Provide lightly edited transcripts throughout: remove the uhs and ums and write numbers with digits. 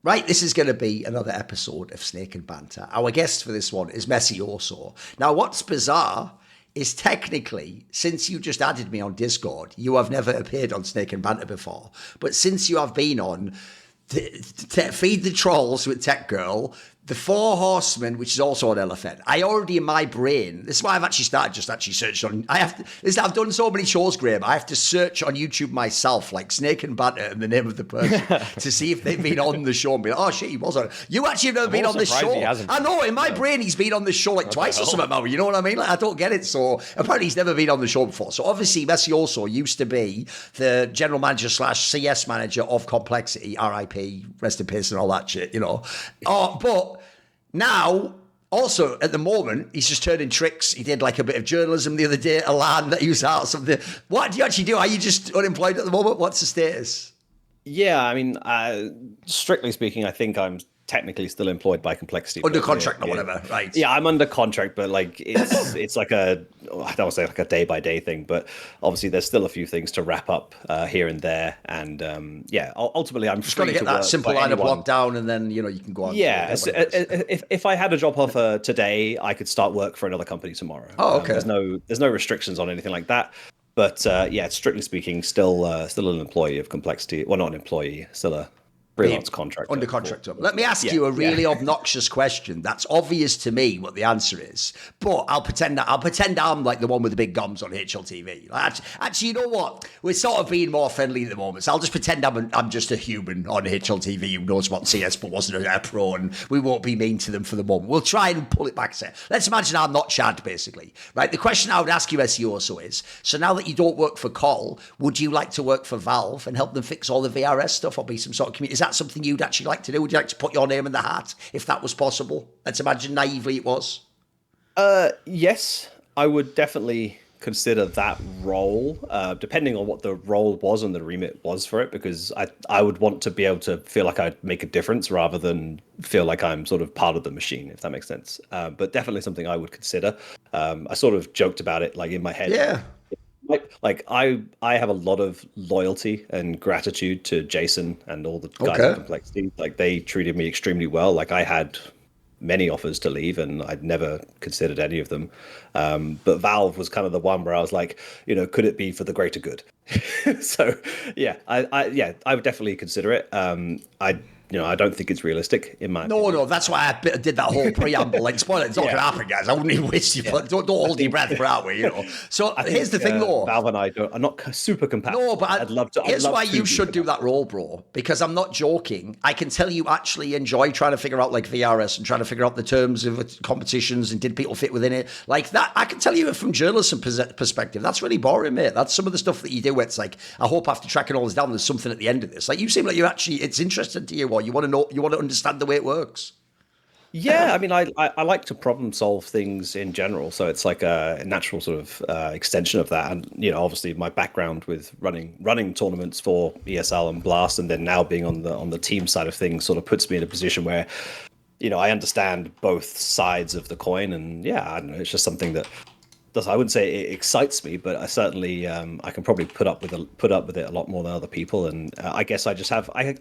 Right, this is going to be another episode of Snake and Banter. Our guest for this one is messioso. Now, what's bizarre is technically, since you just added me on Discord, you have never appeared on Snake and Banter before. But since you have been on Feed the Trolls with Tech Girl, the Four Horsemen, which is also an elephant, I already in my brain, this is why I've actually started just actually searching on, I've done so many shows, Graham, I have to search on YouTube myself, like Snake and Banter and the name of the person, to see if they've been on the show and be like, oh shit, he was on. You actually have never been on this show. I know, in my brain, he's been on this show like twice or something, Mo, you know what I mean? Like, I don't get it, so apparently he's never been on the show before. So obviously, messioso used to be the general manager / CS manager of Complexity, RIP, rest in peace and all that shit, you know. But now, also, at the moment, he's just turning tricks. He did like a bit of journalism the other day, a land that he was out or something. What do you actually do? Are you just unemployed at the moment? What's the status? Yeah, I mean, strictly speaking, I think I'm technically still employed by Complexity. Under contract or whatever, right? Yeah, I'm under contract, but like it's like I don't want to say like a day by day thing, but obviously there's still a few things to wrap up here and there, and ultimately I'm just got to get that simple line of block down, and then you can go on. Yeah, if I had a job offer today, I could start work for another company tomorrow. Oh, okay. There's no restrictions on anything like that. But strictly speaking, still an employee of Complexity. Well, not an employee, still a freelance contract. Under contract. Let me ask you a really obnoxious question. That's obvious to me what the answer is, but I'll pretend I'm like the one with the big gums on HLTV. Actually, you know what? We're sort of being more friendly at the moment, so I'll just pretend I'm just a human on HLTV who knows what CS but wasn't a pro, and we won't be mean to them for the moment. We'll try and pull it back a set. Let's imagine I'm not Chad, basically. Right? The question I would ask you, messioso, is, so now that you don't work for Call, would you like to work for Valve and help them fix all the VRS stuff or be some sort of community? Is that something you'd actually like to do? Would you like to put your name in the hat if that was possible? Let's imagine naively it was. Yes, I would definitely consider that role, depending on what the role was and the remit was for it, because I would want to be able to feel like I'd make a difference rather than feel like I'm sort of part of the machine, if that makes sense. But definitely something I would consider. I sort of joked about it like in my head. Yeah. Like I have a lot of loyalty and gratitude to Jason and all the guys at Complexity. Like they treated me extremely well. Like I had many offers to leave and I'd never considered any of them. But Valve was kind of the one where I was like, could it be for the greater good? So yeah, I would definitely consider it. I don't think it's realistic in my opinion. No, that's why I did that whole preamble. Like, spoiler, it's not going to happen, guys. I wouldn't even waste your don't hold your breath for that way, So here's the thing, though. Valve and I are not super compatible. No, but I'd love to. Here's why you should do that role, bro. Because I'm not joking. I can tell you actually enjoy trying to figure out like VRS and trying to figure out the terms of competitions and did people fit within it. Like that, I can tell you from journalism perspective, that's really boring, mate. That's some of the stuff that you do where it's like, I hope after tracking all this down, there's something at the end of this. Like you seem like you actually, it's interesting to you, or you want to know, you want to understand the way it works. Yeah, I mean, I like to problem solve things in general, so it's like a natural sort of extension of that. And obviously, my background with running tournaments for ESL and Blast, and then now being on the team side of things, sort of puts me in a position where I understand both sides of the coin. And yeah, I don't know, it's just something that I wouldn't say it excites me, but I certainly I can probably put up with it a lot more than other people. And I guess I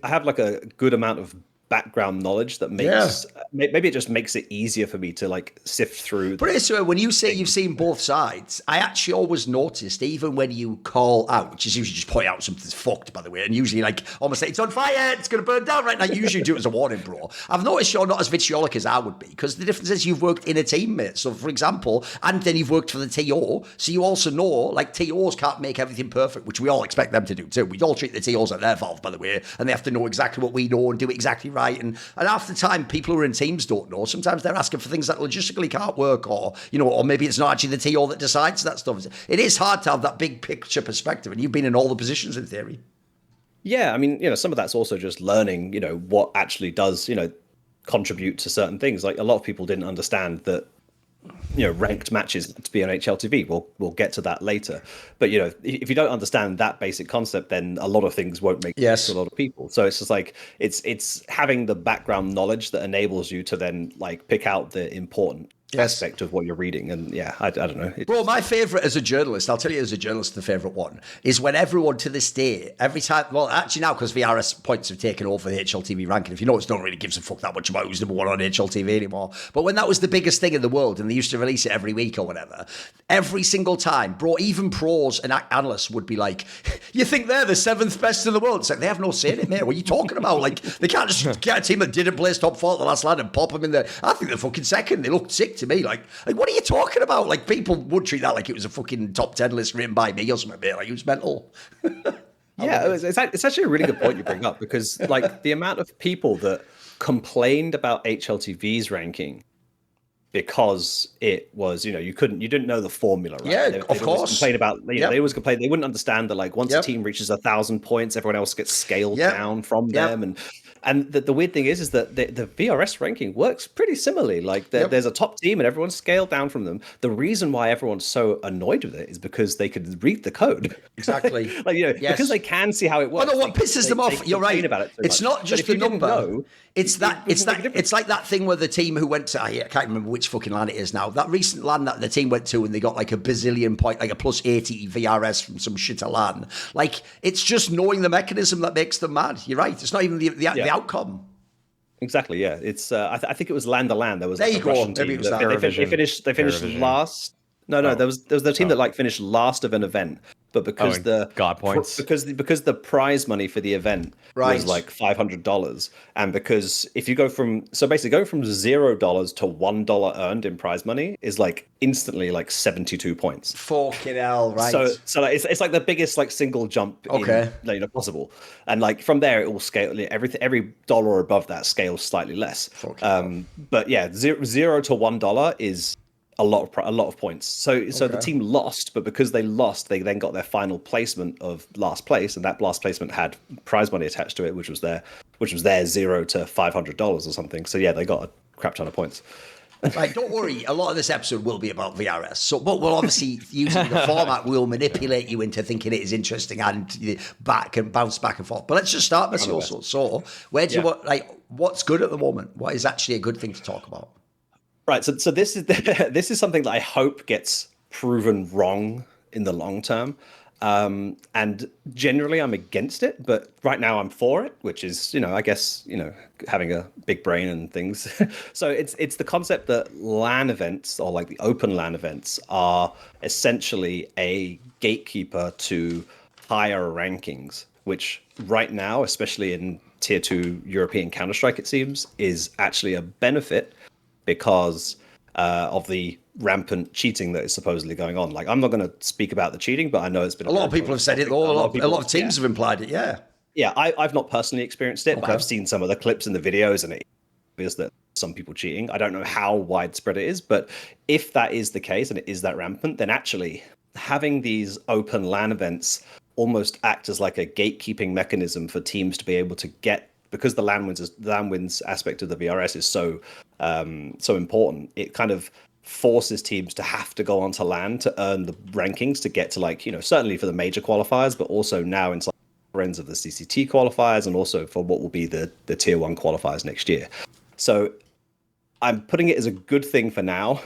have like a good amount of background knowledge that makes maybe it just makes it easier for me to like sift through. But it's when you say you've seen both sides, I actually always noticed, even when you call out, which is usually just point out something's fucked, by the way, and usually like almost say it's on fire, it's going to burn down right now. You usually do it as a warning, bro. I've noticed you're not as vitriolic as I would be, because the difference is you've worked in a team, mate. So for example, and then you've worked for the TO, so you also know like TOs can't make everything perfect, which we all expect them to do too. We all treat the TOs like they're Valve, by the way, and they have to know exactly what we know and do it exactly right. And half the time, people who are in teams don't know. Sometimes they're asking for things that logistically can't work, or or maybe it's not actually the TO that decides that stuff. It is hard to have that big picture perspective, and you've been in all the positions in theory. Yeah, I mean, some of that's also just learning, what actually does, contribute to certain things. Like a lot of people didn't understand that ranked matches to be on HLTV. We'll get to that later. But if you don't understand that basic concept, then a lot of things won't make sense to a lot of people. So it's just like it's having the background knowledge that enables you to then like pick out the important. aspect of what you're reading. And yeah, I don't know. Bro, my favorite as a journalist, I'll tell you as a journalist, the favorite one is when everyone to this day, every time, well, actually now because VRS points have taken over the HLTV ranking, if you notice, no one really gives a fuck that much about who's number one on HLTV anymore. But when that was the biggest thing in the world and they used to release it every week or whatever, every single time, bro, even pros and analysts would be like, you think they're the 7th best in the world? It's like, they have no say in it, mate. What are you talking about? Like, they can't just get a team that didn't place top 4 at the last land and pop them in there. I think they're fucking second. They looked sick to me. Like, what are you talking about? Like, people would treat that like it was a fucking top 10 list written by me or something, mate. Like, it was mental. Yeah, it's actually a really good point you bring up, because like the amount of people that complained about HLTV's ranking because it was, you didn't know the formula, right? Yeah, they of course. Complain about, they always complain. They wouldn't understand that, like, once a team reaches 1,000 points, everyone else gets scaled down from them. And the weird thing is that the VRS ranking works pretty similarly. Like, there's a top team and everyone's scaled down from them. The reason why everyone's so annoyed with it is because they could read the code. Exactly. Because they can see how it works. Oh, no, what pisses them off, you're right. About it it's not just the number. It's like that thing where the team who went to, I can't remember which fucking land it is now, that recent land that the team went to and they got like a bazillion point, like a plus 80 VRS from some shit land. Like, it's just knowing the mechanism that makes them mad. You're right. It's not even the outcome. Exactly, yeah. It's I think it was Land to Land. There was there like you a go. Russian team. They finished last. No, there was the team that like finished last of an event, but because because the prize money for the event was like $500, and because if you go from going from $0 to $1 earned in prize money is like instantly like 72 points. Fucking hell, right? So like, it's like the biggest like single jump possible, and like from there it will scale. Every dollar above that scales slightly less. But yeah, $0 to $1 is a lot of points. So the team lost, but because they lost, they then got their final placement of last place, and that last placement had prize money attached to it, which was their $0 to $500 or something. So yeah, they got a crap ton of points. Right, don't worry. A lot of this episode will be about VRS. So, but we'll obviously using the format, we'll manipulate you into thinking it is interesting and bounce back and forth. But let's just start, messioso. So, where do you what's good at the moment? What is actually a good thing to talk about? Right, so this is something that I hope gets proven wrong in the long term, and generally I'm against it, but right now I'm for it, which is I guess having a big brain and things. So it's the concept that LAN events, or like the open LAN events, are essentially a gatekeeper to higher rankings, which right now, especially in Tier 2 European Counter-Strike, it seems, is actually a benefit, because of the rampant cheating that is supposedly going on. Like, I'm not going to speak about the cheating, but I know it's been a lot of people have said it. A lot of teams have implied it. Yeah, I've not personally experienced it, but I've seen some of the clips and the videos, and it is that some people cheating. I don't know how widespread it is, but if that is the case and it is that rampant, then actually having these open LAN events almost act as like a gatekeeping mechanism for teams to be able to get, because the LAN wins aspect of the VRS is so important. It kind of forces teams to have to go onto LAN to earn the rankings to get to, like, certainly for the major qualifiers, but also now inside ends of the CCT qualifiers, and also for what will be the Tier 1 qualifiers next year. So I'm putting it as a good thing for now,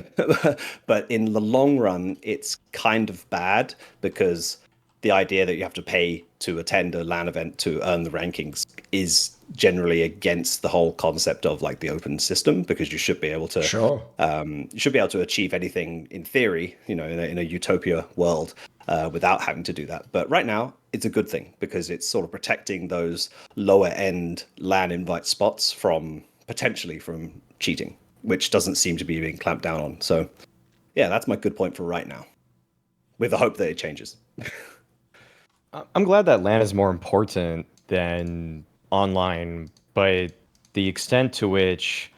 but in the long run, it's kind of bad, because the idea that you have to pay to attend a LAN event to earn the rankings is generally against the whole concept of like the open system, because you should be able to achieve anything in theory, in a utopia world, without having to do that. But right now it's a good thing, because it's sort of protecting those lower end LAN invite spots from cheating, which doesn't seem to be being clamped down on. So yeah, that's my good point for right now, with the hope that it changes. I'm glad that LAN is more important than online, but the extent to which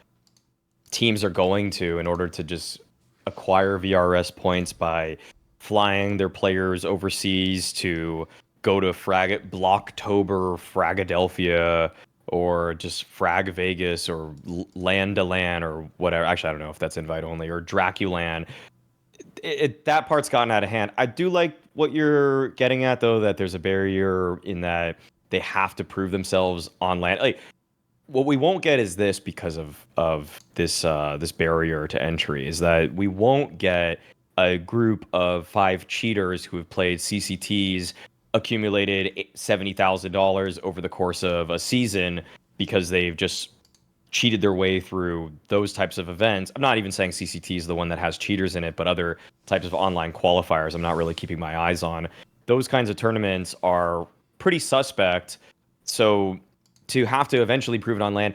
teams are going to, in order to just acquire VRS points by flying their players overseas to go to Blocktober, Fragadelphia, or just Frag Vegas, or LAN to LAN, or whatever. Actually, I don't know if that's invite only, or Draculan. That part's gotten out of hand. I do like what you're getting at, though, that there's a barrier in that they have to prove themselves on LAN. Like, what we won't get is this because of this this barrier to entry is that we won't get a group of 5 cheaters who have played CCTs, accumulated $70,000 over the course of a season because they've just cheated their way through those types of events. I'm not even saying CCT is the one that has cheaters in it, but other types of online qualifiers I'm not really keeping my eyes on. Those kinds of tournaments are pretty suspect. So to have to eventually prove it on land,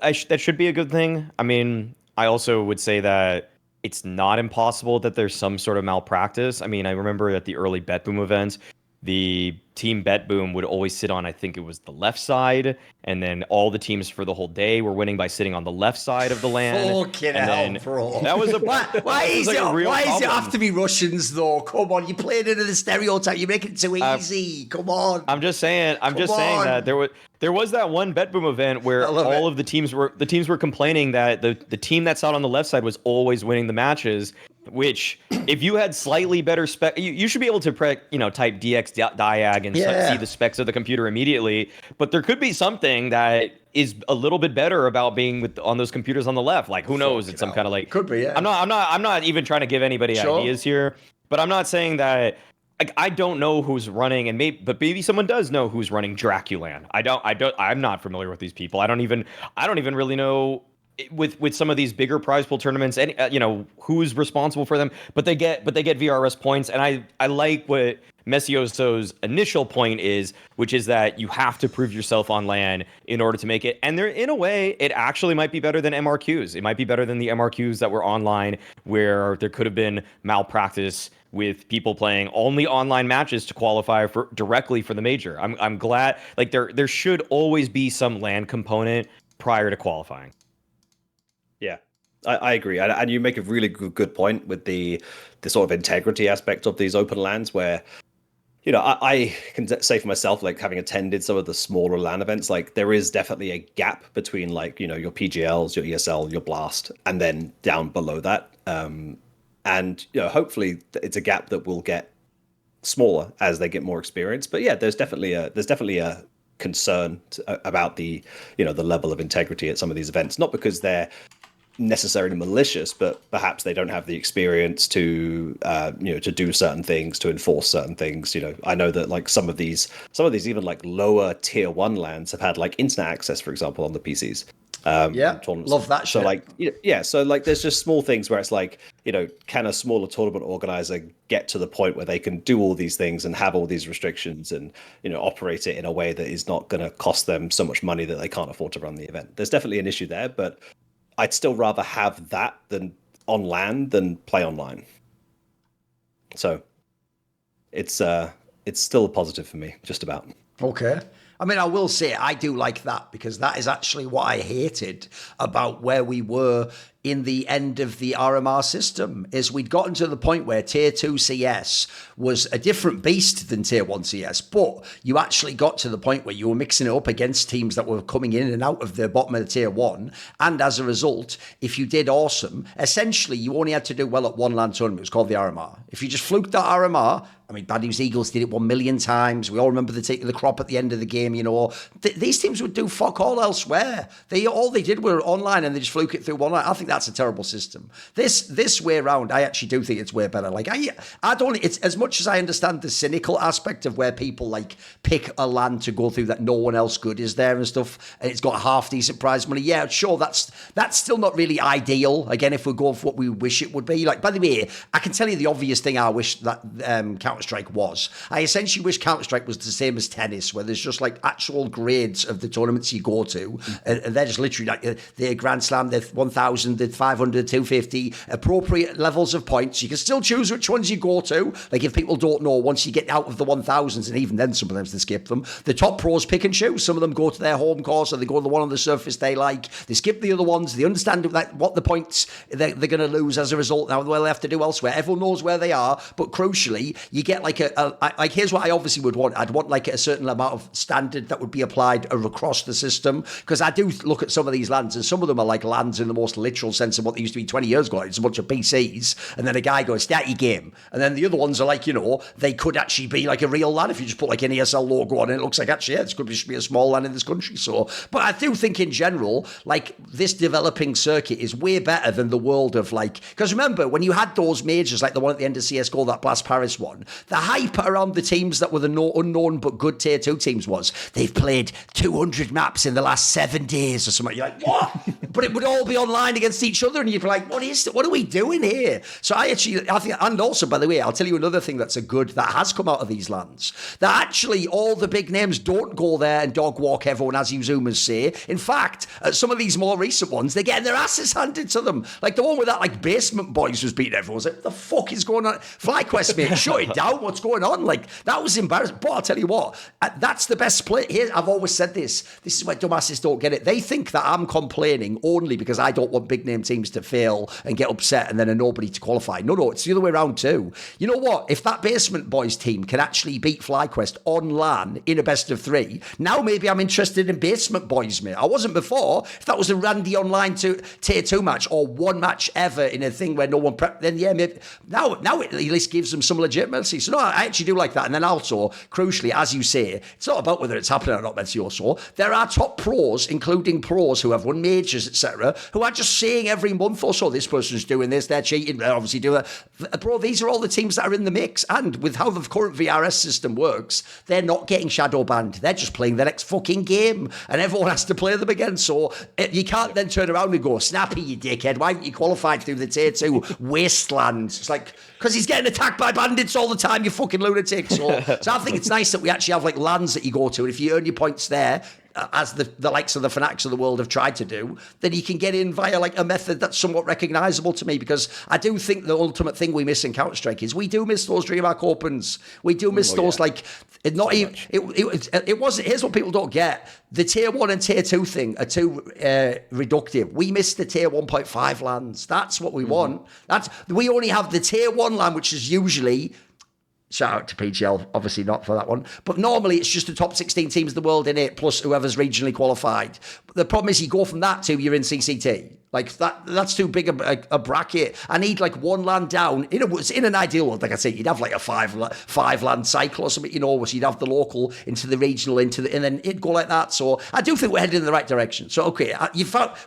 that should be a good thing. I mean, I also would say that it's not impossible that there's some sort of malpractice. I mean, I remember at the early BetBoom events, the team BetBoom would always sit on, I think it was the left side, and then all the teams for the whole day were winning by sitting on the left side of the land. Fucking hell, bro. That was a why is like it have to be Russians though? Come on, you played into the stereotype. You make it too easy. Come on. I'm just saying that there was that one BetBoom event where all of the teams were complaining that the team that sat on the left side was always winning the matches. Which, if you had slightly better spec, you should be able to type DX diag and see the specs of the computer immediately. But there could be something that is a little bit better about being on those computers on the left. Like, who knows? It's some kind of like could be. Yeah. I'm not even trying to give anybody ideas here. But I'm not saying that. Like, I don't know who's running, but maybe someone does know who's running Draculan. I'm not familiar with these people. I don't even really know. With some of these bigger prize pool tournaments, and who's responsible for them, but they get VRS points, and I like what messioso's initial point is, which is that you have to prove yourself on LAN in order to make it. And there, in a way, it actually might be better than MRQs. It might be better than the MRQs that were online, where there could have been malpractice with people playing only online matches to qualify directly for the major. I'm glad. Like there should always be some LAN component prior to qualifying. Yeah, I agree. And you make a really good point with the sort of integrity aspect of these open LANs where, I can say for myself, like having attended some of the smaller LAN events, like there is definitely a gap between like, your PGLs, your ESL, your Blast, and then down below that. And, hopefully it's a gap that will get smaller as they get more experience. But yeah, there's definitely a concern about the level of integrity at some of these events, not because they're necessarily malicious, but perhaps they don't have the experience to to do certain things, to enforce certain things. I know that like some of these even like lower tier 1 LANs have had like internet access, for example, on the PCs. Love that shit. So like so like there's just small things where it's like, can a smaller tournament organizer get to the point where they can do all these things and have all these restrictions and operate it in a way that is not going to cost them so much money that they can't afford to run the event? There's definitely an issue there, but I'd still rather have that than on LAN than play online. So it's still a positive for me, just about. Okay. I mean, I will say I do like that, because that is actually what I hated about where we were in the end of the RMR system, is we'd gotten to the point where tier 2 CS was a different beast than tier 1 CS, but you actually got to the point where you were mixing it up against teams that were coming in and out of the bottom of the tier 1. And as a result, if you did awesome, essentially you only had to do well at one LAN tournament. It was called the RMR. If you just fluked that RMR, I mean, Bad News Eagles did it 1 million times. We all remember the crop at the end of the game, These teams would do fuck all elsewhere. All they did were online, and they just fluke it through one line. I think that's a terrible system. This way around, I actually do think it's way better. Like I don't. It's as much as I understand the cynical aspect of where people like pick a LAN to go through that no one else good is there and stuff, and it's got half decent prize money. Yeah, sure, that's still not really ideal. Again, if we're going for what we wish it would be. Like, by the way, I can tell you the obvious thing I wish that Counter-Strike was. I essentially wish Counter-Strike was the same as tennis, where there's just like actual grades of the tournaments you go to, and they're just literally like the Grand Slam, the 1000, the 500, 250, appropriate levels of points. You can still choose which ones you go to. Like, if people don't know, once you get out of the 1000s, and even then sometimes they skip them, the top pros pick and choose. Some of them go to their home course, or they go to the one on the surface they like. They skip the other ones. They understand what the points they're going to lose as a result, now what they have to do elsewhere. Everyone knows where they are, but crucially, you get like like, here's what I obviously would want. I'd want like a certain amount of standard that would be applied across the system, because I do look at some of these lands, and some of them are like lands in the most literal sense of what they used to be 20 years ago. It's a bunch of PCs, and then a guy goes, start your game. And then the other ones are like, they could actually be like a real LAN if you just put like an ESL logo on it. It looks like, actually, this could be a small LAN in this country. So, but I do think in general, like, this developing circuit is way better than the world of like, because remember, when you had those majors, like the one at the end of CSGO, that Blast Paris one, the hype around the teams that were the unknown but good tier 2 teams was, they've played 200 maps in the last 7 days or something. You're like, what? But it would all be online against each other, and you'd be like, what are we doing here? So I think, and also, by the way, I'll tell you another thing that has come out of these lands, that actually all the big names don't go there and dog walk everyone, as you Zoomers say. In fact, at some of these more recent ones, they're getting their asses handed to them. Like the one where that like Basement Boys was beating everyone. I was like, what the fuck is going on? FlyQuest, mate, shut it down. What's going on? Like, that was embarrassing. But I'll tell you what, that's the best split. Here, I've always said this. This is why dumbasses don't get it. They think that I'm complaining only because I don't want big name teams to fail and get upset and then nobody to qualify. No, it's the other way around too. You know what? If that Basement Boys team can actually beat FlyQuest on LAN in a best of 3, now maybe I'm interested in Basement Boys, mate. I wasn't before. If that was a Randy online tier 2 match or one match ever in a thing where no one prepped, then yeah, maybe now it at least gives them some legitimacy. So no, I actually do like that. And then also, crucially, as you say, it's not about whether it's happening or not, messioso. There are top pros, including pros who have won majors, etc., who are just saying every month or so, this person's doing this, they're cheating, they're obviously doing that. Bro, these are all the teams that are in the mix. And with how the current VRS system works, they're not getting shadow banned. They're just playing the next fucking game, and everyone has to play them again. So you can't then turn around and go, snappy, you dickhead, why haven't you qualified through the tier 2 wasteland? It's like, because he's getting attacked by bandits all the time, you fucking lunatic. So I think it's nice that we actually have like lands that you go to, and if you earn your points there, as the likes of the Fanatics of the world have tried to do, then you can get in via like a method that's somewhat recognisable to me, because I do think the ultimate thing we miss in Counter-Strike is we do miss those DreamHack Opens. We do miss those, like, not even, it wasn't, here's what people don't get. The tier 1 and tier 2 thing are too reductive. We miss the tier 1.5 lands. That's what we want. We only have the tier 1 land, which is usually, shout out to PGL, obviously not for that one, but normally it's just the top 16 teams of the world in it, plus whoever's regionally qualified. But the problem is you go from that to you're in CCT. Like, that's too big a bracket. I need like one land down. In an ideal world, like I say, you'd have like a five land cycle or something, so you'd have the local into the regional, and then it'd go like that. So I do think we're heading in the right direction. So, okay,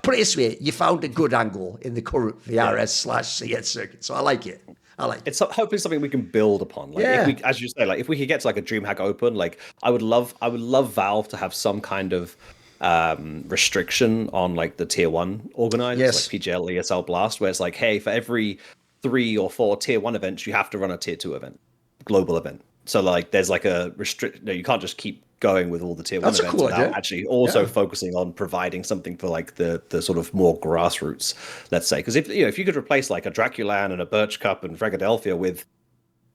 put it this way, you found a good angle in the current VRS/CS circuit. So I like it. It's hopefully something we can build upon. Like, if we, as you say, like if we could get to like a DreamHack Open, like I would love Valve to have some kind of restriction on like the tier 1 organizers, like PGL, ESL, Blast, where it's like, hey, for every 3 or 4 tier 1 events, you have to run a tier 2 event, global event. So like there's like a you can't just keep going with all the tier 1 events without actually also focusing on providing something for like the sort of more grassroots, let's say. Because if you could replace like a Draculan and a Birch Cup and Fregadelphia with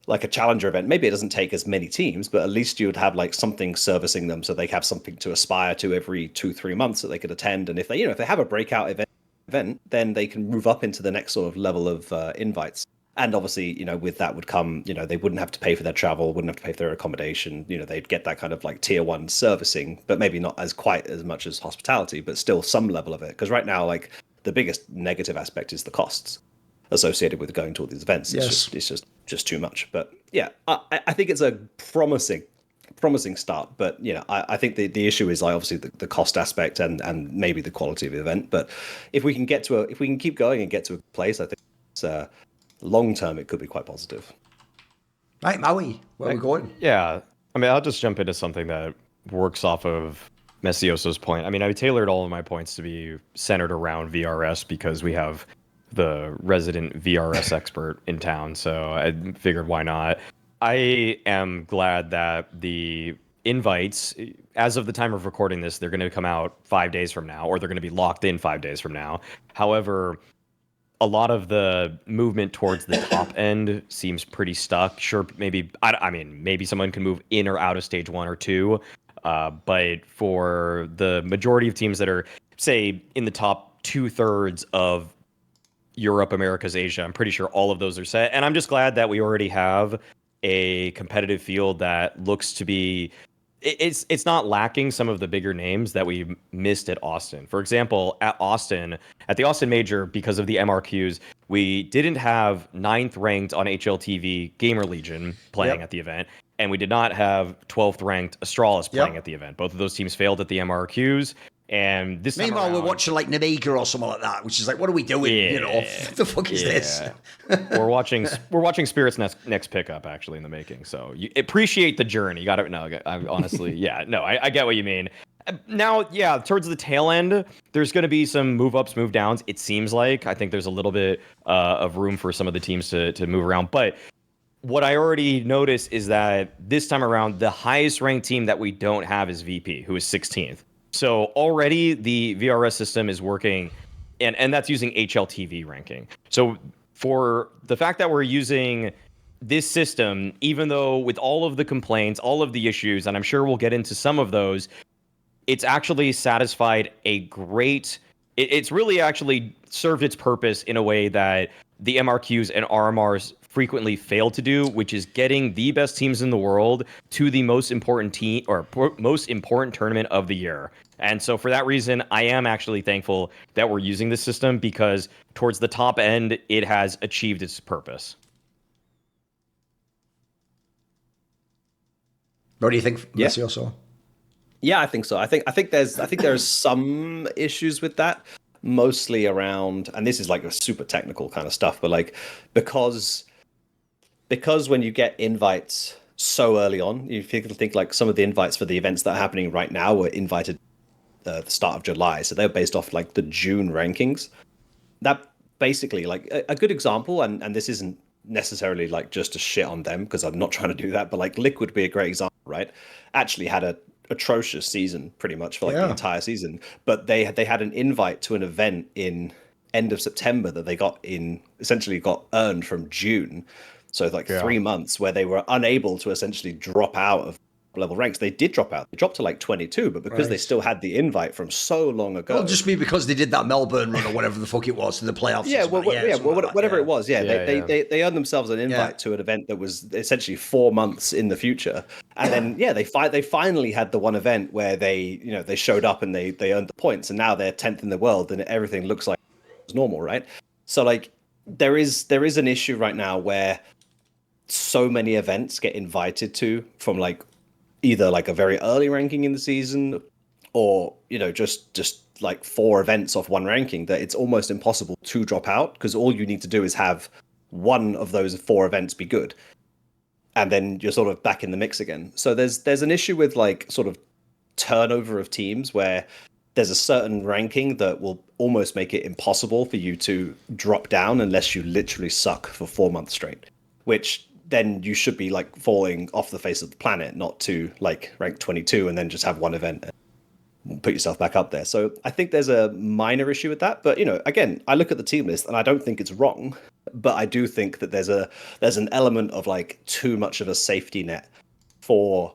like a challenger event, maybe it doesn't take as many teams, but at least you would have like something servicing them, so they have something to aspire to every 2-3 months that they could attend. And if they have a breakout event, then they can move up into the next sort of level of invites. And obviously, with that would come, they wouldn't have to pay for their travel, wouldn't have to pay for their accommodation. They'd get that kind of like tier 1 servicing, but maybe not quite as much as hospitality, but still some level of it. Because right now, like the biggest negative aspect is the costs associated with going to all these events. It's just too much. But yeah, I think it's a promising start. But I think the issue is like obviously the cost aspect and maybe the quality of the event. But if we can keep going and get to a place, I think it's long term it could be quite positive. Right, Maui, where are we going? Yeah, I mean, I'll just jump into something that works off of Messioso's point. I mean, I tailored all of my points to be centered around VRS because we have the resident VRS expert in town, so I figured why not. I am glad that the invites, as of the time of recording this, they're going to come out 5 days from now, or they're going to be locked in 5 days from now. However, a lot of the movement towards the top end seems pretty stuck. Sure, maybe maybe someone can move in or out of stage 1 or 2, but for the majority of teams that are, say, in the top 2/3 of Europe, Americas, Asia, I'm pretty sure all of those are set. And I'm just glad that we already have a competitive field that looks to be, it's not lacking some of the bigger names that we missed at Austin. For example, at the Austin Major, because of the MRQs, we didn't have 9th ranked on HLTV Gamer Legion playing at the event, and we did not have 12th ranked Astralis playing at the event. Both of those teams failed at the MRQs. And this meanwhile, we're watching like Namiga or something like that, which is like, what are we doing? You know, what the fuck is this? we're watching Spirit's next pickup actually in the making. So you appreciate the journey. You got to no. I honestly, I get what you mean. Now, towards the tail end, there's going to be some move ups, move downs. It seems like I think there's a little bit of room for some of the teams to move around, but. What I already noticed is that this time around, the highest ranked team that we don't have is VP, who is 16th. So already the VRS system is working, and that's using HLTV ranking. So for the fact that we're using this system, even though with all of the complaints, all of the issues, and I'm sure we'll get into some of those, it's actually satisfied it's really actually served its purpose in a way that the MRQs and RMRs frequently fail to do, which is getting the best teams in the world to the most important most important tournament of the year. And so for that reason, I am actually thankful that we're using this system, because towards the top end, it has achieved its purpose. What do you think, messioso? Yeah, I think so. I think there's some issues with that, mostly around, and this is like a super technical kind of stuff, but like because when you get invites so early on, you think like some of the invites for the events that are happening right now were invited the start of July, so they're based off like the June rankings. That basically, like a good example, and this isn't necessarily like just to shit on them, because I'm not trying to do that, but like Liquid would be a great example, right? Actually had a atrocious season pretty much for like the entire season, but they had an invite to an event in end of September that they got earned from June. So like 3 months where they were unable to essentially drop out of level ranks. They did drop out. They dropped to like 22, but because they still had the invite from so long ago. Well, just be because they did that Melbourne run or whatever the fuck it was to the playoffs. Whatever it was. They earned themselves an invite to an event that was essentially 4 months in the future. And then they finally had the one event where they showed up and they earned the points, and now they're 10th in the world and everything looks like it's normal, right? So like there is an issue right now where so many events get invited to from like either like a very early ranking in the season, or just like 4 events off one ranking, that it's almost impossible to drop out, because all you need to do is have one of those 4 events be good, and then you're sort of back in the mix again. So there's an issue with like sort of turnover of teams, where there's a certain ranking that will almost make it impossible for you to drop down unless you literally suck for 4 months straight, which then you should be like falling off the face of the planet, not to like rank 22 and then just have one event and put yourself back up there. So I think there's a minor issue with that. But again, I look at the team list and I don't think it's wrong, but I do think that there's an element of like too much of a safety net for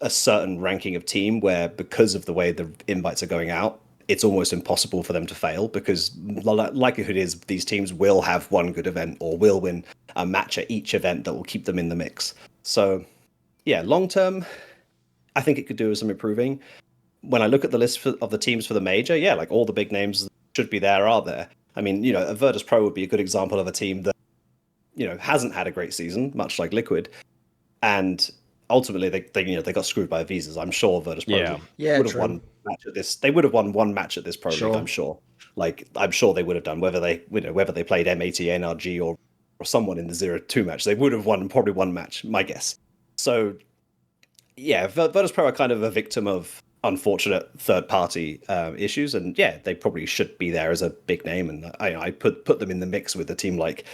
a certain ranking of team, where because of the way the invites are going out, it's almost impossible for them to fail, because the likelihood is these teams will have one good event or will win a match at each event that will keep them in the mix. So yeah, long term, I think it could do with some improving. When I look at the list of the teams for the major, like all the big names should be there are there. I mean, a Virtus Pro would be a good example of a team that, hasn't had a great season, much like Liquid. And ultimately they got screwed by visas. I'm sure Virtus Pro would have won match at this. They would have won one match at this Pro League, I'm sure. Like I'm sure they would have done, whether they played MAT, NRG or someone in the 0-2 match. They would have won probably one match, my guess. So yeah, Virtus Pro are kind of a victim of unfortunate third-party issues, and they probably should be there as a big name. And I put them in the mix with a team like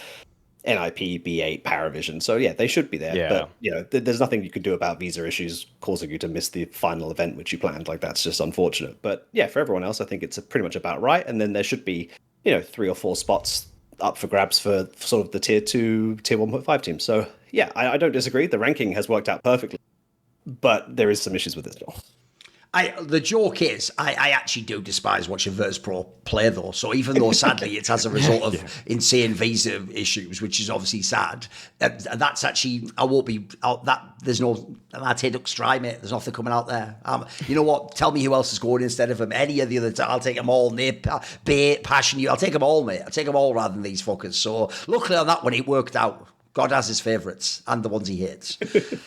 NIP, B8, PARIVISION. So they should be there. Yeah. But there's nothing you could do about visa issues causing you to miss the final event which you planned. Like that's just unfortunate. But for everyone else, I think it's pretty much about right. And then there should be 3 or 4 spots up for grabs for sort of the tier 2, tier 1.5 teams. So I don't disagree. The ranking has worked out perfectly, but there is some issues with it still. The joke is, I actually do despise watching Virtus Pro play, though. So even though, sadly, it's as a result of insane visa issues, which is obviously sad, that's actually, I won't be out. There's no, I'd say Ducks dry, mate. There's nothing coming out there. You know what? Tell me who else is going instead of him. Any of the other, I'll take them all. Nate, Bait, Passion, I'll take them all, mate. I'll take them all rather than these fuckers. So luckily on that one, it worked out. God has his favourites and the ones he hates.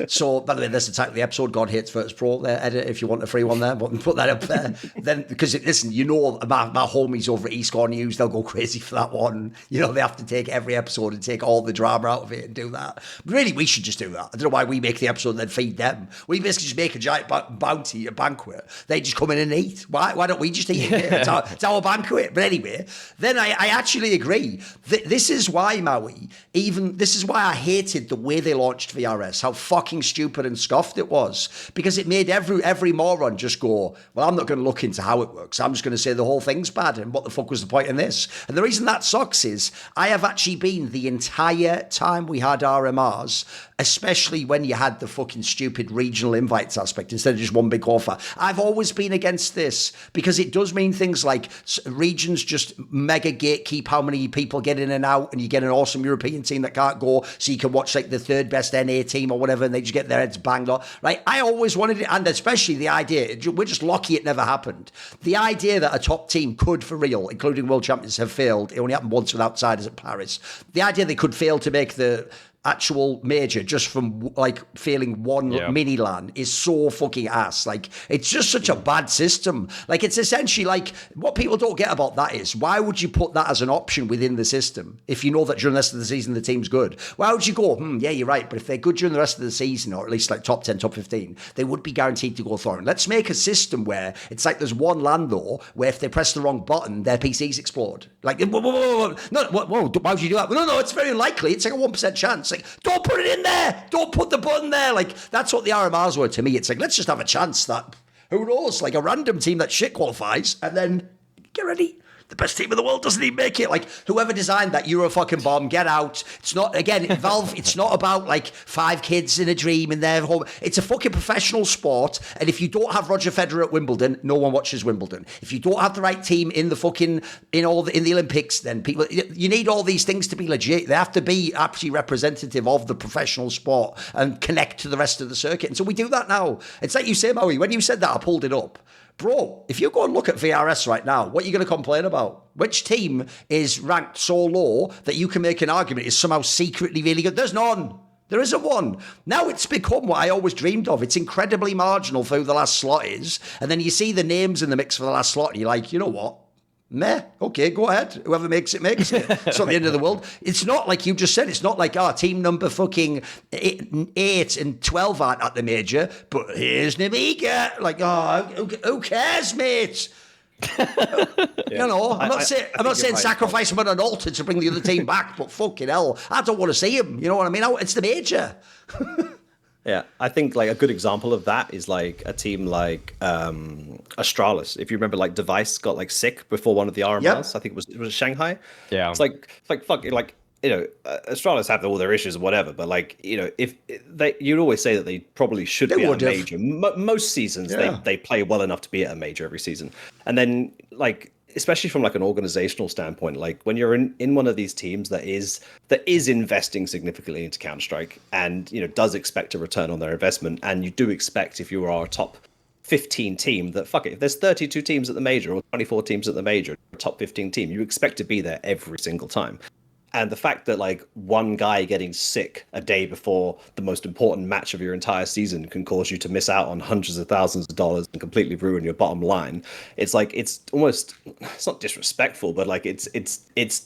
So, by the way, that's the title of the episode. God hates Virtus Pro. There, edit if you want a free one there, but put that up there. Then, because listen, you know, my homies over at eScore News, they'll go crazy for that one. You know, they have to take every episode and take all the drama out of it and do that. But really, we should just do that. I don't know why we make the episode and then feed them. We basically just make a giant bounty, a banquet. They just come in and eat. Why don't we just eat it? It's our banquet. But anyway, then I actually agree. This is why, Maui, this is why I hated the way they launched VRS, how fucking stupid and scuffed it was, because it made every moron just go, well, I'm not going to look into how it works. I'm just going to say the whole thing's bad, and what the fuck was the point in this? And the reason that sucks is I have actually been the entire time we had RMRs, especially when you had the fucking stupid regional invites aspect instead of just one big offer. I've always been against this because it does mean things like regions just mega gatekeep how many people get in and out, and you get an awesome European team that can't go, so you can watch like the third best NA team or whatever, and they just get their heads banged off. Right? I always wanted it, and especially the idea, we're just lucky it never happened. The idea that a top team could, for real, including world champions, have failed. It only happened once with outsiders at Paris. The idea they could fail to make the actual major just from like failing one mini LAN is so fucking ass. Like, it's just such a bad system. Like, it's essentially like, what people don't get about that is, why would you put that as an option within the system if you know that during the rest of the season the team's good? Why would you go, yeah, you're right, but if they're good during the rest of the season, or at least like top 10, top 15, they would be guaranteed to go Thorin. Let's make a system where it's like there's one LAN though, where if they press the wrong button, their PCs explode. Like, whoa, why would you do that? No, it's very unlikely. It's like a 1% chance. Like, don't put it in there. Don't put the button there. Like, that's what the RMRs were to me. It's like, let's just have a chance that, who knows, like a random team that shit qualifies, and then get ready. The best team in the world doesn't even make it. Like, whoever designed that Euro fucking bomb, get out. It's not, again, Valve, it's not about like 5 kids in a dream in their home. It's a fucking professional sport. And if you don't have Roger Federer at Wimbledon, no one watches Wimbledon. If you don't have the right team in the fucking, in the Olympics, then people, you need all these things to be legit. They have to be actually representative of the professional sport and connect to the rest of the circuit. And so we do that now. It's like you say, Maui, when you said that, I pulled it up. Bro, if you go and look at VRS right now, what are you going to complain about? Which team is ranked so low that you can make an argument is somehow secretly really good? There's none. There isn't one. Now it's become what I always dreamed of. It's incredibly marginal for who the last slot is. And then you see the names in the mix for the last slot and you're like, you know what? Meh, okay, go ahead. Whoever makes it, makes it. It's not the end of the world. It's not like you just said. It's not like, team number fucking 8 and 12 aren't at the major, but here's Namiga. Like, who cares, mate? You know, I'm not saying sacrifice him on an altar to bring the other team back, but fucking hell, I don't want to see him. You know what I mean? It's the major. Yeah, I think like a good example of that is like a team like Astralis. If you remember, like Device got like sick before one of the RMRs. Yep. I think it was Shanghai. Yeah, it's like fuck, like, you know, Astralis have all their issues and whatever, but like, you know, if you'd always say that they probably should be at a major. Most seasons they play well enough to be at a major every season, and then like, especially from like an organizational standpoint, like when you're in one of these teams that is investing significantly into Counter-Strike and, you know, does expect a return on their investment, and you do expect, if you are a top 15 team, that fuck it, if there's 32 teams at the major or 24 teams at the major, a top 15 team, you expect to be there every single time. And the fact that like one guy getting sick a day before the most important match of your entire season can cause you to miss out on hundreds of thousands of dollars and completely ruin your bottom line. It's like, it's not disrespectful, but like it's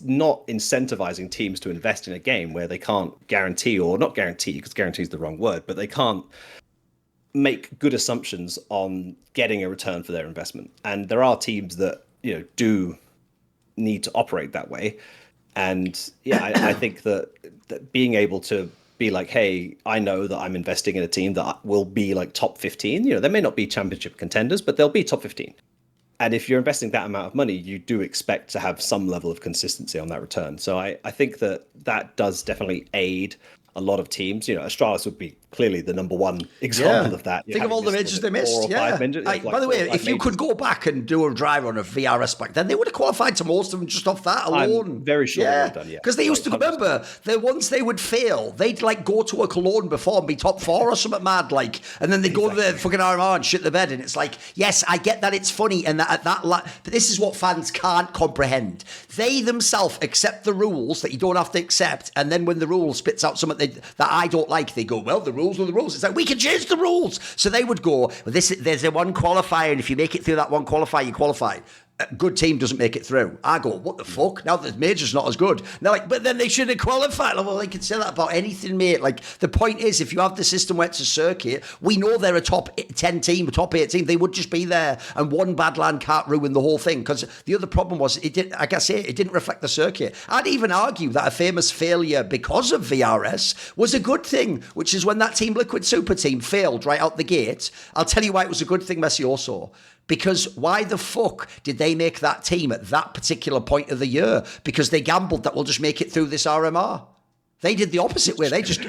not incentivizing teams to invest in a game where they can't guarantee, or not guarantee, because guarantee is the wrong word, but they can't make good assumptions on getting a return for their investment. And there are teams that, you know, do need to operate that way. And yeah, I think that being able to be like, hey, I know that I'm investing in a team that will be like top 15. You know, they may not be championship contenders, but they'll be top 15. And if you're investing that amount of money, you do expect to have some level of consistency on that return. So I think that does definitely aid a lot of teams. You know, Astralis would be clearly the number one example of that. Think of all the majors they missed. By the way, if you could go back and do a dry run of VRS back then, they would have qualified to most of them just off that alone. I'm very sure they would have done, because they used to remember that once they would fail, they'd like go to a Cologne before and be top 4 or something mad, like, and then they'd go to the fucking RMR and shit the bed. And it's like, yes, I get that it's funny and that but this is what fans can't comprehend. They themselves accept the rules that you don't have to accept, and then when the rule spits out something that I don't like, they go, well, the rules are the rules. It's like, we can change the rules. So they would go, well, there's a one qualifier, and if you make it through that one qualifier, you qualify. A good team doesn't make it through. I go, what the fuck? Now the major's not as good. And they're like, but then they should have qualified. Like, well, they can say that about anything, mate. Like, the point is, if you have the system where it's a circuit, we know they're a top 10 team, a top 8 team. They would just be there, and one bad land can't ruin the whole thing. Because the other problem was, it didn't reflect the circuit. I'd even argue that a famous failure because of VRS was a good thing, which is when that Team Liquid Super Team failed right out the gate. I'll tell you why it was a good thing, messioso. Because why the fuck did they make that team at that particular point of the year? Because they gambled that we'll just make it through this RMR. They did the opposite way. They just...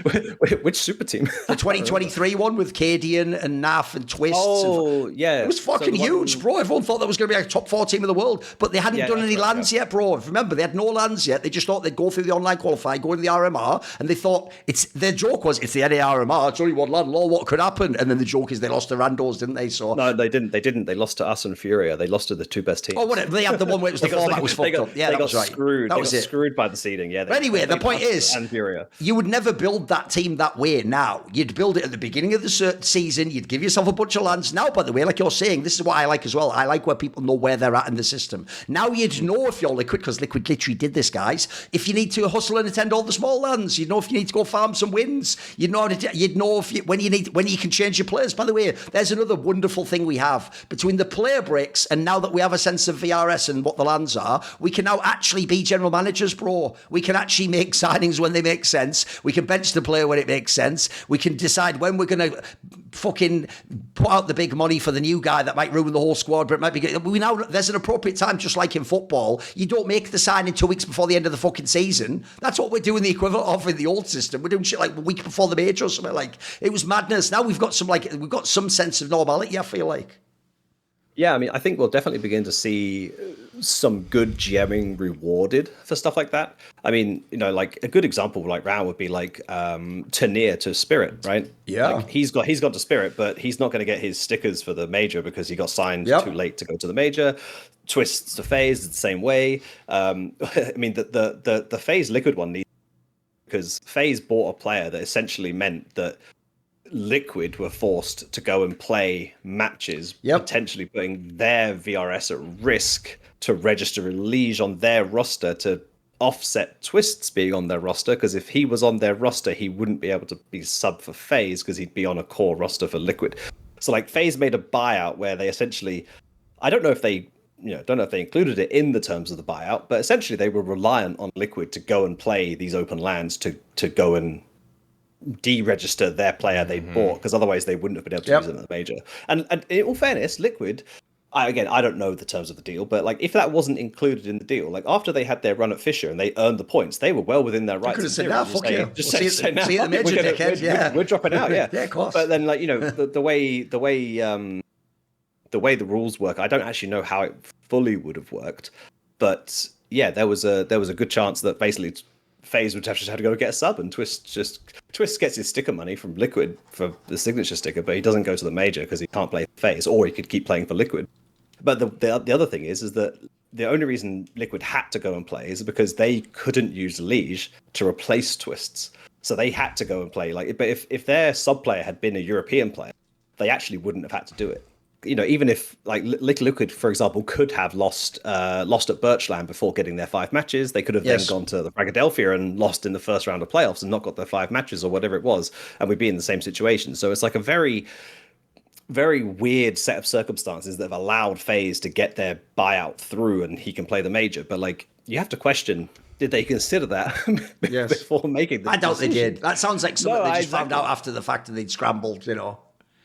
Which super team? The 2023 one with Cadian and Naf and Twists. Oh, yeah. It was fucking huge, bro. Everyone thought that was going to be a top 4 team in the world. But they hadn't done any lands yet, bro. Remember, they had no lands yet. They just thought they'd go through the online qualifier, go into the RMR, and they thought... Their joke was, it's the RMR, it's only one land, lol, what could happen? And then the joke is they lost to Randos, didn't they? So no, they didn't. They lost to us and Furia. They lost to the 2 best teams. Oh, whatever. They had the one where it was the format was fucked up. Yeah, that was right. Screwed. That was it. Screwed by the seeding, yeah. But anyway, the point is... You would never build that team that way now. You'd build it at the beginning of the season. You'd give yourself a bunch of lands. Now, by the way, like you're saying, this is what I like as well. I like where people know where they're at in the system. Now you'd know if you're Liquid, because Liquid literally did this, guys. If you need to hustle and attend all the small lands, you'd know if you need to go farm some wins. You'd know if when you can change your players. By the way, there's another wonderful thing we have between the player breaks and now that we have a sense of VRS and what the lands are, we can now actually be general managers, bro. We can actually make signings when they make sense. We can bench the player when it makes sense. We can decide when we're going to fucking put out the big money for the new guy that might ruin the whole squad, but it might be good. There's an appropriate time, just like in football. You don't make the signing 2 weeks before the end of the fucking season. That's what we're doing the equivalent of in the old system. We're doing shit like a week before the major or something. Like, it was madness. Now we've got some sense of normality, I feel like. Yeah, I mean, I think we'll definitely begin to see some good GMing rewarded for stuff like that. I mean, like a good example like Rao would be like Tanier to Spirit, right? Yeah. Like he's gone to Spirit, but he's not going to get his stickers for the major because he got signed too late to go to the major. Twists to FaZe the same way. I mean, the FaZe Liquid one needs, because FaZe bought a player that essentially meant that Liquid were forced to go and play matches, potentially putting their VRS at risk to register a Liege on their roster to offset Twists being on their roster, because if he was on their roster, he wouldn't be able to be sub for FaZe because he'd be on a core roster for Liquid. So like FaZe made a buyout where they essentially, I don't know if they included it in the terms of the buyout, but essentially they were reliant on Liquid to go and play these open lands to go and deregister their player they bought, because otherwise they wouldn't have been able to use it in the major. And in all fairness, Liquid, I don't know the terms of the deal, but like if that wasn't included in the deal, like after they had their run at Fisher and they earned the points, they were well within their rights. Could have said, "Nah, fuck you. Just say now, we're dropping out." Yeah, yeah, of course. But then, like the way the rules work, I don't actually know how it fully would have worked, but yeah, there was a good chance that basically FaZe would have to go get a sub, and Twist gets his sticker money from Liquid for the signature sticker, but he doesn't go to the major because he can't play FaZe, or he could keep playing for Liquid. But the other thing is that the only reason Liquid had to go and play is because they couldn't use Liege to replace Twists, so they had to go and play. Like, but if their sub player had been a European player, they actually wouldn't have had to do it. Even if like Liquid, for example, could have lost at Birchland before getting their 5 matches, they could have then gone to the Philadelphia and lost in the first round of playoffs and not got their 5 matches or whatever it was, and we'd be in the same situation. So it's like a very, very weird set of circumstances that have allowed FaZe to get their buyout through, and he can play the major. But like, you have to question, did they consider that before making the I doubt decision? they did. That sounds like something they just found out after the fact and they'd scrambled,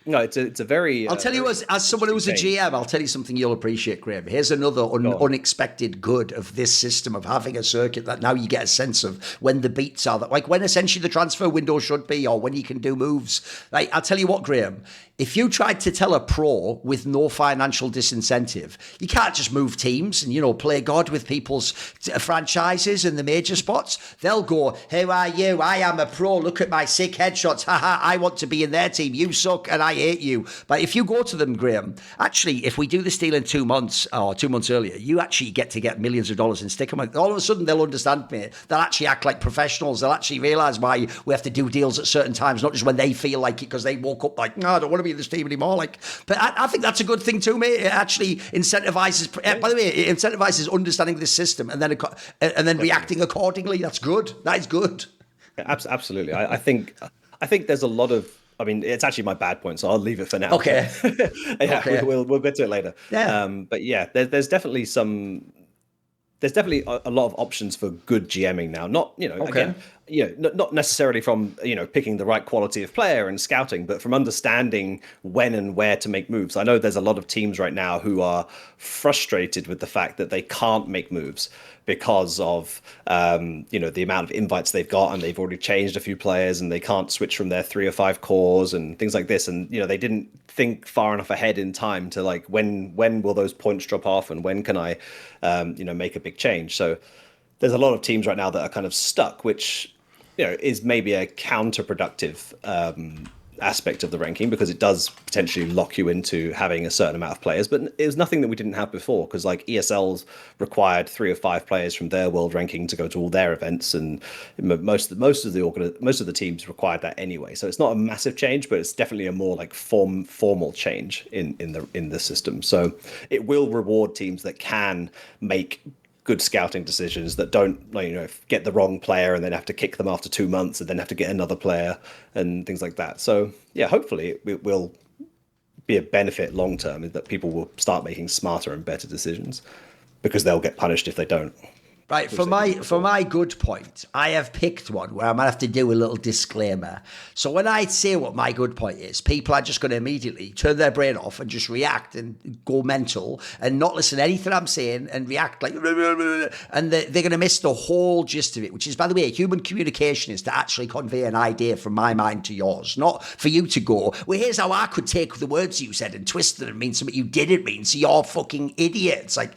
No, it's a very. I'll tell you, as someone who's a GM, I'll tell you something you'll appreciate, Graham. Here's another unexpected good of this system of having a circuit that now you get a sense of when the beats are, that like when essentially the transfer window should be, or when you can do moves. Like, I'll tell you what, Graham. If you tried to tell a pro with no financial disincentive, you can't just move teams and, play God with people's franchises in the major spots. They'll go, "Who are you? I am a pro. Look at my sick headshots. Haha, I want to be in their team. You suck and I hate you." But if you go to them, Graham, actually, if we do this deal in 2 months or 2 months earlier, you actually get millions of dollars and stick them. All of a sudden, they'll understand me. They'll actually act like professionals. They'll actually realize why we have to do deals at certain times, not just when they feel like it because they woke up like, "No, I don't want to be in this team anymore." But I think that's a good thing too, mate. It actually incentivizes. By the way, it incentivizes understanding this system and then reacting accordingly. That's good. That is good. Yeah, absolutely. I think there's a lot of. I mean, it's actually my bad point, so I'll leave it for now. Okay. Yeah, okay. We'll get to it later. Yeah. But yeah, there's definitely some. There's definitely a lot of options for good GMing now. Not, again, not necessarily from, picking the right quality of player and scouting, but from understanding when and where to make moves. I know there's a lot of teams right now who are frustrated with the fact that they can't make moves because of, the amount of invites they've got, and they've already changed a few players and they can't switch from their 3 or 5 cores and things like this. And, they didn't think far enough ahead in time to like, when will those points drop off and when can I, make a big change? So there's a lot of teams right now that are kind of stuck, which, is maybe a counterproductive aspect of the ranking, because it does potentially lock you into having a certain amount of players. But it was nothing that we didn't have before, because like ESL's required 3 or 5 players from their world ranking to go to all their events, and most of the teams required that anyway. So it's not a massive change, but it's definitely a more like formal change in the system. So it will reward teams that can make good scouting decisions, that don't get the wrong player and then have to kick them after 2 months and then have to get another player and things like that. So yeah, hopefully it will be a benefit long term, that people will start making smarter and better decisions, because they'll get punished if they don't. Right, for my good point, I have picked one where I might have to do a little disclaimer. So when I say what my good point is, people are just going to immediately turn their brain off and just react and go mental and not listen to anything I'm saying and react like, and they're going to miss the whole gist of it, which is, by the way, human communication is to actually convey an idea from my mind to yours, not for you to go, "Well, here's how I could take the words you said and twist them and mean something you didn't mean, so you're fucking idiot." It's like,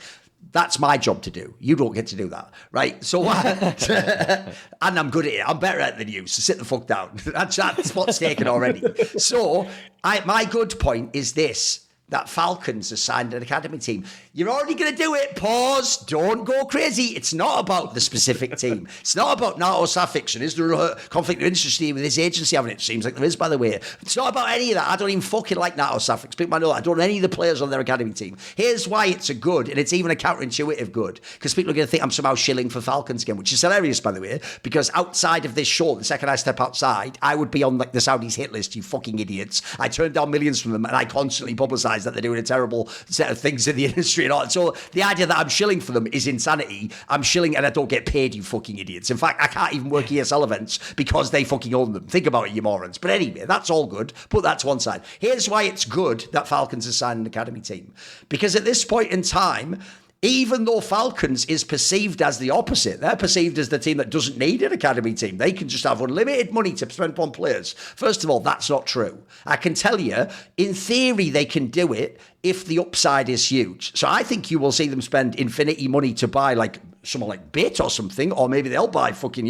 that's my job to do. You don't get to do that, right? So, and I'm good at it. I'm better at it than you, so sit the fuck down. That spot's taken already. So, my good point is this, that Falcons has signed an academy team. You're already going to do it. Pause. Don't go crazy. It's not about the specific team. It's not about NATO Safix, and is there a conflict of interest with this agency having it? Seems like there is, by the way. It's not about any of that. I don't even fucking like NATO Safix. People might know that. I don't know any of the players on their academy team. Here's why it's a good, and it's even a counterintuitive good, because people are going to think I'm somehow shilling for Falcons again, which is hilarious, by the way, because outside of this show, the second I step outside, I would be on like the Saudis hit list, you fucking idiots. I turned down millions from them, and I constantly publicise that they're doing a terrible set of things in the industry and all. So the idea that I'm shilling for them is insanity. I'm shilling and I don't get paid, you fucking idiots. In fact, I can't even work ESL events because they fucking own them. Think about it, you morons. But anyway, that's all good. Put that to one side. Here's why it's good that Falcons has signed an academy team. Because at this point in time, even though Falcons is perceived as the opposite, they're perceived as the team that doesn't need an academy team. They can just have unlimited money to spend on players. First of all, that's not true. I can tell you, in theory, they can do it if the upside is huge. So I think you will see them spend infinity money to buy like someone like Bit or something, or maybe they'll buy fucking,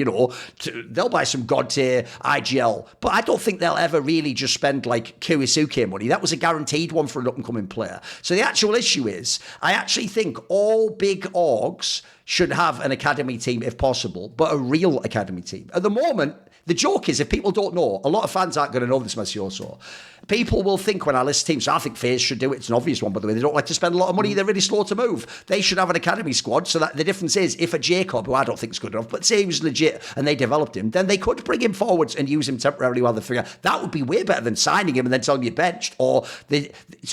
they'll buy some god tier IGL. But I don't think they'll ever really just spend like Kurisuke money. That was a guaranteed one for an up-and-coming player. So the actual issue is, I actually think all big orgs should have an academy team if possible, but a real academy team. At the moment, the joke is, if people don't know, a lot of fans aren't going to know this, messioso. People will think when I list teams, so I think FaZe should do it. It's an obvious one, by the way. They don't like to spend a lot of money. They're really slow to move. They should have an academy squad, so that the difference is, if a Jacob, who I don't think is good enough, but say he was legit and they developed him, then they could bring him forwards and use him temporarily while they figure out. That would be way better than signing him and then telling you benched. So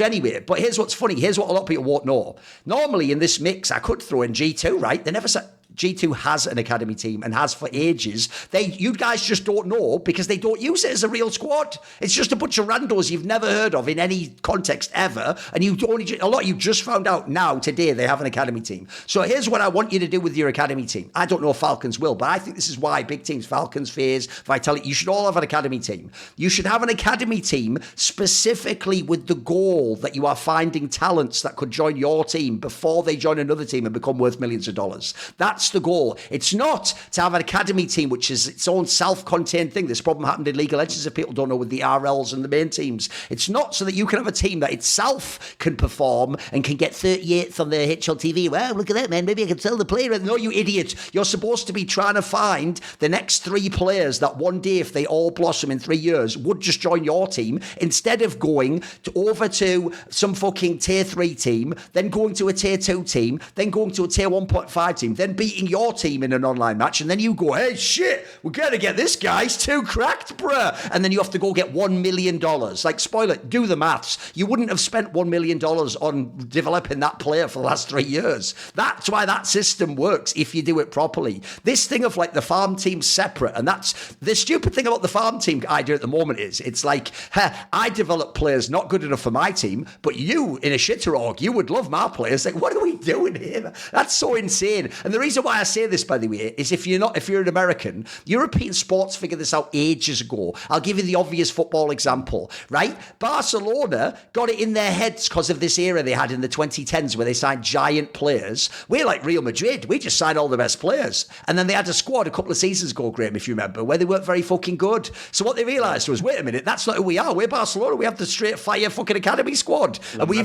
anyway, but here's what's funny. Here's what a lot of people won't know. Normally in this mix, I could throw in G2, right? They never said G2 has an academy team and has for ages. You guys just don't know because they don't use it as a real squad. It's just a bunch of randos you've never heard of in any context ever, and a lot of you just found out now today they have an academy team. So here's what I want you to do with your academy team. I don't know if Falcons will, but I think this is why big teams, Falcons, FaZe, Vitality, you should all have an academy team. You should have an academy team specifically with the goal that you are finding talents that could join your team before they join another team and become worth millions of dollars. That's the goal. It's not to have an academy team which is its own self-contained thing. This problem happened in League of Legends if people don't know with the RLs and the main teams. It's not so that you can have a team that itself can perform and can get 38th on the HLTV. Well, look at that, man. Maybe I can sell the player. No, you idiot. You're supposed to be trying to find the next 3 players that one day, if they all blossom in 3 years, would just join your team instead of going over to some fucking tier 3 team, then going to a tier 2 team, then going to a tier 1.5 team, then beating your team in an online match, and then you go, hey, shit, we're going to get this guy. He's too cracked, bruh. And then you have to go get $1 million. Like, spoiler, do the maths. You wouldn't have spent $1 million on developing that player for the last 3 years. That's why that system works if you do it properly. This thing of like the farm team separate, and that's the stupid thing about the farm team idea at the moment is it's like, I develop players not good enough for my team, but you in a shitter org, you would love my players. Like, what are we doing here? That's so insane. And the reason why I say this, by the way, is if you're an American, European sports figured this out ages ago. I'll give you the obvious football example, right? Barcelona got it in their heads because of this era they had in the 2010s where they signed giant players. We're like Real Madrid. We just signed all the best players. And then they had a squad a couple of seasons ago, Graham, if you remember, where they weren't very fucking good. So what they realised was, wait a minute, that's not who we are. We're Barcelona. We have the straight fire fucking academy squad. And we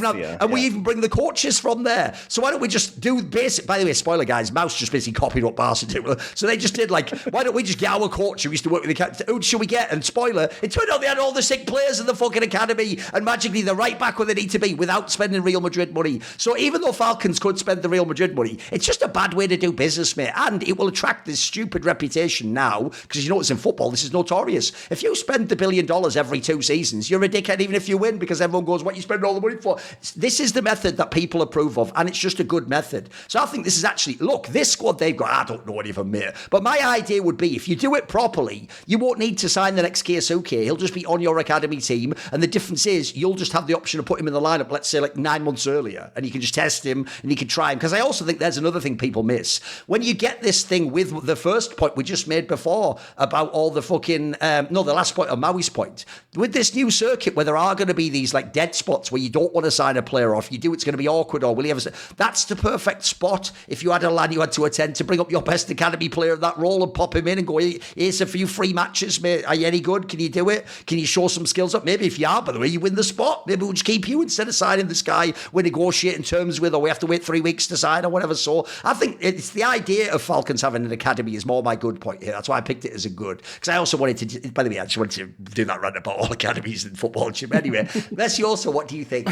even bring the coaches from there. So why don't we just do basic, by the way, spoiler guys, Mouse just basically copied what Barca do. So they just did like, why don't we just get our coach who used to work with the who should we get? And spoiler, it turned out they had all the sick players in the fucking academy and magically they're right back where they need to be without spending Real Madrid money. So even though Falcons could spend the Real Madrid money, it's just a bad way to do business, mate. And it will attract this stupid reputation now, because you know it's in football, this is notorious. If you spend the $1 billion every 2 seasons, you're a dickhead even if you win, because everyone goes, what you spend all the money for? This is the method that people approve of, and it's just a good method. So I think this is actually, look, this squad they've got, I don't know any of them, mate. But my idea would be, if you do it properly, you won't need to sign the next Keisuke. He'll just be on your academy team, and the difference is you'll just have the option to put him in the lineup, let's say like 9 months earlier, and you can just test him and you can try him. Because I also think there's another thing people miss. When you get this thing with the first point we just made before about all the fucking, the last point, or Maui's point, with this new circuit where there are going to be these like dead spots where you don't want to sign a player off, you do, it's going to be awkward, or will you ever, that's the perfect spot if you had a LAN you had to attend to bring up your best academy player in that role and pop him in and go, here's a few free matches, mate. Are you any good? Can you do it? Can you show some skills up? Maybe if you are, by the way, you win the spot. Maybe we'll just keep you instead of signing this guy we're negotiating terms with, or we have to wait 3 weeks to sign or whatever. So I think it's the idea of Falcons having an academy is more my good point here. That's why I picked it as a good. Because I also wanted to, by the way, I just wanted to do that rant about all academies in football. Anyway, Messioso, what do you think?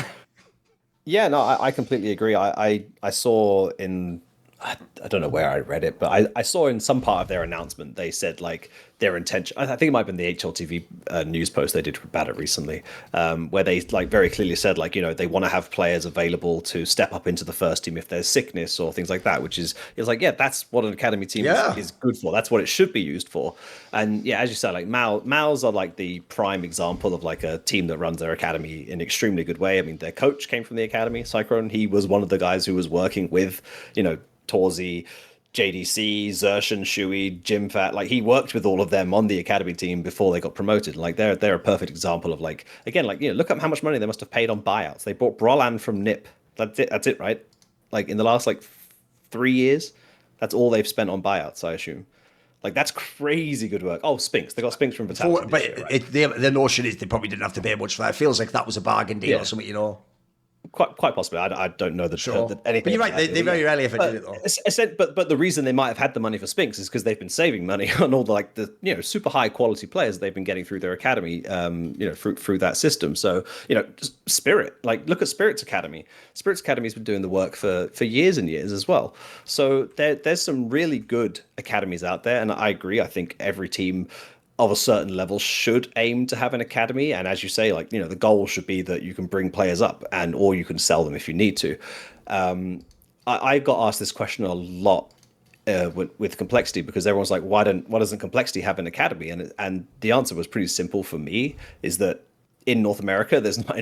Yeah, no, I completely agree. I saw in, I don't know where I read it, but I saw in some part of their announcement, they said like their intention, I think it might have been the HLTV news post they did about it recently, where they like very clearly said like, you know, they want to have players available to step up into the first team if there's sickness or things like that, which is, it's like, yeah, that's what an academy team is good for. That's what it should be used for. And yeah, as you said, like Maus are like the prime example of like a team that runs their academy in an extremely good way. I mean, their coach came from the academy, Cyclone. He was one of the guys who was working with, you know, Torzi, JDC, Zershan, Shui, Jimfat, like he worked with all of them on the academy team before they got promoted. Like they're a perfect example of like, again, like, you know, look at how much money they must have paid on buyouts. They bought Brolan from NIP. That's it, right? Like in the last like 3 years, that's all they've spent on buyouts, I assume. Like that's crazy good work. Oh, Spinks. They got Spinks from Vitality. But the notion is they probably didn't have to pay much for that. It feels like that was a bargain deal or something, you know. Quite possibly. I don't know anything. But you're right. They very rarely ever did it though. But the reason they might have had the money for Spinks is because they've been saving money on all the you know, super high quality players they've been getting through their academy. You know, through that system. So you know, Spirit. Like look at Spirit's academy. Spirit's academy's been doing the work for years and years as well. So there's some really good academies out there, and I agree. I think every team of a certain level should aim to have an academy, and as you say, like, you know, the goal should be that you can bring players up, and or you can sell them if you need to. I got asked this question a lot with complexity, because everyone's like, why doesn't complexity have an academy? And the answer was pretty simple for me, is that in North America there's not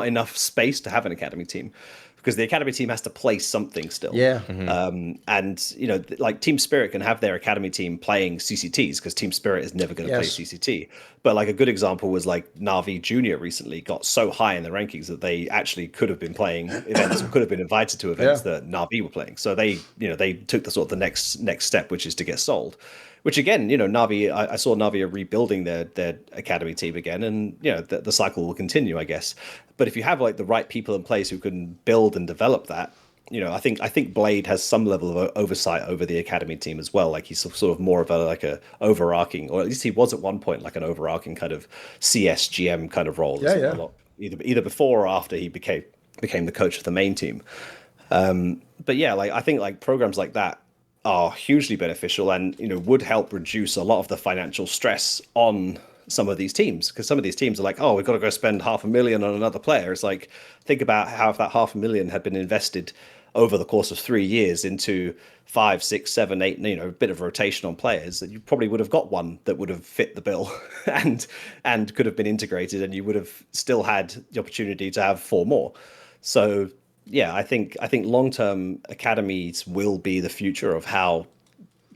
enough space to have an academy team, because the academy team has to play something still. Yeah. And like Team Spirit can have their academy team playing CCTs, because Team Spirit is never going to play CCT. But like a good example was like Na'Vi Junior recently got so high in the rankings that they actually could have been playing events, or could have been invited to events that Na'Vi were playing. So they took the sort of the next step, which is to get sold. Which again, Na'Vi, I saw Na'Vi are rebuilding their academy team again, and the cycle will continue, I guess. But if you have like the right people in place who can build and develop that, I think Blade has some level of oversight over the academy team as well. Like he's sort of more of a overarching, or at least he was at one point, like an overarching kind of CSGM kind of role. Either before or after he became the coach of the main team. But yeah, like I think like programs like that are hugely beneficial, and would help reduce a lot of the financial stress on some of these teams, because some of these teams are like, oh, we've got to go spend $500,000 on another player. It's like, think about how if that $500,000 had been invested over the course of 3 years into 5, 6, 7, 8, a bit of rotation on players, that you probably would have got one that would have fit the bill and could have been integrated, and you would have still had the opportunity to have 4 more. So yeah, I think long-term academies will be the future of how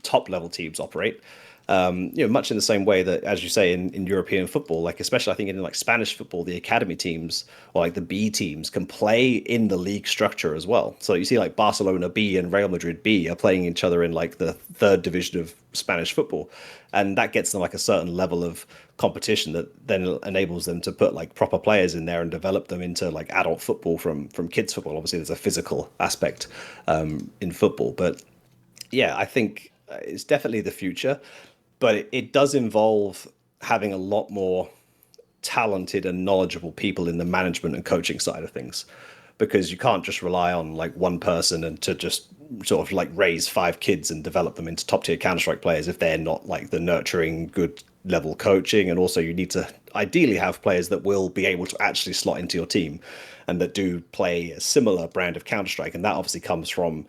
top-level teams operate. Much in the same way that, as you say, in European football, like especially I think in like Spanish football, the academy teams or like the B teams can play in the league structure as well. So you see like Barcelona B and Real Madrid B are playing each other in like the 3rd division of Spanish football, and that gets them like a certain level of competition that then enables them to put like proper players in there and develop them into like adult football from kids football. Obviously, there's a physical aspect in football, but yeah, I think it's definitely the future. But it does involve having a lot more talented and knowledgeable people in the management and coaching side of things, because you can't just rely on like one person and to just sort of like raise 5 kids and develop them into top tier Counter-Strike players if they're not like the nurturing, good level coaching. And also you need to ideally have players that will be able to actually slot into your team and that do play a similar brand of Counter-Strike. And that obviously comes from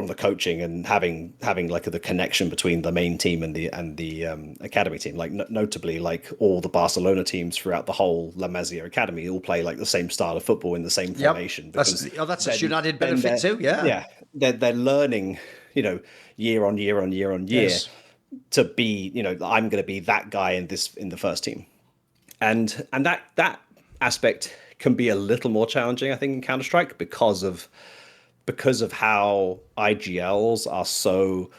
the coaching and having like the connection between the main team and the academy team. Like notably, like all the Barcelona teams throughout the whole La Masia Academy all play like the same style of football in the same formation. That's a United benefit too. Yeah, they're learning, year on year on year on year to be, I'm going to be that guy in the first team, and that aspect can be a little more challenging, I think, in Counter-Strike because of how IGLs are so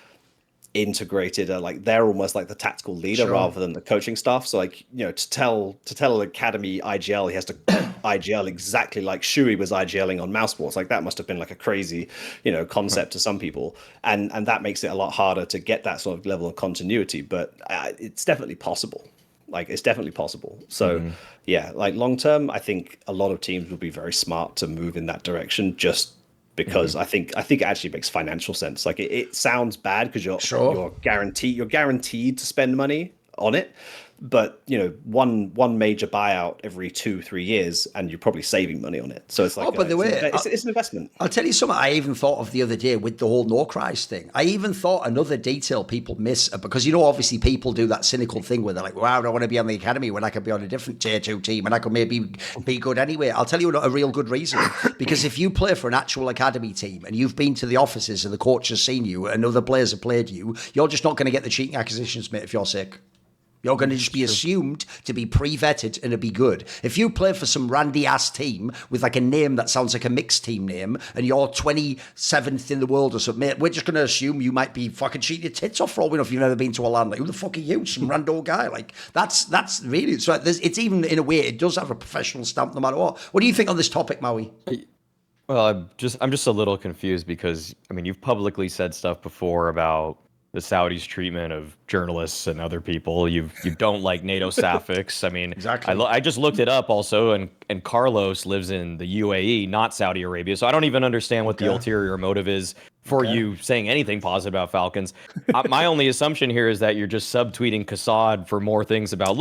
integrated, like they're almost like the tactical leader rather than the coaching staff. So like, to tell an academy IGL he has to IGL exactly like Shui was IGLing on Mouse Sports, like that must have been like a crazy, concept to some people. And that makes it a lot harder to get that sort of level of continuity, but it's definitely possible. Like it's definitely possible. So yeah, like long term, I think a lot of teams will be very smart to move in that direction, just because I think it actually makes financial sense. Like it sounds bad because you're guaranteed to spend money on it, but one major buyout every 2-3 years and you're probably saving money on it. So it's like it's an investment. I'll tell you something I even thought of the other day with the whole no cries thing. I even thought another detail people miss, because obviously people do that cynical thing where they're like, wow, I don't want to be on the academy when I could be on a different tier 2 team and I could maybe be good anyway. I'll tell you a real good reason. Because if you play for an actual academy team and you've been to the offices and the coach has seen you and other players have played you, you're just not going to get the cheating acquisitions, mate, if you're sick. You're going to just be assumed to be pre-vetted and to be good. If you play for some randy-ass team with like a name that sounds like a mixed team name and you're 27th in the world or something, mate, we're just going to assume you might be fucking cheating your tits off for all we know if you've never been to a LAN. Like, who the fuck are you? Some rando guy? Like, that's really... So it's even, in a way, it does have a professional stamp no matter what. What do you think on this topic, Maui? Well, I'm just a little confused because, I mean, you've publicly said stuff before about the Saudis' treatment of journalists and other people. You don't like NATO Sapphics. I mean, exactly. I just looked it up also, and Carlos lives in the UAE, not Saudi Arabia. So I don't even understand what the ulterior motive is for you saying anything positive about Falcons. My only assumption here is that you're just subtweeting Kassad for more things about,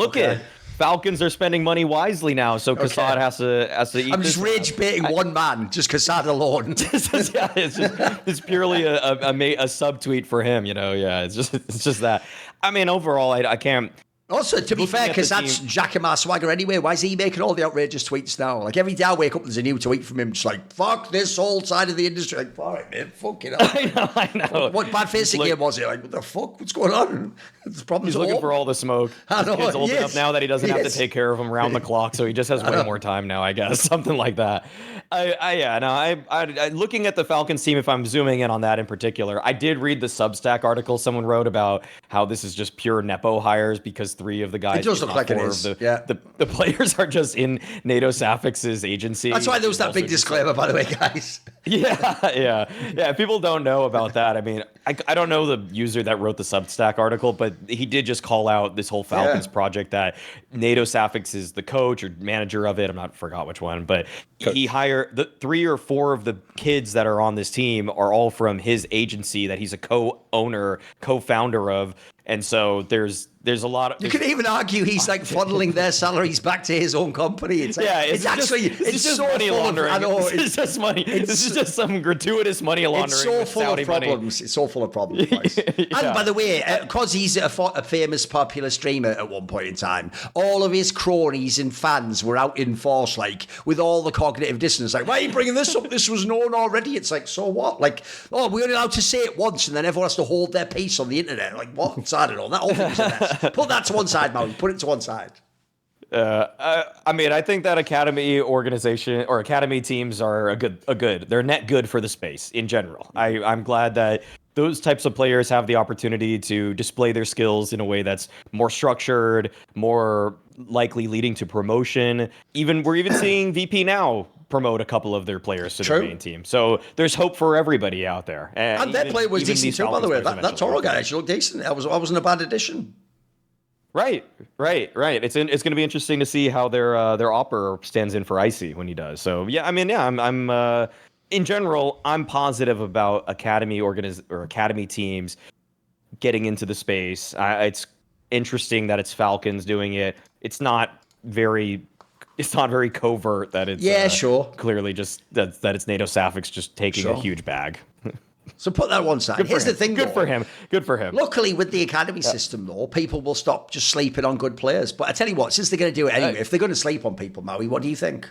Falcons are spending money wisely now, so Kassad has to eat. I'm just rage baiting one man, just Kassad alone. It's purely a subtweet for him, Yeah, it's just that. I mean, overall, I can't. Also, to be fair, because that's Jackamar swagger anyway. Why is he making all the outrageous tweets now? Like, every day I wake up, there's a new tweet from him, just like, fuck this whole side of the industry. Like, all right, man, fuck it up. I know. What bad facing game was it? Like, what the fuck? What's going on? There's problems. He's looking for all the smoke. His kid's old enough now that he doesn't have to take care of him around the clock, so he just has way more time now, I guess. Something like that. Looking at the Falcons team, if I'm zooming in on that in particular, I did read the Substack article someone wrote about how this is just pure Nepo hires because 3 of the guys, it does look like it is. The players are just in NATO Safix's agency. That's why there was that big disclaimer, by the way, guys. Yeah. People don't know about that. I mean, I don't know the user that wrote the Substack article, but he did just call out this whole Falcons project that NATO Safix is the coach or manager of it. Forgot which one, but he hired the 3 or 4 of the kids that are on this team are all from his agency that he's a co-owner, co-founder of. And so there's a lot of... You could even argue he's like funneling their salaries back to his own company. It's like, it's just so money laundering. I know, it's just money. This is just some gratuitous money laundering. It's so full of problems. It's so full of problems. And by the way, because he's a famous popular streamer at one point in time, all of his cronies and fans were out in force, like with all the cognitive dissonance. Like, why are you bringing this up? This was known already. It's like, so what? Like, oh, we're only allowed to say it once, and then everyone has to hold their peace on the internet. Like, what? So I don't know. That whole thing was a mess. Put that to one side, Maui. Put it to one side. I mean, I think that academy organization or academy teams are a good. They're net good for the space in general. I'm glad that those types of players have the opportunity to display their skills in a way that's more structured, more likely leading to promotion. We're even seeing VP now promote a couple of their players to their main team. So there's hope for everybody out there. And their play was decent too, by the way. That Toro guy actually looked decent. I wasn't a bad addition. Right. It's going to be interesting to see how their Opper stands in for Icy when he does. So I'm in general, I'm positive about academy teams getting into the space. It's interesting that it's Falcons doing it. It's not very covert that it's clearly just that it's NATO Safix just taking a huge bag. So put that one side. Here's the thing, Good for him. Luckily, with the academy system, though, people will stop just sleeping on good players. But I tell you what, since they're going to do it anyway, if they're going to sleep on people, Maui, what do you think?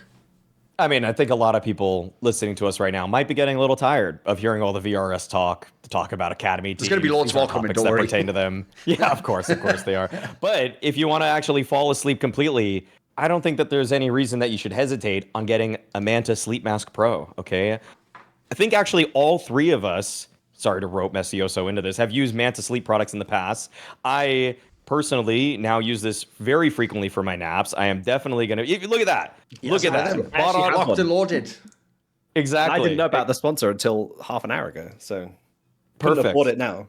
I mean, I think a lot of people listening to us right now might be getting a little tired of hearing all the VRS talk about academy teams. There's going to be loads more coming, that pertain to them. Yeah, of course they are. But if you want to actually fall asleep completely, I don't think that there's any reason that you should hesitate on getting a Manta Sleep Mask Pro, okay? I think actually all 3 of us, sorry to rope Messioso into this, have used Manta Sleep products in the past. I personally now use this very frequently for my naps. I am definitely going to... Look at that. Look at that. Locked and loaded. Exactly. I didn't know about the sponsor until half an hour ago, so... Perfect. Bought it now.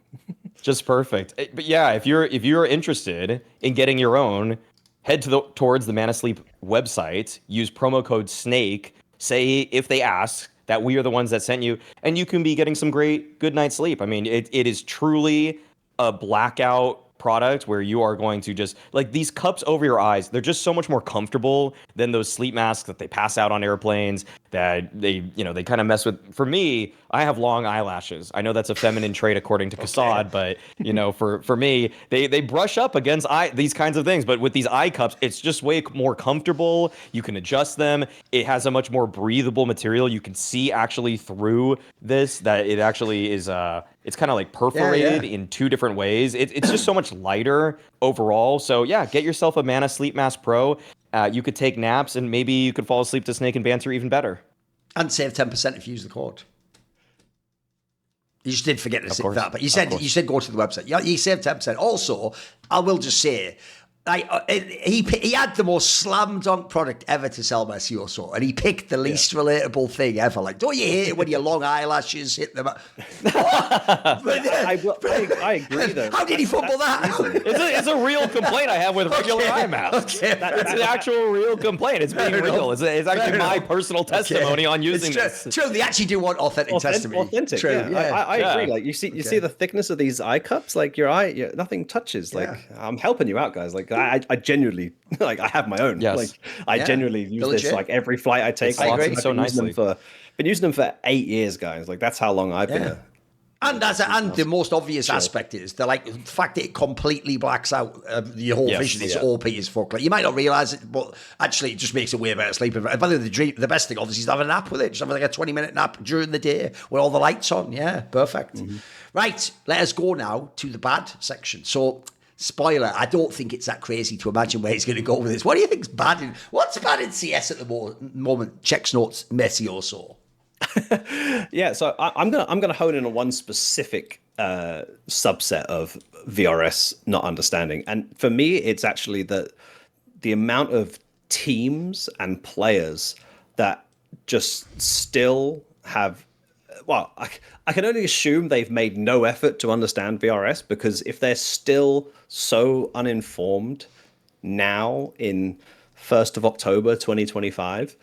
Just perfect. But yeah, if you're interested in getting your own, head towards the Manta Sleep website, use promo code SNAKE, say if they ask that we are the ones that sent you, and you can be getting some great good night's sleep. I mean, it is truly a blackout product where you are going to just, like, these cups over your eyes, they're just so much more comfortable than those sleep masks that they pass out on airplanes that they kind of mess with. For me, I have long eyelashes. I know that's a feminine trait according to Kassad, but for me, they brush up against these kinds of things. But with these eye cups, it's just way more comfortable. You can adjust them. It has a much more breathable material. You can see actually through this that it actually is it's kind of like perforated in 2 different ways. It's just so much lighter overall. So yeah, get yourself a Manta Sleep Mask Pro. You could take naps and maybe you could fall asleep to Snake and Banter even better. And save 10% if you use the code. You just did forget to say that, but you said go to the website. Yeah, you saved 10%. Also, I will just say, he had the most slam dunk product ever to sell Messioso, and he picked the least relatable thing ever. Like, don't you hate it when your long eyelashes hit them? I agree, though. How did he fumble that? It's a real complaint I have with regular eye masks. It's an actual real complaint. It's being real. It's actually my personal testimony on using this. True, they actually do want authentic testimony. Authentic, true. Yeah. I agree. Like, you see the thickness of these eye cups. Like, your eye, nothing touches. Like, I'm helping you out, guys. Like, I genuinely like I have my own. Yes. Like I genuinely use this legit. like every flight I take. It slots in I've so been using nicely. been using them for 8 years, guys. Like that's how long I've been. And the most obvious aspect is the fact that it completely blacks out your whole vision. It's OP as fuck. Like you might not realize it, but actually it just makes it way better sleeping. By the way, the best thing obviously is to have a nap with it. Just have like a 20-minute nap during the day with all the lights on. Yeah, perfect. Right, let us go now to the bad section. So, spoiler, I don't think it's that crazy to imagine where he's going to go with this. What do you think's bad what's bad in CS at the moment? Checks notes, messioso. Yeah, so I'm gonna hone in on one specific subset of VRS not understanding, and for me, it's actually the amount of teams and players that just still have. Well, I can only assume they've made no effort to understand VRS, because if they're still so uninformed now in 1st of October 2025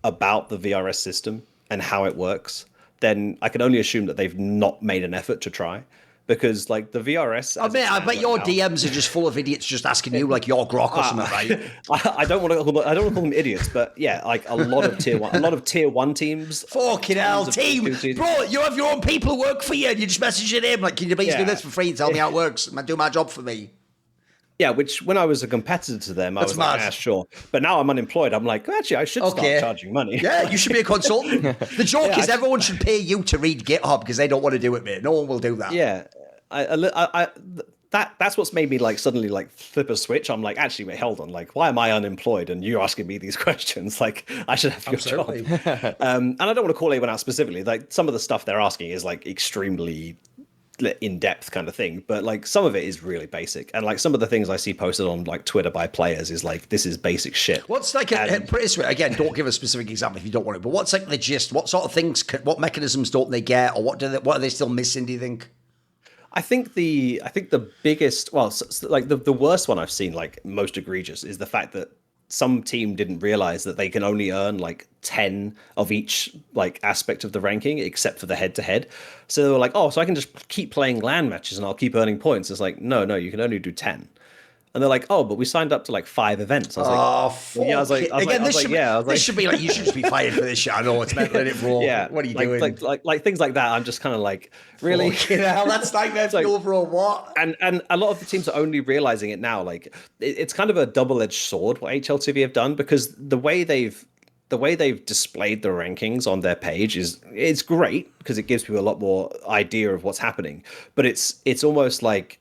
about the VRS system and how it works, then I can only assume that they've not made an effort to try, because like the VRS. I bet your DMs are just full of idiots just asking you like your grok or something, right? I don't want to call them idiots, but yeah, like a lot of tier one teams. Fucking hell, team, bro! You have your own people who work for you, and you just message your name like, "Can you please do this for free and tell me how it works? Do my job for me." Yeah, which when I was a competitor to them, I was like, yeah, sure. But now I'm unemployed. I'm like, actually, I should start charging money. Yeah, you should be a consultant. The joke is everyone should pay you to read GitHub because they don't want to do it, mate. No one will do that. Yeah, that's what's made me like suddenly like flip a switch. I'm like, actually, wait, hold on. Like, why am I unemployed and you're asking me these questions? Like, I should have your job. And I don't want to call anyone out specifically. Like, some of the stuff they're asking is like extremely in-depth kind of thing, but like some of it is really basic, and like some of the things I see posted on like Twitter by players is like, this is basic shit. What's like again, don't give a specific example if you don't want it, but what's like the gist? What sort of things, what mechanisms don't they get, or what are they still missing, do you think? I think the biggest, well, like the worst one I've seen, like most egregious, is the fact that some team didn't realize that they can only earn like 10 of each like aspect of the ranking, except for the head-to-head. So they were like, oh, so I can just keep playing LAN matches and I'll keep earning points. It's like, no, you can only do 10. And they're like, oh, but we signed up to like 5 events. I was like, yeah, this should be like, you should just be fired for this shit. I know it's meant to let it roll. Yeah, what are you doing? Like things like that. I'm just kind of like, really? Hell, that's nightmare for overall what? And a lot of the teams are only realizing it now. Like, it's kind of a double-edged sword what HLTV have done, because the way they've displayed the rankings on their page it's great, because it gives people a lot more idea of what's happening. But it's almost like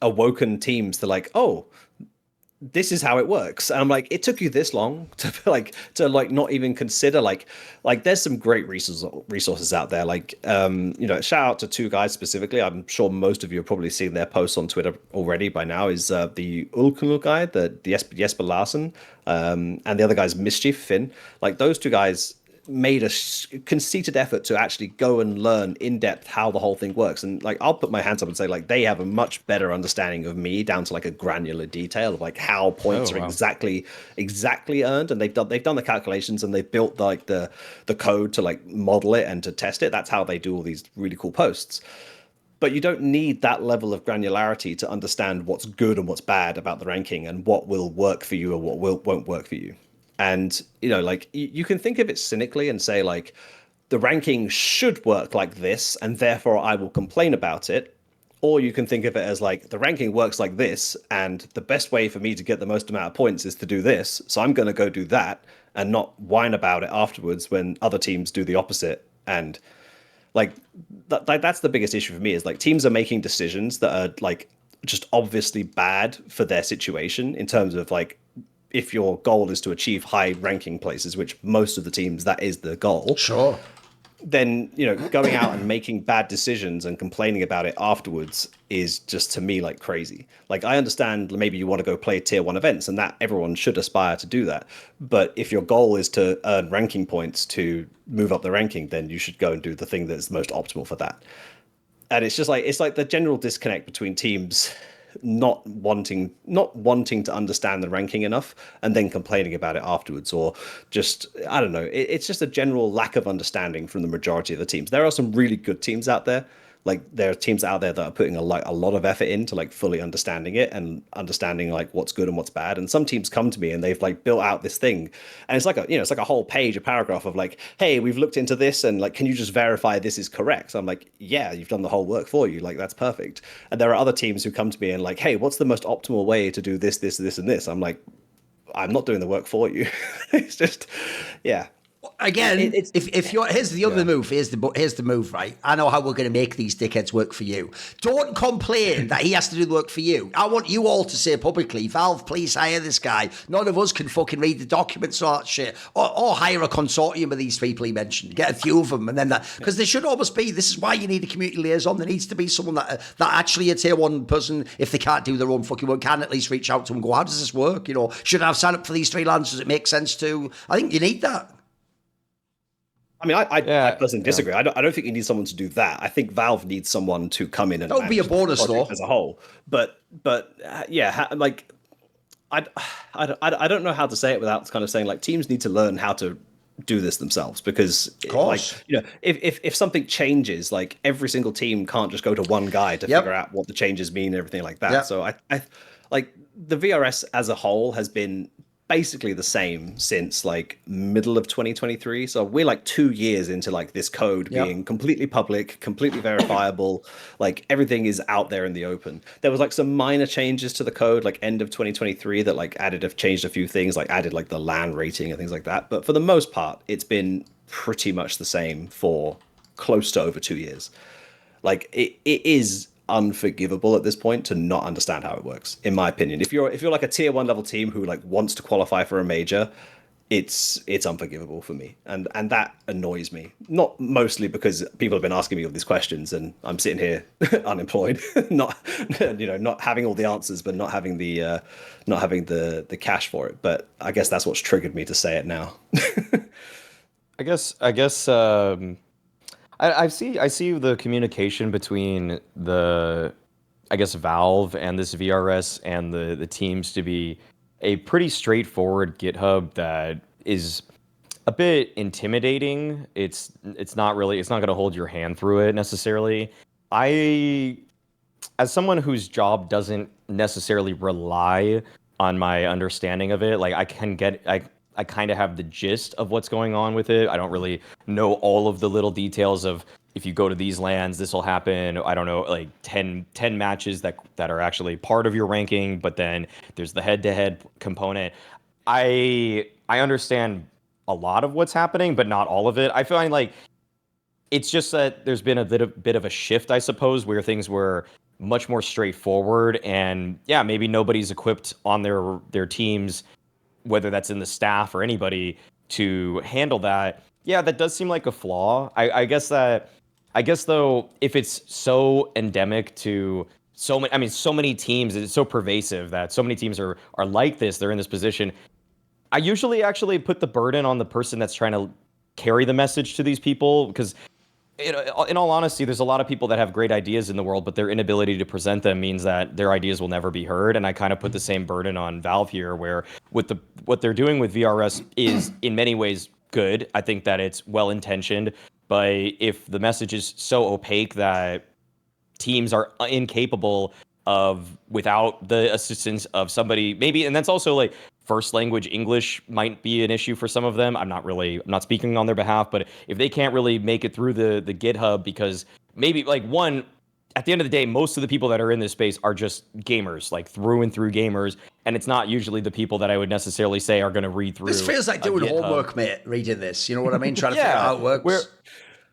awoken teams to like, oh, this is how it works. And I'm like, it took you this long to not even consider like there's some great resources out there. Like, shout out to 2 guys specifically. I'm sure most of you have probably seen their posts on Twitter already by now. Is the Ulknul guy, the Jesper Larsen, and the other guy's Mischief Finn. Like, those 2 guys made a conceited effort to actually go and learn in depth how the whole thing works. And like, I'll put my hands up and say, like, they have a much better understanding of me, down to like a granular detail of like how points are exactly earned. And they've done the calculations, and they've built like the code to like model it and to test it. That's how they do all these really cool posts. But you don't need that level of granularity to understand what's good and what's bad about the ranking, and what will work for you and what won't work for you. And, like, you can think of it cynically and say, like, the ranking should work like this, and therefore I will complain about it. Or you can think of it as, like, the ranking works like this, and the best way for me to get the most amount of points is to do this. So I'm going to go do that and not whine about it afterwards when other teams do the opposite. And, like, that's the biggest issue for me, is, like, teams are making decisions that are, like, just obviously bad for their situation, in terms of, like, if your goal is to achieve high ranking places, which most of the teams, that is the goal. Sure. Then, going out and making bad decisions and complaining about it afterwards is just, to me, like, crazy. Like, I understand maybe you want to go play tier 1 events, and that everyone should aspire to do that. But if your goal is to earn ranking points to move up the ranking, then you should go and do the thing that's most optimal for that. And it's just like, it's like the general disconnect between teams not wanting to understand the ranking enough, and then complaining about it afterwards, or just, I don't know, it's just a general lack of understanding from the majority of the teams. There are some really good teams out there Like there are teams out there that are putting a lot of effort into like fully understanding it and understanding like what's good and what's bad. And some teams come to me and they've like built out this thing, and it's like a whole page, a paragraph of like, hey, we've looked into this, and like, can you just verify this is correct? So I'm like, yeah, you've done the whole work for you. Like that's perfect. And there are other teams who come to me and like, hey, what's the most optimal way to do this, and this? I'm like, I'm not doing the work for you. It's just, yeah. Again, if you're here's the other move. Here's the move, right? I know how we're going to make these dickheads work for you. Don't complain that he has to do the work for you. I want you all to say publicly, Valve, please hire this guy. None of us can fucking read the documents or that shit. Or hire a consortium of these people he mentioned. Get a few of them, and then that, because there should almost be. This is why you need a community liaison. There needs to be someone that actually a tier 1 person, if they can't do their own fucking work, can at least reach out to them and go, how does this work? You know, should I have signed up for these freelancers? Does it make sense to? I think you need that. I mean, I personally disagree. I don't think you need someone to do that. I think Valve needs someone to come in and that would be a bonus, though, as a whole. But yeah, like I don't know how to say it without kind of saying like teams need to learn how to do this themselves, because like, you know, if something changes, like every single team can't just go to one guy to figure out what the changes mean and everything like that. So I like the VRS as a whole has been basically the same since like middle of 2023. So we're like 2 years into like this code being completely public, completely verifiable. Like everything is out there in the open. There was like some minor changes to the code like end of 2023 that like changed a few things, like added like the LAN rating and things like that. But for the most part, it's been pretty much the same for close to over 2 years. Like it is unforgivable at this point to not understand how it works, in my opinion. If you're like a tier 1 level team who like wants to qualify for a major, it's unforgivable for me, and that annoys me. Not mostly because people have been asking me all these questions and I'm sitting here unemployed, not having all the answers, but not having the cash for it. But I guess that's what's triggered me to say it now. I see the communication between the, I guess, Valve and this VRS and the teams to be a pretty straightforward GitHub that is a bit intimidating. It's not going to hold your hand through it necessarily. As someone whose job doesn't necessarily rely on my understanding of it, like I kind of have the gist of what's going on with it. I don't really know all of the little details of, if you go to these lands, this will happen. I don't know, like 10 matches that are actually part of your ranking, but then there's the head-to-head component. I understand a lot of what's happening, but not all of it. I feel like it's just that there's been a bit of a shift, I suppose, where things were much more straightforward, and yeah, maybe nobody's equipped on their teams, whether that's in the staff or anybody, to handle that. Yeah, that does seem like a flaw. I guess though, if it's so endemic to so many teams, it's so pervasive that so many teams are like this, they're in this position. I usually actually put the burden on the person that's trying to carry the message to these people, because in all honesty, there's a lot of people that have great ideas in the world, but their inability to present them means that their ideas will never be heard. And I kind of put the same burden on Valve here, where what they're doing with VRS is in many ways good. I think that it's well-intentioned, but if the message is so opaque that teams are incapable of, without the assistance of somebody, maybe, and that's also like first language English might be an issue for some of them. I'm not speaking on their behalf, but if they can't really make it through the GitHub, because maybe like at the end of the day, most of the people that are in this space are just gamers, like through and through gamers. And it's not usually the people that I would necessarily say are going to read through. This feels like doing homework, mate, reading this. You know what I mean? Trying to figure out how it works.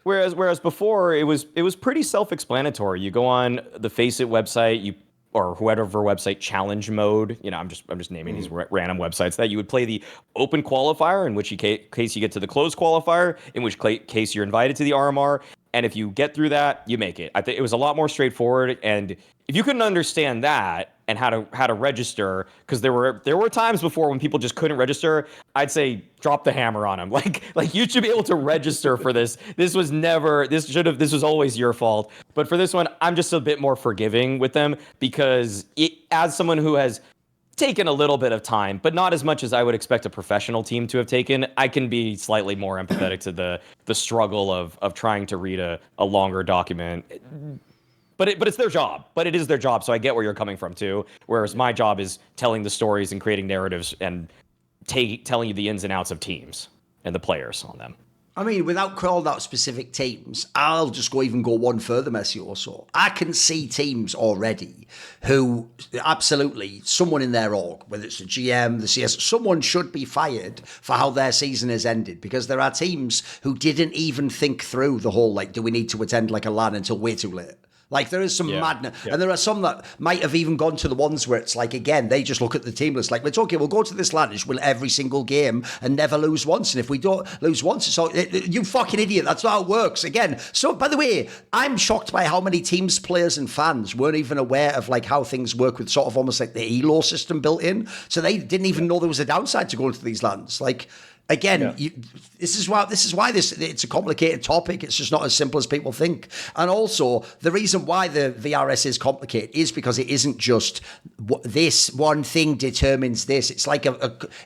Whereas before it was pretty self-explanatory. You go on the Face It website, or whatever website, challenge mode. I'm just naming these random websites that you would play the open qualifier, in which case you get to the closed qualifier, in which case you're invited to the RMR. And if you get through that, you make it. I think it was a lot more straightforward. And if you couldn't understand that and how to register, because there were times before when people just couldn't register, I'd say drop the hammer on them. Like you should be able to register for this. This was always your fault. But for this one, I'm just a bit more forgiving with them, because as someone who has taken a little bit of time, but not as much as I would expect a professional team to have taken. I can be slightly more empathetic to the struggle of trying to read a longer document. But it's their job. But it is their job, so I get where you're coming from too. Whereas my job is telling the stories and creating narratives and telling you the ins and outs of teams and the players on them. I mean, without calling out specific teams, I'll just go one further, messioso. I can see teams already who absolutely, someone in their org, whether it's the GM, the CS, someone should be fired for how their season has ended, because there are teams who didn't even think through the whole, like, do we need to attend like a LAN until way too late? Like, there is some madness. Yeah. And there are some that might have even gone to the ones where it's like, again, they just look at the team list like, it's okay, we'll go to this LAN, win every single game and never lose once. And if we don't lose once, it's all, you fucking idiot. That's not how it works. Again, so by the way, I'm shocked by how many teams, players and fans weren't even aware of like how things work with sort of almost like the ELO system built in. So they didn't even know there was a downside to going to these LANs. Like, again, this is why it's a complicated topic. It's just not as simple as people think. And also, the reason why the VRS is complicated is because it isn't just this one thing determines this. It's like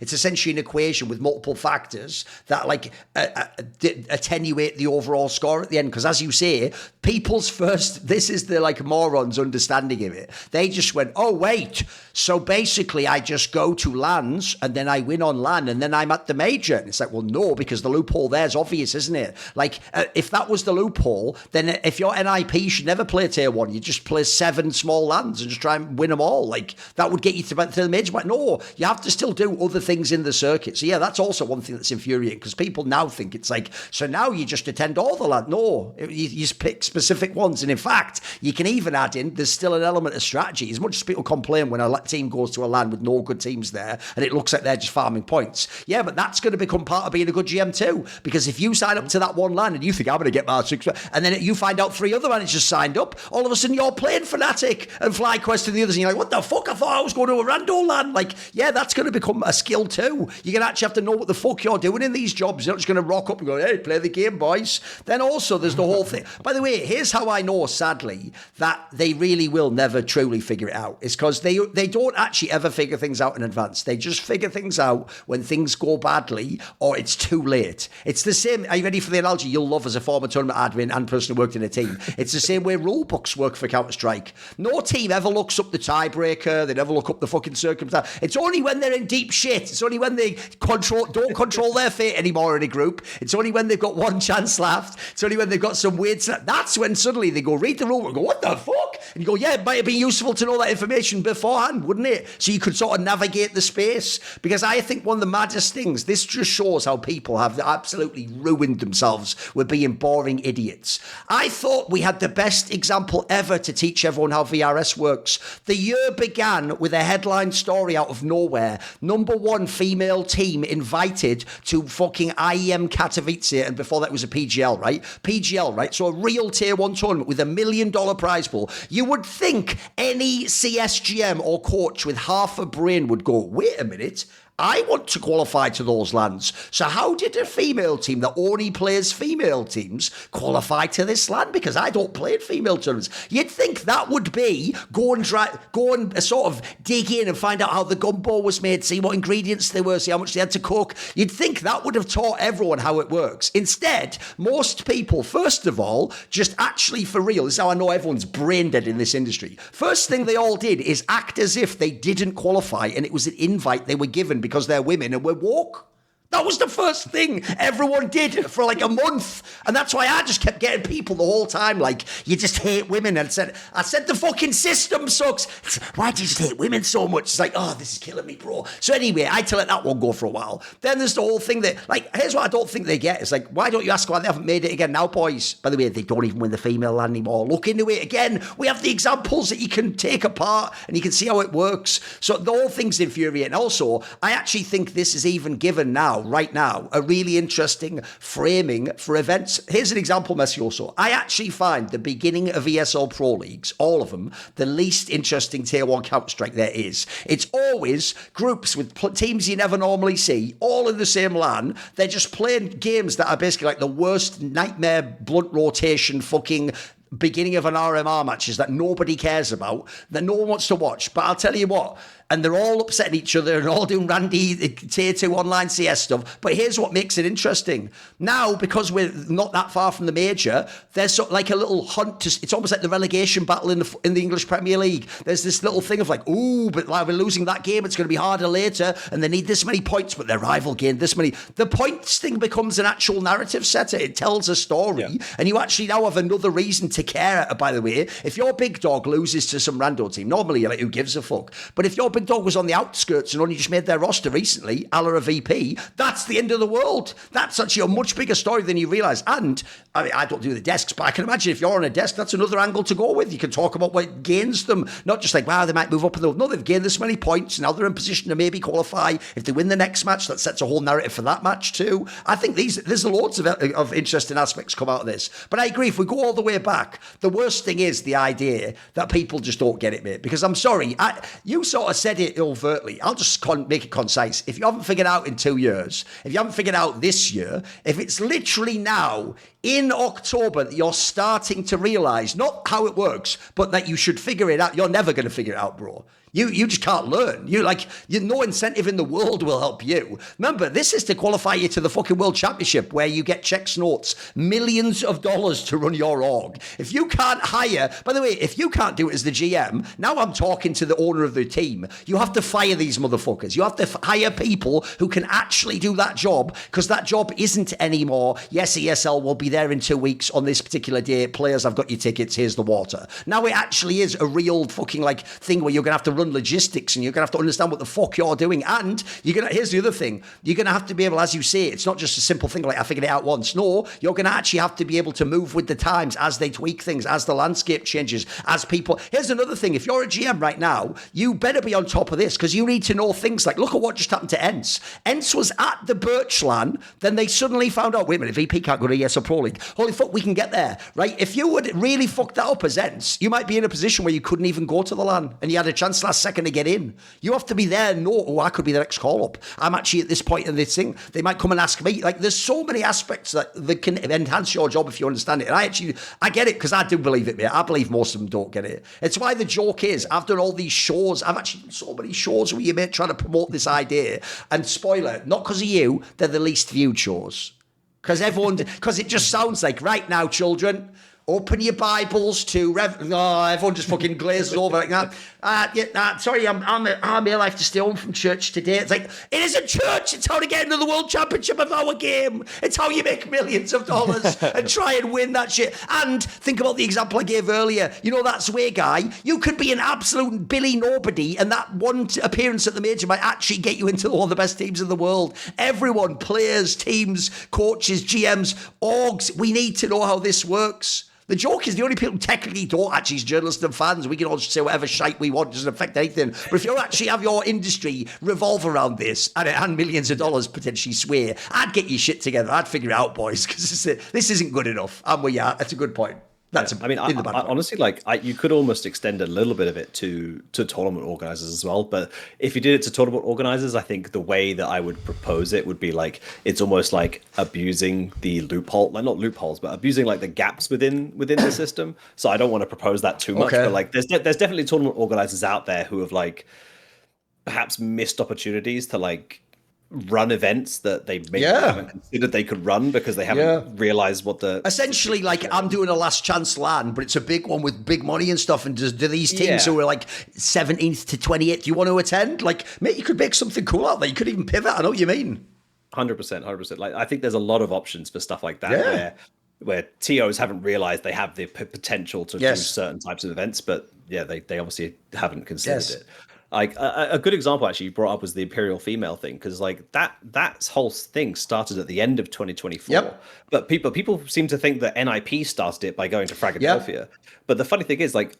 it's essentially an equation with multiple factors that like attenuate the overall score at the end. Because as you say, people's first, this is the like morons understanding of it. They just went, oh wait, so basically I just go to LANs and then I win on LAN and then I'm at the major. And it's like, well, no, because the loophole there's obvious, isn't it? Like, if that was the loophole, then if your NIP, you should never play tier 1. You just play 7 small LANs and just try and win them all. Like, that would get you to the major. But no, you have to still do other things in the circuit. So yeah, that's also one thing that's infuriating, because people now think it's like, so now you just attend all the LAN. No, you just pick specific ones. And in fact, you can even add in, there's still an element of strategy. As much as people complain when a team goes to a LAN with no good teams there and it looks like they're just farming points. Yeah, but that's going to become part of being a good GM too, because if you sign up to that one LAN and you think I'm going to get my 6, and then you find out 3 other managers signed up, all of a sudden you're playing Fnatic and FlyQuest and the others, and you're like, what the fuck, I thought I was going to a rando LAN. Like, yeah, that's going to become a skill too. You're going to actually have to know what the fuck you're doing in these jobs. You're not just going to rock up and go, hey, play the game, boys. Then also there's the whole thing. By the way, here's how I know, sadly, that they really will never truly figure it out. It's because they don't actually ever figure things out in advance. They just figure things out when things go badly or it's too late. It's the same. Are you ready for the analogy you'll love as a former tournament admin and person who worked in a team? It's the same way rule books work for Counter-Strike. No team ever looks up the tiebreaker. They never look up the fucking circumstance. It's only when they're in deep shit. It's only when they don't control their fate anymore in a group. It's only when they've got one chance left. It's only when they've got some weird... That's when suddenly they go, read the rule book and go, what the fuck? And you go, yeah, it might have been useful to know that information beforehand, wouldn't it? So you could sort of navigate the space. Because I think one of the maddest things, this just shows how people have absolutely ruined themselves with being boring idiots. I thought we had the best example ever to teach everyone how VRS works. The year began with a headline story out of nowhere. #1 female team invited to fucking IEM Katowice, and before that was a PGL, right? PGL, right? So a real tier 1 tournament with $1 million prize pool. You would think any CSGM or coach with half a brain would go, wait a minute, I want to qualify to those LANs. So how did a female team that only plays female teams qualify to this LAN? Because I don't play in female tournaments. You'd think that would be go and sort of dig in and find out how the gumbo was made, see what ingredients there were, see how much they had to cook. You'd think that would have taught everyone how it works. Instead, most people, first of all, just actually for real, this is how I know everyone's brain dead in this industry. First thing they all did is act as if they didn't qualify and it was an invite they were given because they're women and we're woke. That was the first thing everyone did for like a month. And that's why I just kept getting people the whole time like, you just hate women. And I said the fucking system sucks. Why do you just hate women so much? It's like, oh, this is killing me, bro. So anyway, I had to let that one go for a while. Then there's the whole thing that, like, here's what I don't think they get. It's like, why don't you ask why they haven't made it again now, boys? By the way, they don't even win the female LAN anymore. Look into it again. We have the examples that you can take apart and you can see how it works. So the whole thing's infuriating. Also, I actually think this is even given now, right now, a really interesting framing for events. Here's an example, messioso. I actually find the beginning of ESL Pro Leagues, all of them, the least interesting tier 1 Counter-Strike there is. It's always groups with teams you never normally see, all in the same LAN. They're just playing games that are basically like the worst nightmare blunt rotation fucking beginning of an RMR matches that nobody cares about, that no one wants to watch. But I'll tell you what, and they're all upsetting each other and all doing randy tier 2 online CS stuff. But here's what makes it interesting. Now, because we're not that far from the major, there's sort of like a little hunt to, it's almost like the relegation battle in the English Premier League. There's this little thing of like, ooh, but like we're losing that game, it's going to be harder later, and they need this many points, but their rival gained this many. The points thing becomes an actual narrative setter. It tells a story, and you actually now have another reason to care. By the way, if your big dog loses to some rando team, normally you're like, who gives a fuck? But if your big dog was on the outskirts and only just made their roster recently, a la a VP, that's the end of the world. That's actually a much bigger story than you realise. And I mean, I don't do the desks, but I can imagine if you're on a desk, that's another angle to go with. You can talk about what gains them, not just like, wow, they might move up. No, they've gained this many points. Now they're in position to maybe qualify. If they win the next match, that sets a whole narrative for that match too. I think there's loads of interesting aspects come out of this. But I agree, if we go all the way back, the worst thing is the idea that people just don't get it, mate. Because I'm sorry, you sort of said it overtly. I'll just make it concise. If you haven't figured out in 2 years, if you haven't figured out this year, if it's literally now in October that you're starting to realise not how it works, but that you should figure it out, you're never going to figure it out, bro. You just can't learn. No incentive in the world will help you. Remember, this is to qualify you to the fucking World Championship where you get checks notes, millions of dollars to run your org. If you can't hire, by the way, if you can't do it as the GM, now I'm talking to the owner of the team, you have to fire these motherfuckers. You have to hire people who can actually do that job, because that job isn't anymore, yes, ESL will be there in 2 weeks on this particular day. Players, I've got your tickets, here's the water. Now it actually is a real fucking thing where you're going to have to run logistics and you're going to have to understand what the fuck you're doing. And here's the other thing, you're going to have to be able, as you say, it's not just a simple thing like I figured it out once. No, you're going to actually have to be able to move with the times as they tweak things, as the landscape changes, as people. Here's another thing, if you're a GM right now, you better be on top of this, because you need to know things like, look at what just happened to Ents. Ents was at the Birchland, then they suddenly found out, wait a minute, VP can't go to ESL Pro League. Holy fuck, we can get there, right? If you would really fuck that up as Ents, you might be in a position where you couldn't even go to the LAN and you had a chance last second to get in. You have to be there and know, oh, I could be the next call up. I'm actually at this point in this thing. They might come and ask me. Like, there's so many aspects that can enhance your job if you understand it. And I get it, because I do believe it, mate. I believe most of them don't get it. It's why the joke is, I've done all these shows. I've actually done so many shows with you, mate, trying to promote this idea. And spoiler, not because of you, they're the least viewed shows. Because it just sounds like, right now, children, open your Bibles to everyone just fucking glazes over like that. Sorry, I'm here. I have to stay home from church today. It's like, it isn't church. It's how to get into the World Championship of our game. It's how you make millions of dollars and try and win that shit. And think about the example I gave earlier. You know that Sway guy? You could be an absolute Billy nobody, and that one appearance at the major might actually get you into one of the best teams in the world. Everyone, players, teams, coaches, GMs, orgs, we need to know how this works. The joke is the only people who technically don't actually is journalists and fans. We can all just say whatever shite we want. It doesn't affect anything. But if you actually have your industry revolve around this and millions of dollars potentially sway, I'd get your shit together. I'd figure it out, boys, because this isn't good enough. And we are. That's a good point. That's honestly, you could almost extend a little bit of it to tournament organizers as well. But if you did it to tournament organizers, I think the way that I would propose it would be like, it's almost like abusing the loophole, like not loopholes, but abusing like the gaps within the system. So I don't want to propose that too much. Okay. But like, there's definitely tournament organizers out there who have like perhaps missed opportunities to like run events that they maybe haven't considered they could run because they haven't realized what the essentially like I'm doing a last chance LAN, but it's a big one with big money and stuff, and do these teams who are like 17th to 28th, do you want to attend? Like, mate, you could make something cool out there. You could even pivot. I know what you mean. 100%. Like, I think there's a lot of options for stuff like that where TOs haven't realized they have the potential to do certain types of events, but they obviously haven't considered it. Like a good example actually you brought up was the Imperial Female thing, because like that whole thing started at the end of 2024. But people seem to think that NIP started it by going to Philadelphia. But the funny thing is, like,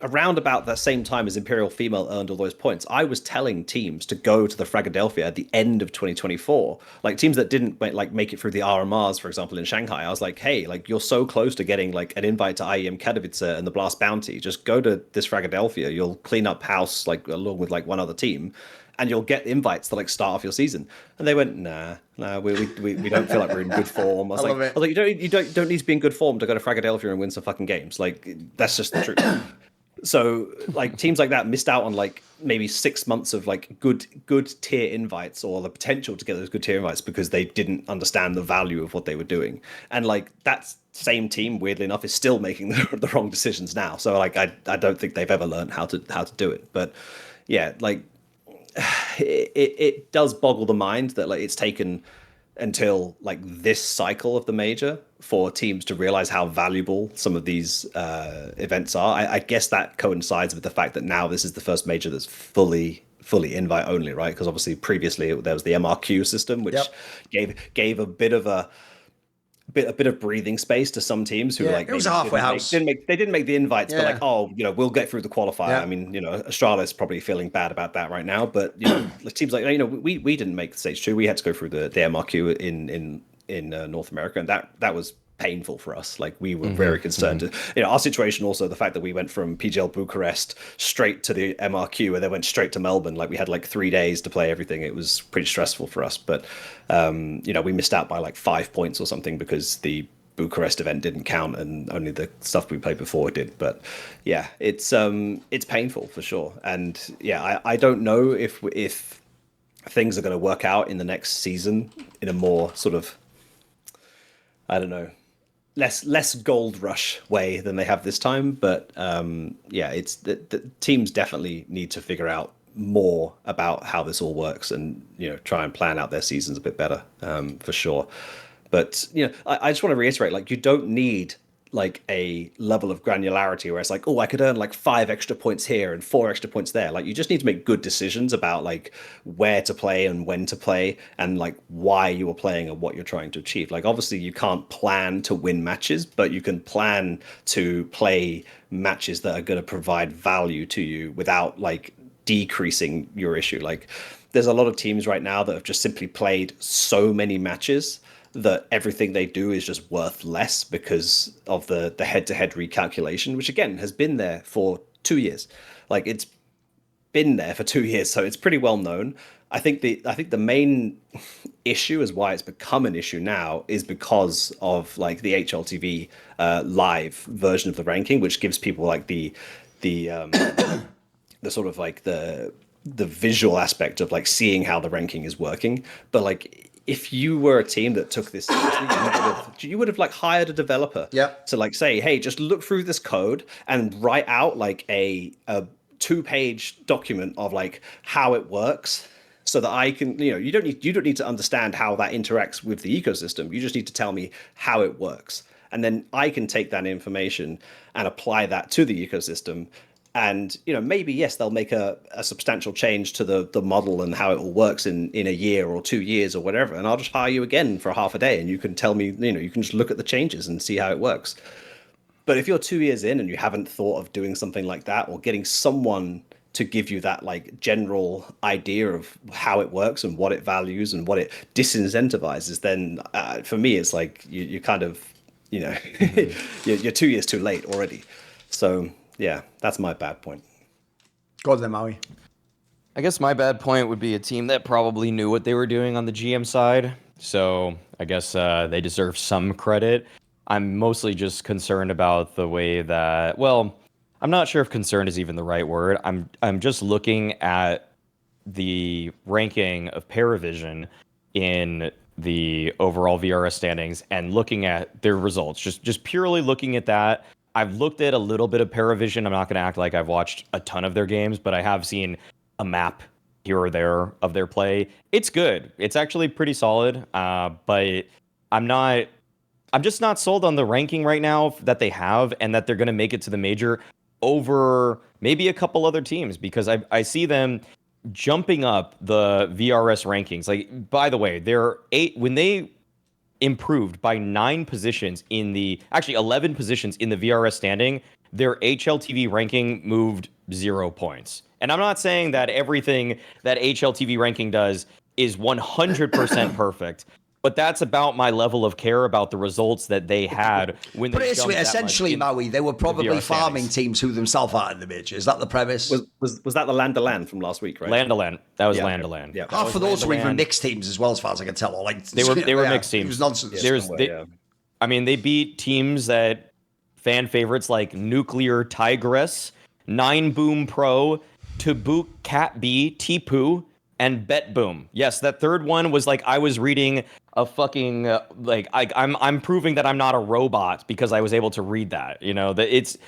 around about that same time as Imperial Female earned all those points, I was telling teams to go to the Philadelphia at the end of 2024. Like teams that didn't make it through the RMRs, for example, in Shanghai. I was like, hey, like you're so close to getting like an invite to IEM Katowice and the Blast Bounty. Just go to this Philadelphia. You'll clean up house like along with like one other team, and you'll get invites to like start off your season. And they went, nah, we don't feel like we're in good form. I was like, you don't need to be in good form to go to Philadelphia and win some fucking games. Like that's just the truth. So like teams like that missed out on like maybe 6 months of like good tier invites, or the potential to get those good tier invites, because they didn't understand the value of what they were doing. And like that same team, weirdly enough, is still making the wrong decisions now. So like I don't think they've ever learned how to do it. But yeah, like it does boggle the mind that like it's taken until like this cycle of the major for teams to realize how valuable some of these events are. I guess that coincides with the fact that now this is the first major that's fully invite only, right? Because obviously previously there was the MRQ system, which gave a bit of breathing space to some teams who like it was a halfway house. They didn't make the invites, but like, oh, you know, we'll get through the qualifier. I mean, you know, Astralis probably feeling bad about that right now, but you know, it seems like, you know, we didn't make the stage 2. We had to go through the MRQ in North America, and that was painful for us. Like we were very concerned. You know, our situation also, the fact that we went from PGL Bucharest straight to the MRQ and then went straight to Melbourne. Like we had like 3 days to play everything. It was pretty stressful for us. But you know, we missed out by like 5 points or something because the Bucharest event didn't count and only the stuff we played before did. But yeah, it's painful for sure. And yeah, I don't know if things are going to work out in the next season in a more sort of, I don't know, less gold rush way than they have this time. But yeah, it's the teams definitely need to figure out more about how this all works, and you know, try and plan out their seasons a bit better, for sure. But you know, I just want to reiterate, like, you don't need like a level of granularity where it's like, oh, I could earn like 5 extra points here and 4 extra points there. Like, you just need to make good decisions about like where to play and when to play, and like why you are playing and what you're trying to achieve. Like, obviously you can't plan to win matches, but you can plan to play matches that are going to provide value to you without like decreasing your issue. Like, there's a lot of teams right now that have just simply played so many matches that everything they do is just worth less because of the head-to-head recalculation, which again has been there for 2 years. Like, it's been there for 2 years, so it's pretty well known. I think the main issue is why it's become an issue now is because of like the HLTV live version of the ranking, which gives people like the sort of like the visual aspect of like seeing how the ranking is working. But like, if you were a team that took this seriously, you would have like hired a developer to like say, hey, just look through this code and write out like a 2-page document of like how it works, so that I can, you know, you don't need to understand how that interacts with the ecosystem. You just need to tell me how it works, and then I can take that information and apply that to the ecosystem. And, you know, maybe, yes, they'll make a substantial change to the model and how it all works in a year or 2 years or whatever. And I'll just hire you again for half a day, and you can tell me, you know, you can just look at the changes and see how it works. But if you're 2 years in and you haven't thought of doing something like that, or getting someone to give you that like general idea of how it works and what it values and what it disincentivizes, then for me, it's like you kind of, you know, you're 2 years too late already. So yeah, that's my bad point. Go on then, Maui. I guess my bad point would be a team that probably knew what they were doing on the GM side. So I guess they deserve some credit. I'm mostly just concerned about the way that, well, I'm not sure if concerned is even the right word. I'm just looking at the ranking of PARIVISION in the overall VRS standings and looking at their results. Just purely looking at that. I've looked at a little bit of PARIVISION. I'm not going to act like I've watched a ton of their games, but I have seen a map here or there of their play. It's good. It's actually pretty solid, but I'm just not sold on the ranking right now that they have, and that they're going to make it to the major over maybe a couple other teams, because I see them jumping up the VRS rankings. Like, by the way, when they improved by 9 positions 11 positions in the VRS standing, their HLTV ranking moved 0 points. And I'm not saying that everything that HLTV ranking does is 100% perfect, but that's about my level of care about the results that they had when they jumped that much. Essentially, Maui, they were probably farming teams who themselves aren't in the major. Is that the premise? Was that the land to land from last week, right? Land to land. That was land to land. Yeah. Half of those were even mixed teams as well, as far as I can tell. Or like they were mixed teams. It was nonsense. I mean, they beat teams that fan favorites like Nuclear Tigress, Nine Boom Pro, Tabuk Cat B, Tipu, and BetBoom. Yes, that third one was like I was reading a fucking I'm proving that I'm not a robot because I was able to read that. You know, that it's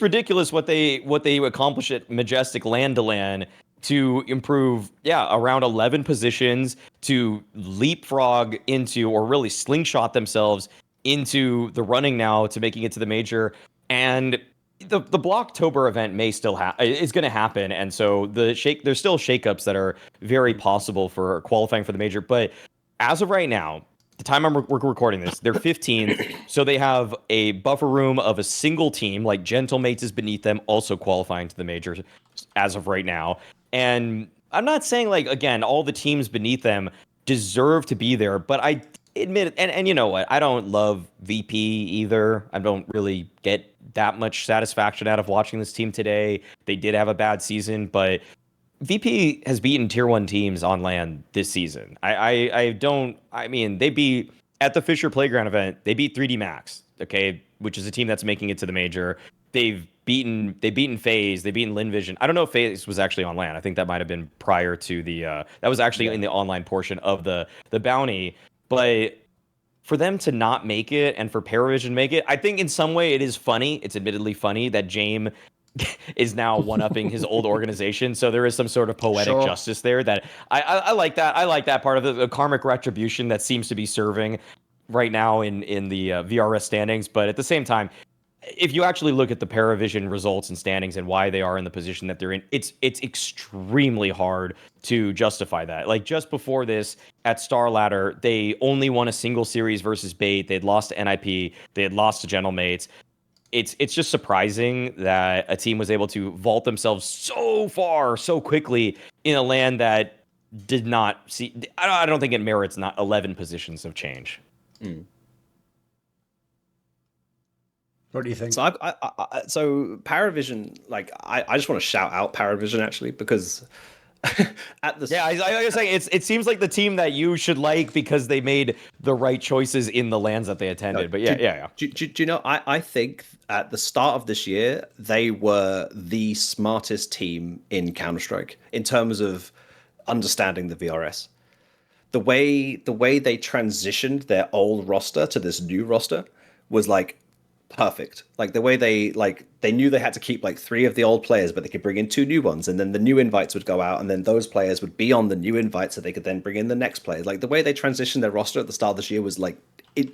ridiculous what they accomplish at Majestic Land to Land to improve around 11 positions, to leapfrog into, or really slingshot themselves into the running now to making it to the major. And the Blocktober event may still is going to happen, and so there's still shakeups that are very possible for qualifying for the major. But as of right now, the time we're recording this, they're 15th, so they have a buffer room of a single team, like Gentlemates is beneath them, also qualifying to the major as of right now. And I'm not saying, like, again, all the teams beneath them deserve to be there, but I admit, and you know what, I don't love VP either. I don't really get that much satisfaction out of watching this team today. They did have a bad season, but VP has beaten tier 1 teams on LAN this season. I mean, they beat, at the Fisher Playground event, they beat 3D Max, okay, which is a team that's making it to the major. They've beaten FaZe, they've beaten LinVision. I don't know if FaZe was actually on LAN. I think that might have been prior to the that was actually in the online portion of the bounty. But for them to not make it and for PARIVISION to make it, I think in some way it is funny. It's admittedly funny that James is now one-upping his old organization. So there is some sort of poetic justice there that I like that. I like that part of the karmic retribution that seems to be serving right now in the VRS standings. But at the same time, if you actually look at the PARIVISION results and standings and why they are in the position that they're in, it's extremely hard to justify that. Like just before this at Star Ladder, they only won a single series versus Bait. They'd lost to NIP. They had lost to Gentlemates. It's just surprising that a team was able to vault themselves so far so quickly in a land that did not see. I don't think it merits not 11 positions of change. What do you think? So so PARIVISION, like I just want to shout out PARIVISION actually, because at the I was saying it seems like the team that you should like because they made the right choices in the lands that they attended. But do you know, I think at the start of this year they were the smartest team in Counter-Strike in terms of understanding the VRS. The way they transitioned their old roster to this new roster was like perfect. Like the way they knew they had to keep like 3 of the old players, but they could bring in 2 new ones, and then the new invites would go out, and then those players would be on the new invite, so they could then bring in the next players. Like the way they transitioned their roster at the start of this year was like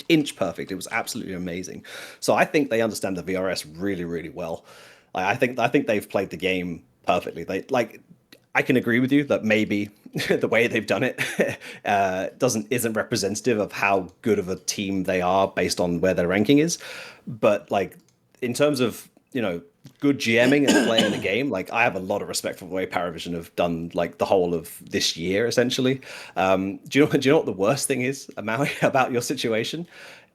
inch perfect. It was absolutely amazing. So I think they understand the VRS really, really well. I think they've played the game perfectly. I can agree with you that maybe the way they've done it isn't representative of how good of a team they are based on where their ranking is. But like in terms of, you know, good GMing and playing the game, like I have a lot of respect for the way PARIVISION have done like the whole of this year essentially. Do you know what the worst thing is, Maui, about your situation?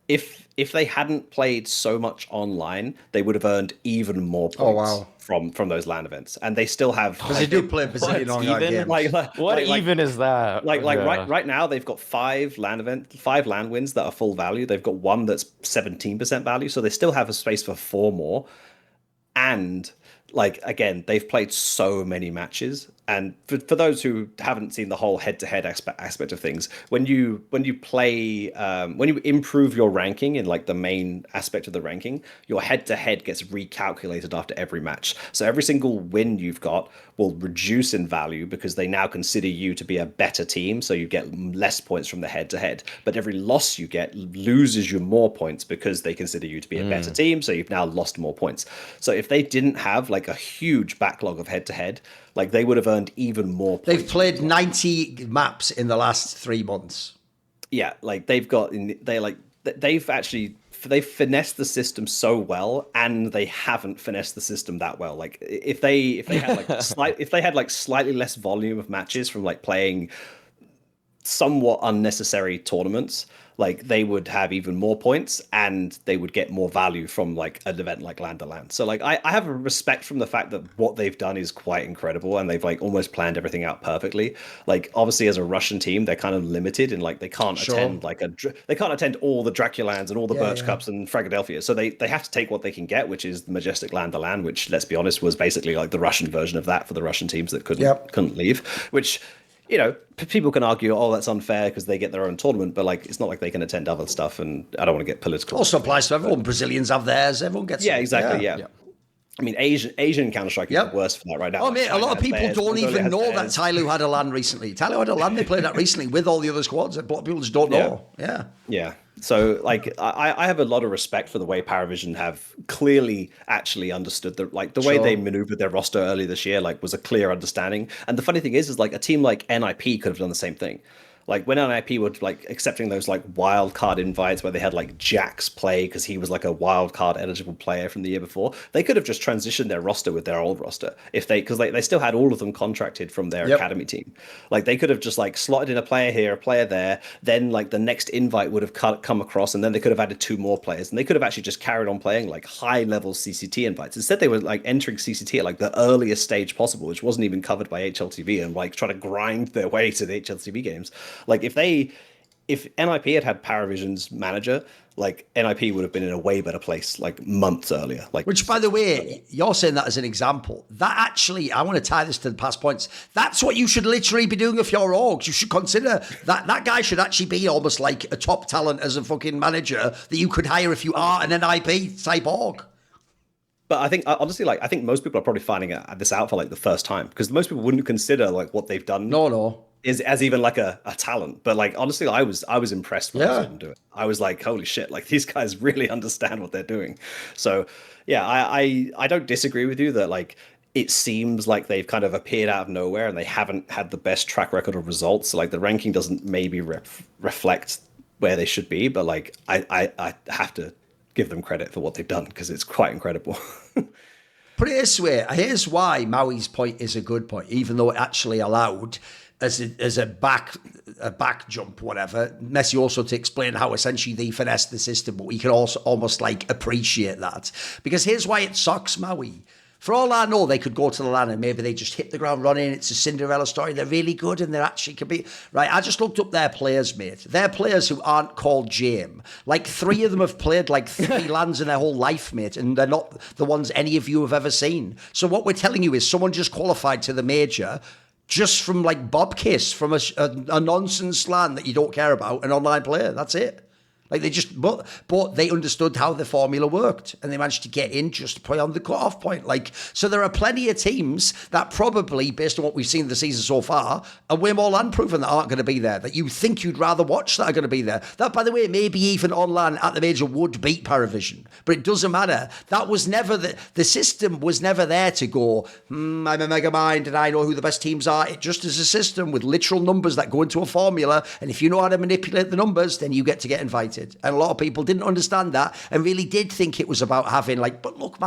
If they hadn't played so much online, they would have earned even more points from those LAN events, and they still have. Because they do play Brazilian online games. What even is that? Right now they've got 5 LAN wins that are full value. They've got 1 that's 17% value, so they still have a space for 4 more. And like again, they've played so many matches. And for those who haven't seen the whole head-to-head aspect of things, when you play, when you improve your ranking in like the main aspect of the ranking, your head-to-head gets recalculated after every match. So every single win you've got will reduce in value because they now consider you to be a better team, so you get less points from the head-to-head. But every loss you get loses you more points because they consider you to be a better team, so you've now lost more points. So if they didn't have like a huge backlog of head-to-head, like they would have earned even more points. They've played 90 maps in the last 3 months. Yeah, like they've finessed the system so well, and they haven't finessed the system that well. Like if they had like slightly less volume of matches from like playing somewhat unnecessary tournaments, like they would have even more points and they would get more value from like an event like Land to Land. So like I have a respect from the fact that what they've done is quite incredible and they've like almost planned everything out perfectly. Like obviously as a Russian team, they're kind of limited and like they can't attend like they can't attend all the Draculands and all the Birch Cups and Fragadelphia. So they have to take what they can get, which is the Majestic Land to Land, which let's be honest was basically like the Russian version of that for the Russian teams that couldn't leave, which, you know, people can argue, oh, that's unfair because they get their own tournament, but like it's not like they can attend other stuff, and I don't want to get political. Also applies to everyone. Brazilians have theirs. Everyone gets. Yeah, exactly. Yeah. I mean, Asian Counter-Strike is the worst for that right now. Oh, mate, a lot of people don't even know that Tyloo had a LAN recently. Tyloo had a LAN, they played that recently with all the other squads. A lot of people just don't know. Yeah. So, like, I have a lot of respect for the way PARIVISION have clearly actually understood the way they maneuvered their roster earlier this year, like, was a clear understanding. And the funny thing is like a team like NIP could have done the same thing. Like when NIP were like accepting those like wild card invites where they had like Jax play because he was like a wild card eligible player from the year before, they could have just transitioned their roster with their old roster because they still had all of them contracted from their academy team. Like they could have just like slotted in a player here, a player there. Then like the next invite would have come across, and then they could have added 2 more players, and they could have actually just carried on playing like high level CCT invites. Instead, they were like entering CCT at like the earliest stage possible, which wasn't even covered by HLTV, and like trying to grind their way to the HLTV games. Like if NIP had PARIVISION's manager, like NIP would have been in a way better place like months earlier. Like, which, by the way, you're saying that as an example. That actually, I want to tie this to the past points. That's what you should literally be doing if you're orgs. You should consider that guy should actually be almost like a top talent as a fucking manager that you could hire if you are an NIP type org. But I think honestly, like I think most people are probably finding this out for like the first time, because most people wouldn't consider like what they've done. No. Is as even like a talent. But like honestly, I was impressed when I saw them do it. I was like, holy shit, like these guys really understand what they're doing. So yeah, I don't disagree with you that like it seems like they've kind of appeared out of nowhere and they haven't had the best track record of results. Like the ranking doesn't maybe reflect where they should be, but like I have to give them credit for what they've done because it's quite incredible. Put it this way, here's why Maui's point is a good point, even though it actually allowed as a back jump, whatever, messioso to explain how essentially they finessed the system, but we can also almost like appreciate that. Because here's why it sucks, Maui. For all I know, they could go to the LAN and maybe they just hit the ground running. It's a Cinderella story. They're really good and they're actually can be... Right, I just looked up their players, mate. They're players who aren't called Jame. Like 3 of them have played like 3 LANs in their whole life, mate, and they're not the ones any of you have ever seen. So what we're telling you is someone just qualified to the major just from like Bob Kiss, from a nonsense LAN that you don't care about, an online player. That's it. Like they just, but they understood how the formula worked and they managed to get in just to play on the cutoff point. Like, so there are plenty of teams that probably, based on what we've seen in the season so far, are way more LAN proven that aren't going to be there, that you think you'd rather watch that are going to be there. That, by the way, maybe even on LAN at the major would beat PARIVISION, but it doesn't matter. That was never the system was never there to go, I'm a mega mind and I know who the best teams are. It just is a system with literal numbers that go into a formula. And if you know how to manipulate the numbers, then you get to get invited. And a lot of people didn't understand that and really did think it was about having like, but look,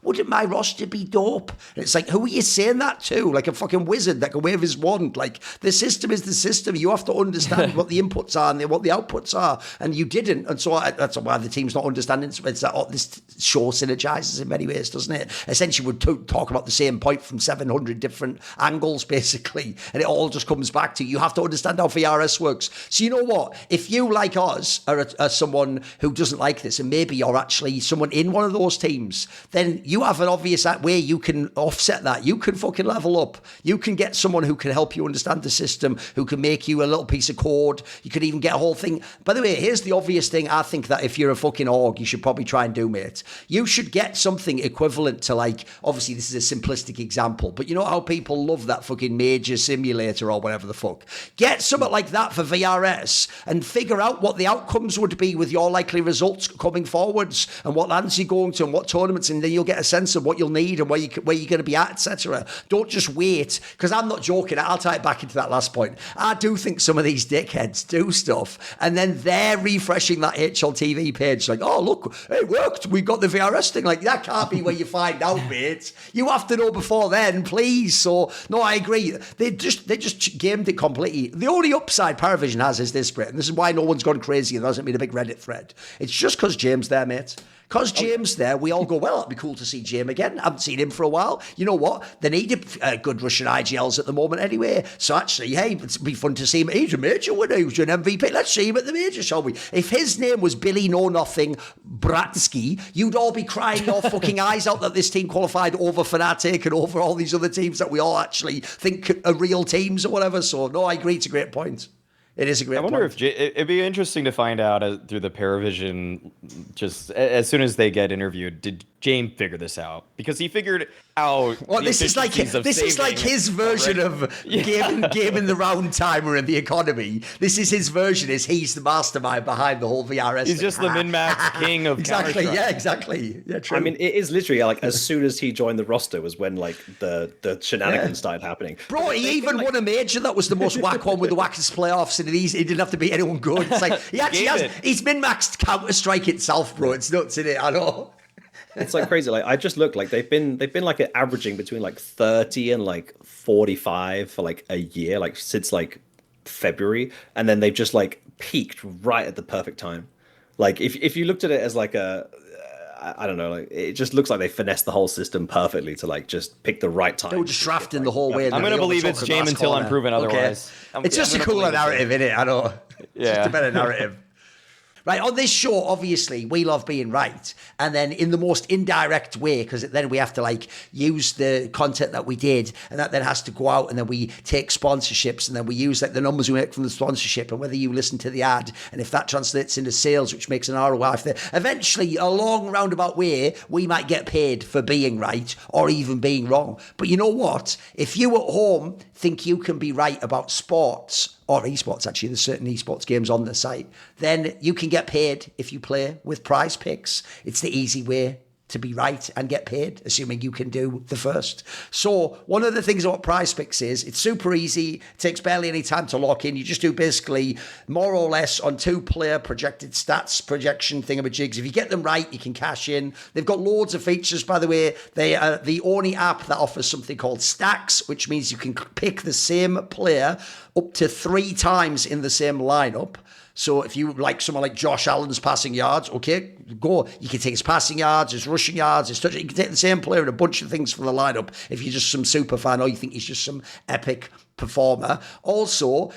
wouldn't my roster be dope? And it's like, who are you saying that to? Like a fucking wizard that can wave his wand. Like the system is the system. You have to understand what the inputs are and what the outputs are. And you didn't. And so that's why the team's not understanding. It's that this show synergizes in many ways, doesn't it? Essentially, we're talk about the same point from 700 different angles, basically. And it all just comes back to you have to understand how VRS works. So you know what? If you, like us, are someone who doesn't like this, and maybe you're actually someone in one of those teams, then you have an obvious way you can offset that. You can fucking level up. You can get someone who can help you understand the system, who can make you a little piece of code. You could even get a whole thing. By the way, here's the obvious thing I think that if you're a fucking org, you should probably try and do, mate. You should get something equivalent to, like, obviously this is a simplistic example, but you know how people love that fucking major simulator or whatever the fuck? Get something like that for VRS and figure out what the outcomes would would be with your likely results coming forwards and what lands you're going to and what tournaments, and then you'll get a sense of what you'll need and where you're going to be at, etc. Don't just wait, because I'm not joking. I'll tie it back into that last point. I do think some of these dickheads do stuff, and then they're refreshing that HLTV page like, oh, look, it worked. We got the VRS thing. Like, that can't be where you find out, mate. You have to know before then, please. So, no, I agree. They just gamed it completely. The only upside PARIVISION has is this, Brit, and this is why no one's gone crazy and there hasn't been a big Reddit thread. It's just because James there, mate. Because James there, we all go, well, it'd be cool to see James again. I haven't seen him for a while. You know what? They need good Russian IGLs at the moment anyway. So actually, hey, it'd be fun to see him. He's a major winner. He's an MVP. Let's see him at the major, shall we? If his name was Billy Know Nothing Bratsky, you'd all be crying your fucking eyes out that this team qualified over Fnatic and over all these other teams that we all actually think are real teams or whatever. So, no, I agree. It's a great point. It is a great point. I wonder if it'd be interesting to find out through the PARIVISION, just as soon as they get interviewed, did James figure this out? Because he figured out. Well, this is like his version of gaming the round timer and the economy. This is his version. He's the mastermind behind the whole VRS. He's just the min-max king of exactly. Yeah, exactly. Yeah, true. I mean, it is literally like as soon as he joined the roster was when like the shenanigans started happening. Bro, he even won a major that was the most whack one with the wackest playoffs, and he didn't have to beat anyone good. It's like he actually has. He's min-maxed Counter-Strike itself, bro. It's nuts, isn't it? I know. It's like crazy. Like I just looked, like they've been like averaging between like 30 and like 45 for like a year, like since like February, and then they've just like peaked right at the perfect time. Like if you looked at it as like I don't know, like it just looks like they finessed the whole system perfectly to like just pick the right time. They were just drafting the whole way. I'm going to believe it's James until I'm proven otherwise. Okay. It's just a cooler narrative, isn't it? I know. It's just a better narrative. Right, on this show, obviously, we love being right. And then in the most indirect way, because then we have to like use the content that we did, and that then has to go out, and then we take sponsorships, and then we use like the numbers we make from the sponsorship, and whether you listen to the ad, and if that translates into sales, which makes an ROI, eventually, a long roundabout way, we might get paid for being right or even being wrong. But you know what? If you at home think you can be right about sports, or esports, actually, there's certain esports games on the site, then you can get paid if you play with Prize Picks. It's the easy way to be right and get paid, assuming you can do the first. So one of the things about Prize Picks is it's super easy. It takes barely any time to lock in. You just do basically more or less on 2-player projected stats projection thingamajigs. If you get them right, you can cash in. They've got loads of features, by the way. They are the only app that offers something called stacks, which means you can pick the same player up to 3 times in the same lineup. So if you like someone like Josh Allen's passing yards, okay, go. You can take his passing yards, his rushing yards, his touch. You can take the same player and a bunch of things from the lineup if you're just some super fan or you think he's just some epic performer. Also,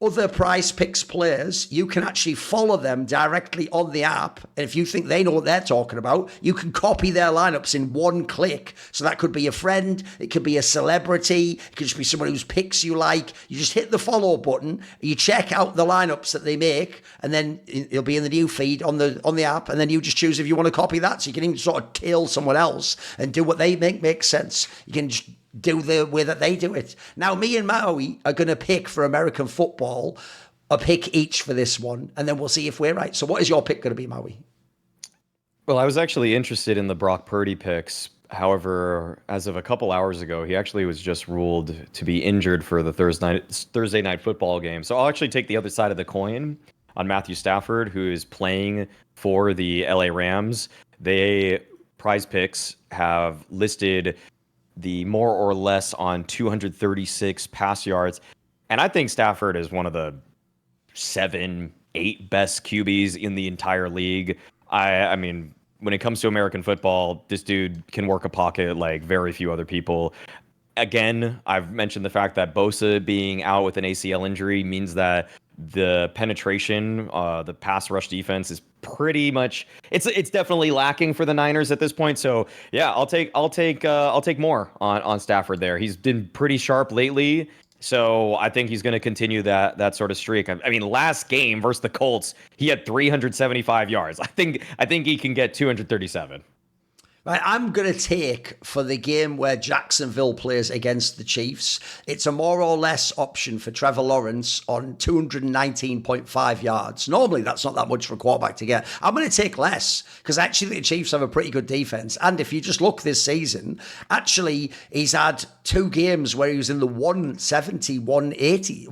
other Prize Picks players, you can actually follow them directly on the app. And if you think they know what they're talking about, you can copy their lineups in one click. So that could be a friend, it could be a celebrity, it could just be someone whose picks you like. You just hit the follow button, you check out the lineups that they make, and then it'll be in the new feed on the app. And then you just choose if you want to copy that. So you can even sort of tail someone else and do what they think makes sense. You can just do the way that they do it. Now, me and Maui are going to pick for American football, a pick each for this one, and then we'll see if we're right. So what is your pick going to be, Maui? Well, I was actually interested in the Brock Purdy picks. However, as of a couple hours ago, he actually was just ruled to be injured for the Thursday night football game. So I'll actually take the other side of the coin on Matthew Stafford, who is playing for the LA Rams. Prize Picks have listed the more or less on 236 pass yards. And I think Stafford is one of the 7-8 best QBs in the entire league. I mean, when it comes to American football, this dude can work a pocket like very few other people. Again, I've mentioned the fact that Bosa being out with an ACL injury means that the penetration, the pass rush defense is pretty much it's definitely lacking for the Niners at this point. So yeah, I'll take more on Stafford there. He's been pretty sharp lately, so I think he's going to continue that sort of streak. I mean, last game versus the Colts, he had 375 yards. I think he can get 237. Right, I'm going to take for the game where Jacksonville plays against the Chiefs, it's a more or less option for Trevor Lawrence on 219.5 yards. Normally, that's not that much for a quarterback to get. I'm going to take less because actually the Chiefs have a pretty good defense. And if you just look this season, actually, he's had 2 games where he was in the 170, 180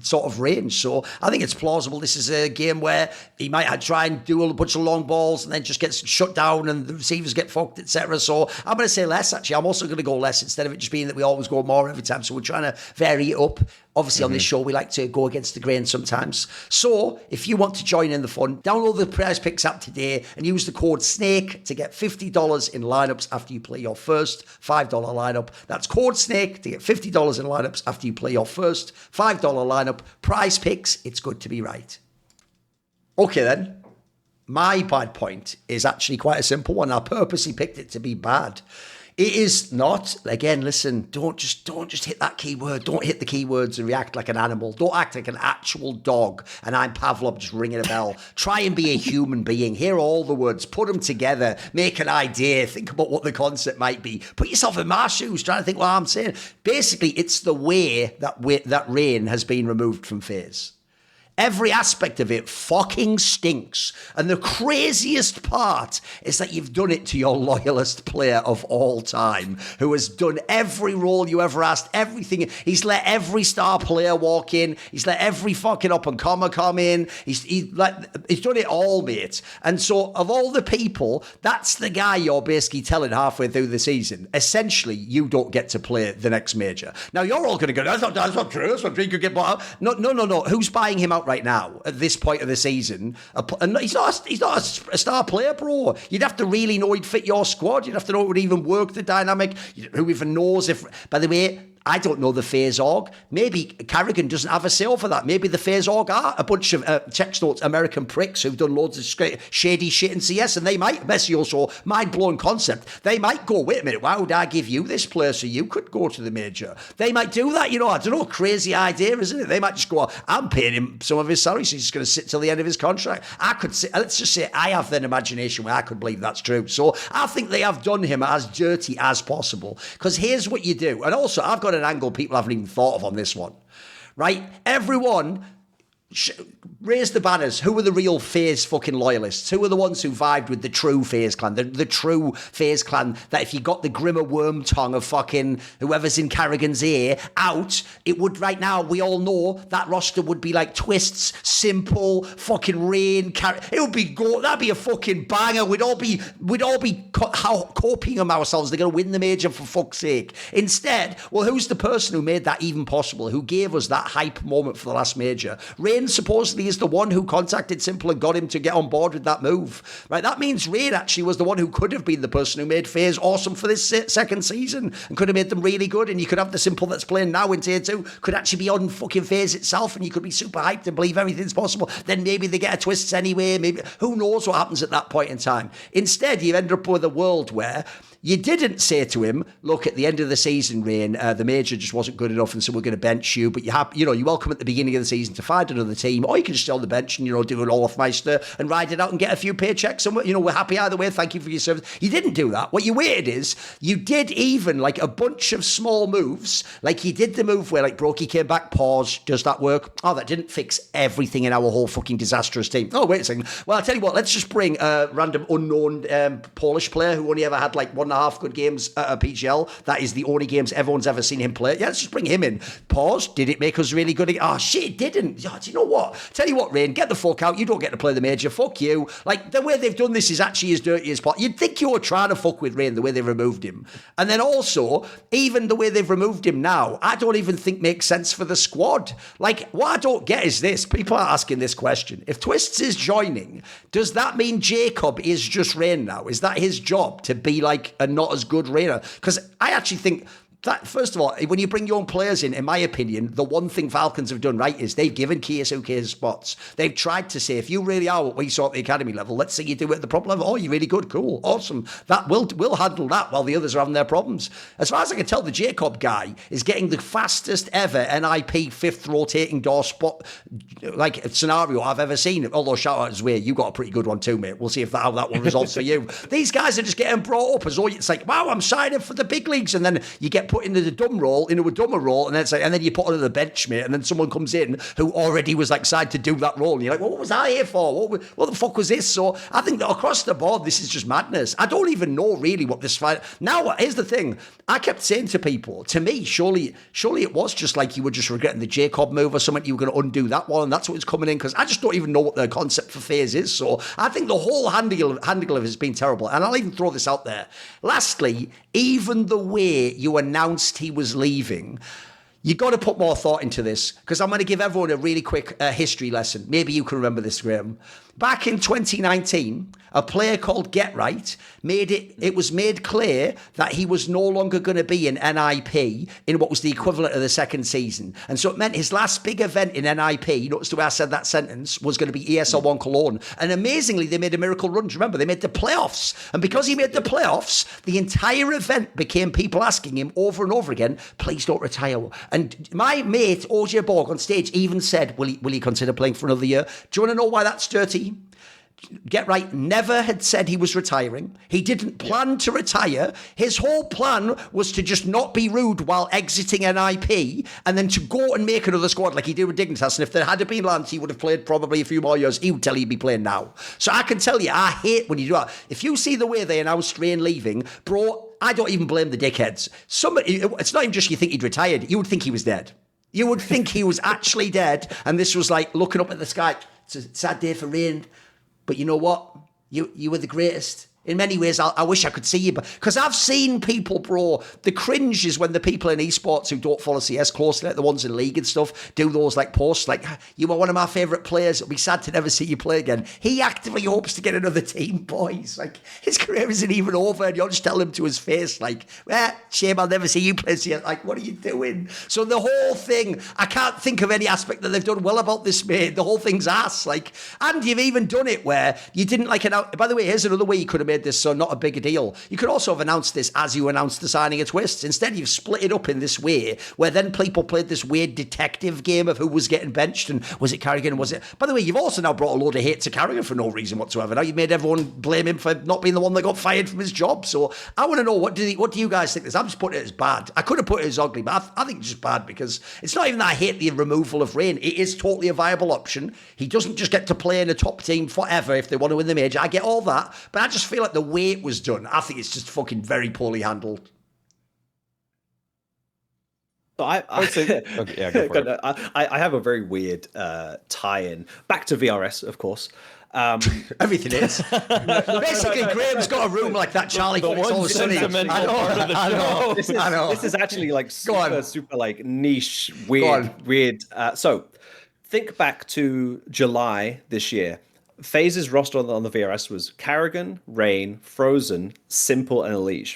sort of range. So I think it's plausible. This is a game where he might try and do a bunch of long balls and then just gets shut down and the receivers get fucked, etc. So I'm going to say less, actually. I'm also going to go less instead of it just being that we always go more every time. So we're trying to vary it up. Obviously, on this show, we like to go against the grain sometimes. So if you want to join in the fun, download the Prize Picks app today and use the code SNAKE to get $50 in lineups after you play your first $5 lineup. That's code SNAKE to get $50 in lineups after you play your first $5 lineup. Prize Picks, it's good to be right. Okay, then. My bad point is actually quite a simple one. I purposely picked it to be bad. It is not. Again, listen, don't just hit that keyword. Don't hit the keywords and react like an animal. Don't act like an actual dog. And I'm Pavlov just ringing a bell. Try and be a human being. Hear all the words. Put them together. Make an idea. Think about what the concept might be. Put yourself in my shoes. Trying to think what I'm saying. Basically, it's the way that rain has been removed from FaZe. Every aspect of it fucking stinks. And the craziest part is that you've done it to your loyalist player of all time, who has done every role you ever asked, everything. He's let every star player walk in. He's let every fucking up-and-comer come in. He's done it all, mate. And so of all the people, that's the guy you're basically telling halfway through the season, essentially, you don't get to play the next major. Now, you're all going to go, that's not true. That's not true. You could get bought out. No. Who's buying him out right now at this point of the season? And he's not a star player, bro. You'd have to really know he'd fit your squad. You'd have to know it would even work, the dynamic. Who even knows if, by the way, I don't know the FaZe org. Maybe Carrigan doesn't have a sale for that. Maybe the FaZe org are a bunch of text notes American pricks who've done loads of shady shit in CS, and they might, messioso, mind-blowing concept, they might go, wait a minute, why would I give you this player so you could go to the major? They might do that, I don't know, crazy idea, isn't it? They might just go, I'm paying him some of his salary, so he's just going to sit till the end of his contract. I could say, let's just say I have an imagination where I could believe that's true. So I think they have done him as dirty as possible. Because here's what you do. And also, I've got an angle people haven't even thought of on this one, right? Everyone raise the banners. Who are the real FaZe fucking loyalists? Who are the ones who vibed with the true FaZe Clan? The true FaZe Clan that if you got the grimmer worm tongue of fucking whoever's in Carrigan's ear out, it would, right now, we all know that roster would be like Twists, Simple, fucking Rain, it would be that'd be a fucking banger. We'd all be copying ourselves. They're going to win the major for fuck's sake. Instead, well, who's the person who made that even possible? Who gave us that hype moment for the last major? Rain supposedly is the one who contacted Simple and got him to get on board with that move. Right? That means Rain actually was the one who could have been the person who made FaZe awesome for this second season and could have made them really good. And you could have the Simple that's playing now in Tier 2 could actually be on fucking FaZe itself, and you could be super hyped and believe everything's possible. Then maybe they get a Twists anyway. Maybe who knows what happens at that point in time. Instead, you end up with a world where you didn't say to him, look, at the end of the season, Rain, the major just wasn't good enough, and so we're going to bench you. But you're welcome at the beginning of the season to find another team, or you can just stay on the bench and, do an Olafmeister and ride it out and get a few paychecks. And, we're happy either way. Thank you for your service. You didn't do that. What you waited is, you did even like a bunch of small moves. Like you did the move where like Brokey came back, pause, does that work? Oh, that didn't fix everything in our whole fucking disastrous team. Oh, wait a second. Well, I'll tell you what, let's just bring a random unknown Polish player who only ever had like 1.5 good games at a PGL. That is the only games everyone's ever seen him play. Yeah, let's just bring him in. Pause. Did it make us really good? Oh, shit, it didn't. Oh, do you know what? Tell you what, Rain, get the fuck out. You don't get to play the major. Fuck you. Like, the way they've done this is actually as dirty as possible. You'd think you were trying to fuck with Rain, the way they removed him. And then also, even the way they've removed him now, I don't even think makes sense for the squad. Like, what I don't get is this. People are asking this question. If Twists is joining, does that mean Jacob is just Rain now? Is that his job to be like a not as good Rainer? Because I actually think that, first of all, when you bring young players in my opinion, the one thing Falcons have done right is they've given Kiyasuke spots. They've tried to say, if you really are what we saw at the academy level, let's say you do it at the prop level. Oh, you're really good, cool, awesome. That we'll handle that while the others are having their problems. As far as I can tell, the Jacob guy is getting the fastest ever NIP fifth rotating door spot like scenario I've ever seen. Although shout out his way, you got a pretty good one too, mate. We'll see if how that one results for you. These guys are just getting brought up as though it's like, wow, I'm signing for the big leagues, and then you get put into the dumb role, into a dumber role, and then it's like, and then you put on the bench, mate, and then someone comes in who already was like signed to do that role, and you're like, well, what was I here for? What the fuck was this? So I think that across the board, this is just madness. I don't even know really what this fight. Now, here's the thing. I kept saying to people, to me, surely it was just like you were just regretting the Jacob move or something. You were going to undo that one, and that's what was coming in, because I just don't even know what the concept for FaZe is. So I think the whole handle of it has been terrible. And I'll even throw this out there. Lastly, even the way you announced he was leaving, you got to put more thought into this, because I'm going to give everyone a really quick history lesson. Maybe you can remember this, Graham. Back in 2019, a player called Get Right it was made clear that he was no longer going to be in NIP in what was the equivalent of the second season. And so it meant his last big event in NIP, notice the way I said that sentence, was going to be ESL1 Cologne. And amazingly, they made a miracle run. Do you remember? They made the playoffs. And because he made the playoffs, the entire event became people asking him over and over again, please don't retire. And my mate, OJ Borg, on stage even said, will he consider playing for another year? Do you want to know why that's dirty? Get Right never had said he was retiring. He didn't plan to retire. His whole plan was to just not be rude while exiting NIP, and then to go and make another squad like he did with Dignitas. And if there had been Lance, he would have played probably a few more years. He would tell you he'd be playing now. So I can tell you, I hate when you do that. If you see the way they announced Rain leaving, bro, I don't even blame the dickheads. It's not even just you think he'd retired. You would think he was dead. You would think he was actually dead, and this was like looking up at the sky. It's a sad day for Rain. But you know what? You were the greatest. In many ways, I wish I could see you, because I've seen people, bro. The cringe is when the people in esports who don't follow CS closely, like the ones in league and stuff, do those like posts like, you were one of my favourite players. It'll be sad to never see you play again. He actively hopes to get another team, boys. Like, his career isn't even over, and you'll just tell him to his face, like, shame I'll never see you play CS. Like, what are you doing? So the whole thing, I can't think of any aspect that they've done well about this, mate. The whole thing's ass. Like, and you've even done it where you didn't like announce. By the way, here's another way you could have made this so not a big a deal. You could also have announced this as you announced the signing of Twists. Instead, you've split it up in this way, where then people played this weird detective game of who was getting benched, and was it Carrigan, was it... By the way, you've also now brought a load of hate to Carrigan for no reason whatsoever. Now you've made everyone blame him for not being the one that got fired from his job. So I want to know, what do you guys think this? I'm just putting it as bad. I could have put it as ugly, but I think it's just bad, because it's not even that I hate the removal of Rain. It is totally a viable option. He doesn't just get to play in a top team forever if they want to win the major. I get all that, but I just feel like the way it was done, I think it's just fucking very poorly handled. So I would say, okay, yeah, go for it. I have a very weird tie-in back to VRS, of course. Everything is. Basically, Graham's got a room like that Charlie Flicks Always Sunny. I know. This is actually like super like niche, weird. So think back to July this year. FaZe's roster on the VRS was Carrigan, Rain, Frozen, Simple, and Elige.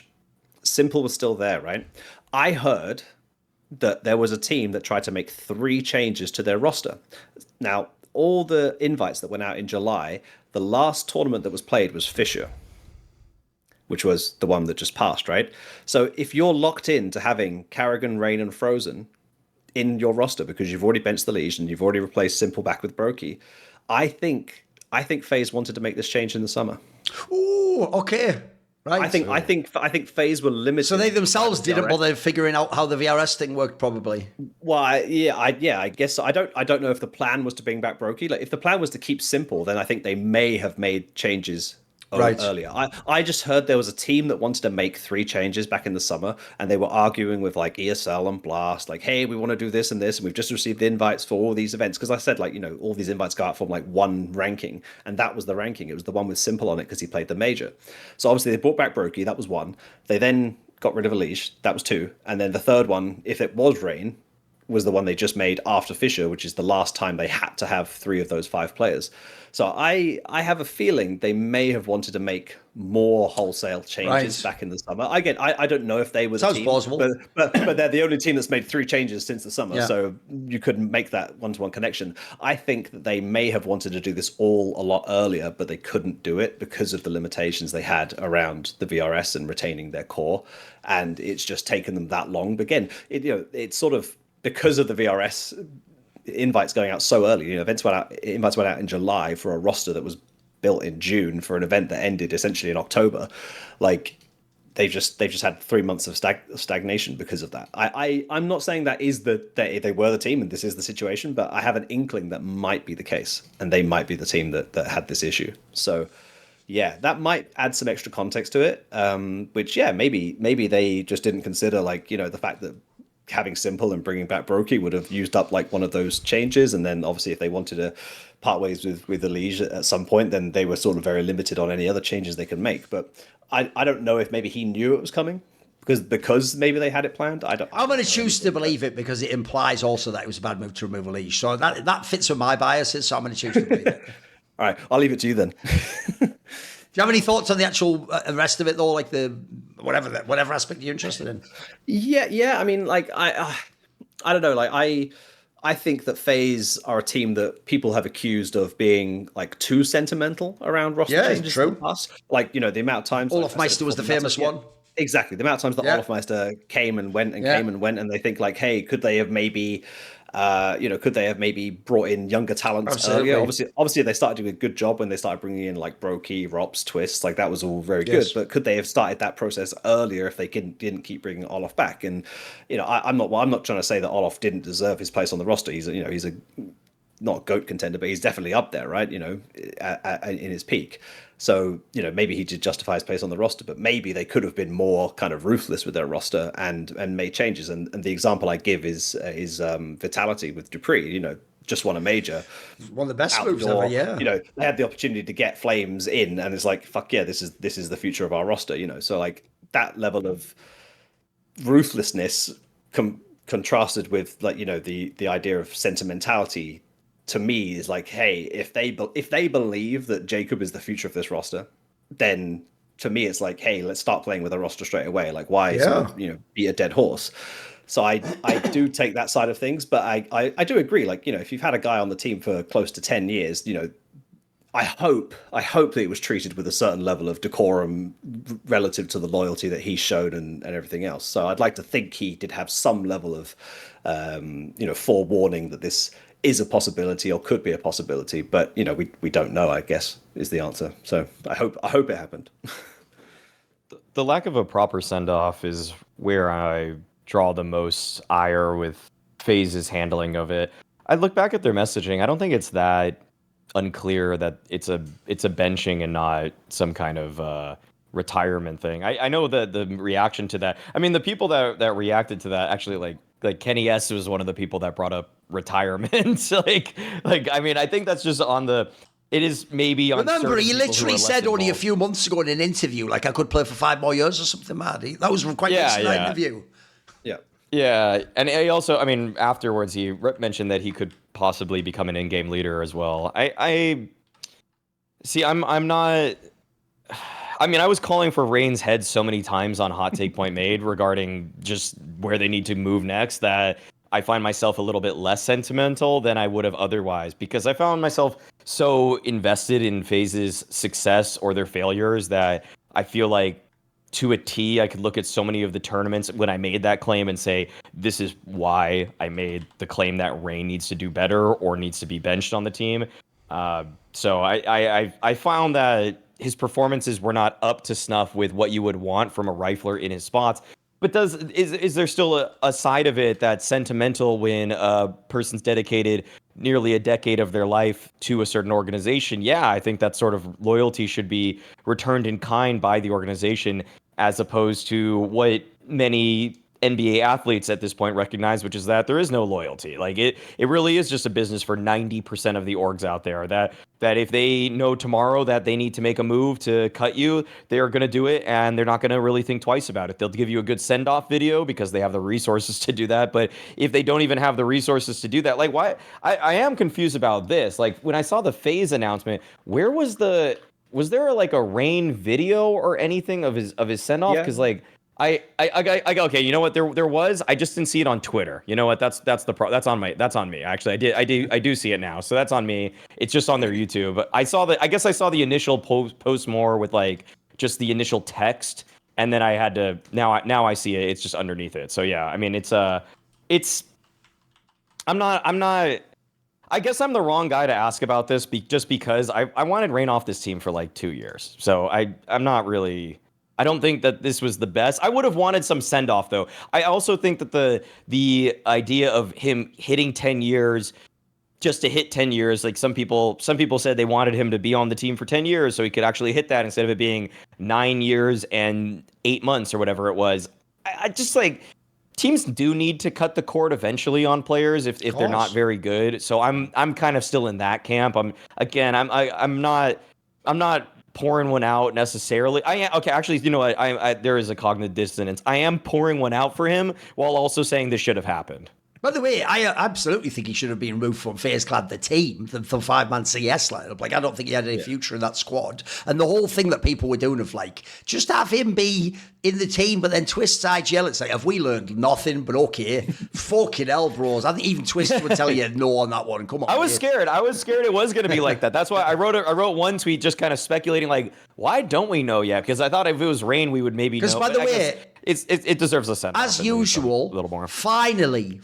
Simple was still there, right? I heard that there was a team that tried to make 3 changes to their roster. Now, all the invites that went out in July, the last tournament that was played was Fisher, which was the one that just passed, right? So if you're locked in to having Carrigan, Rain, and Frozen in your roster because you've already benched the Liege and you've already replaced Simple back with Brokey, I think FaZe wanted to make this change in the summer. Ooh, okay. Right. I think FaZe were limited. So they themselves didn't bother figuring out how the VRS thing worked, probably. Well, I guess I don't know if the plan was to bring back Brokey. Like, if the plan was to keep Simple, then I think they may have made changes earlier. I just heard there was a team that wanted to make 3 changes back in the summer, and they were arguing with like ESL and Blast, like, hey, we want to do this and this, and we've just received invites for all these events. Because I said, like, all these invites go out from like one ranking, and that was the ranking. It was the one with Simple on it because he played the major. So obviously they brought back Brokey, that was 1. They then got rid of Elige, that was 2. And then the third one, if it was Rain, was the one they just made after Fisher, which is the last time they had to have 3 of those 5 players. So I have a feeling they may have wanted to make more wholesale changes back in the summer. I don't know if they were the team, plausible. but they're the only team that's made 3 changes since the summer, so you couldn't make that one-to-one connection. I think that they may have wanted to do this all a lot earlier, but they couldn't do it because of the limitations they had around the VRS and retaining their core, and it's just taken them that long. But again, it's sort of because of the VRS invites going out so early. Invites went out in July for a roster that was built in June for an event that ended essentially in October. Like they've just had 3 months of stagnation because of that. I'm not saying that is that they were the team and this is the situation, but I have an inkling that might be the case, and they might be the team that had this issue. So yeah, that might add some extra context to it. Which maybe they just didn't consider the fact that having Simple and bringing back Brokey would have used up one of those changes, and then obviously if they wanted to part ways with the Liege at some point, then they were sort of very limited on any other changes they could make. But I don't know if maybe he knew it was coming because maybe they had it planned. I'm going to choose to believe it because it implies also that it was a bad move to remove a Liege. So that fits with my biases. So I'm going to choose to believe it. All right, I'll leave it to you then. Do you have any thoughts on the actual rest of it, though, like the whatever aspect you're interested in? Yeah. I mean, I don't know. I think that FaZe are a team that people have accused of being too sentimental around roster changes in the past. The amount of times Olofmeister was the famous one. Exactly, the amount of times that Olofmeister came and went, and they think hey, could they have maybe brought in younger talents earlier? Obviously, they started doing a good job when they started bringing in Brokey, Rops, Twist. That was all very good. But could they have started that process earlier if they didn't keep bringing Olof back? And I'm not trying to say that Olof didn't deserve his place on the roster. He's a not a GOAT contender, but he's definitely up there, right? In his peak. So, maybe he did justify his place on the roster, but maybe they could have been more kind of ruthless with their roster and made changes. And the example I give is Vitality with Dupree, just won a major. One of the best moves ever, yeah. They had the opportunity to get Flames in, and it's fuck yeah, this is the future of our roster, So that level of ruthlessness contrasted with the idea of sentimentality, to me, is hey, if they believe that Jacob is the future of this roster, then to me it's hey, let's start playing with a roster straight away. Why beat a dead horse? So I do take that side of things, but I do agree. If you've had a guy on the team for close to 10 years, I hope that it was treated with a certain level of decorum relative to the loyalty that he showed and everything else. So I'd like to think he did have some level of forewarning that this is a possibility or could be a possibility, but we don't know, I guess, is the answer. So I hope it happened. The lack of a proper send-off is where I draw the most ire with FaZe's handling of it. I look back at their messaging. I don't think it's that unclear that it's a benching and not some kind of retirement thing. I know that the reaction to that. I mean, the people that reacted to that actually like Kenny S was one of the people that brought up retirement. I mean, I think that's just on the. It is maybe on. Remember, he literally said only a few months ago in an interview, I could play for 5 more years or something mad. That was quite an interview. Yeah. Yeah, and he also, I mean, afterwards he mentioned that he could possibly become an in-game leader as well. I see. I'm not. I mean, I was calling for Reigns' head so many times on Hot Take Point Made regarding just where they need to move next that I find myself a little bit less sentimental than I would have otherwise, because I found myself so invested in FaZe's success or their failures that I feel like to a T, I could look at so many of the tournaments when I made that claim and say, this is why I made the claim that Reign needs to do better or needs to be benched on the team. So I found that his performances were not up to snuff with what you would want from a rifler in his spots. But is there still a side of it that's sentimental when a person's dedicated nearly a decade of their life to a certain organization? Yeah, I think that sort of loyalty should be returned in kind by the organization, as opposed to what many NBA athletes at this point recognize, which is that there is no loyalty. Like it really is just a business for 90% of the orgs out there that if they know tomorrow that they need to make a move to cut you, they are going to do it, and they're not going to really think twice about it. They'll give you a good send-off video because they have the resources to do that. But if they don't even have the resources to do that, like why? I am confused about this. Like when I saw the FaZe announcement, where was there like a Rain video or anything of his send-off? Because like I okay, you know what? There was. I just didn't see it on Twitter. You know what? That's on me. Actually, I do see it now. So that's on me. It's just on their YouTube. I guess I saw the initial post more with like just the initial text, and then I had to now I see it. It's just underneath it. So yeah, I mean it's I'm not. I guess I'm the wrong guy to ask about this just because I wanted Rain off this team for like 2 years. So I'm not really. I don't think that this was the best. I would have wanted some send off though. I also think that the idea of him hitting 10 years just to hit 10 years, like some people said they wanted him to be on the team for 10 years so he could actually hit that instead of it being 9 years and 8 months or whatever it was. I just like teams do need to cut the cord eventually on players if they're not very good. So I'm kind of still in that camp. I'm not pouring one out necessarily. Actually, you know what? I there is a cognitive dissonance. I am pouring one out for him while also saying this should have happened. By the way, I absolutely think he should have been removed from FaZe Clan, the team, the 5-man CS lineup. Like, I don't think he had any future in that squad. And the whole thing that people were doing of, like, just have him be in the team, but then Twist's IGL, it's like, have we learned nothing? But okay, fucking hell, bros. I think even Twist would tell you no on that one. Come on. I was scared it was going to be like that. That's why I wrote one tweet just kind of speculating, like, why don't we know yet? Because I thought if it was Rain, we would maybe know. Because, by the way, it deserves a send. As usual, a little more. Finally,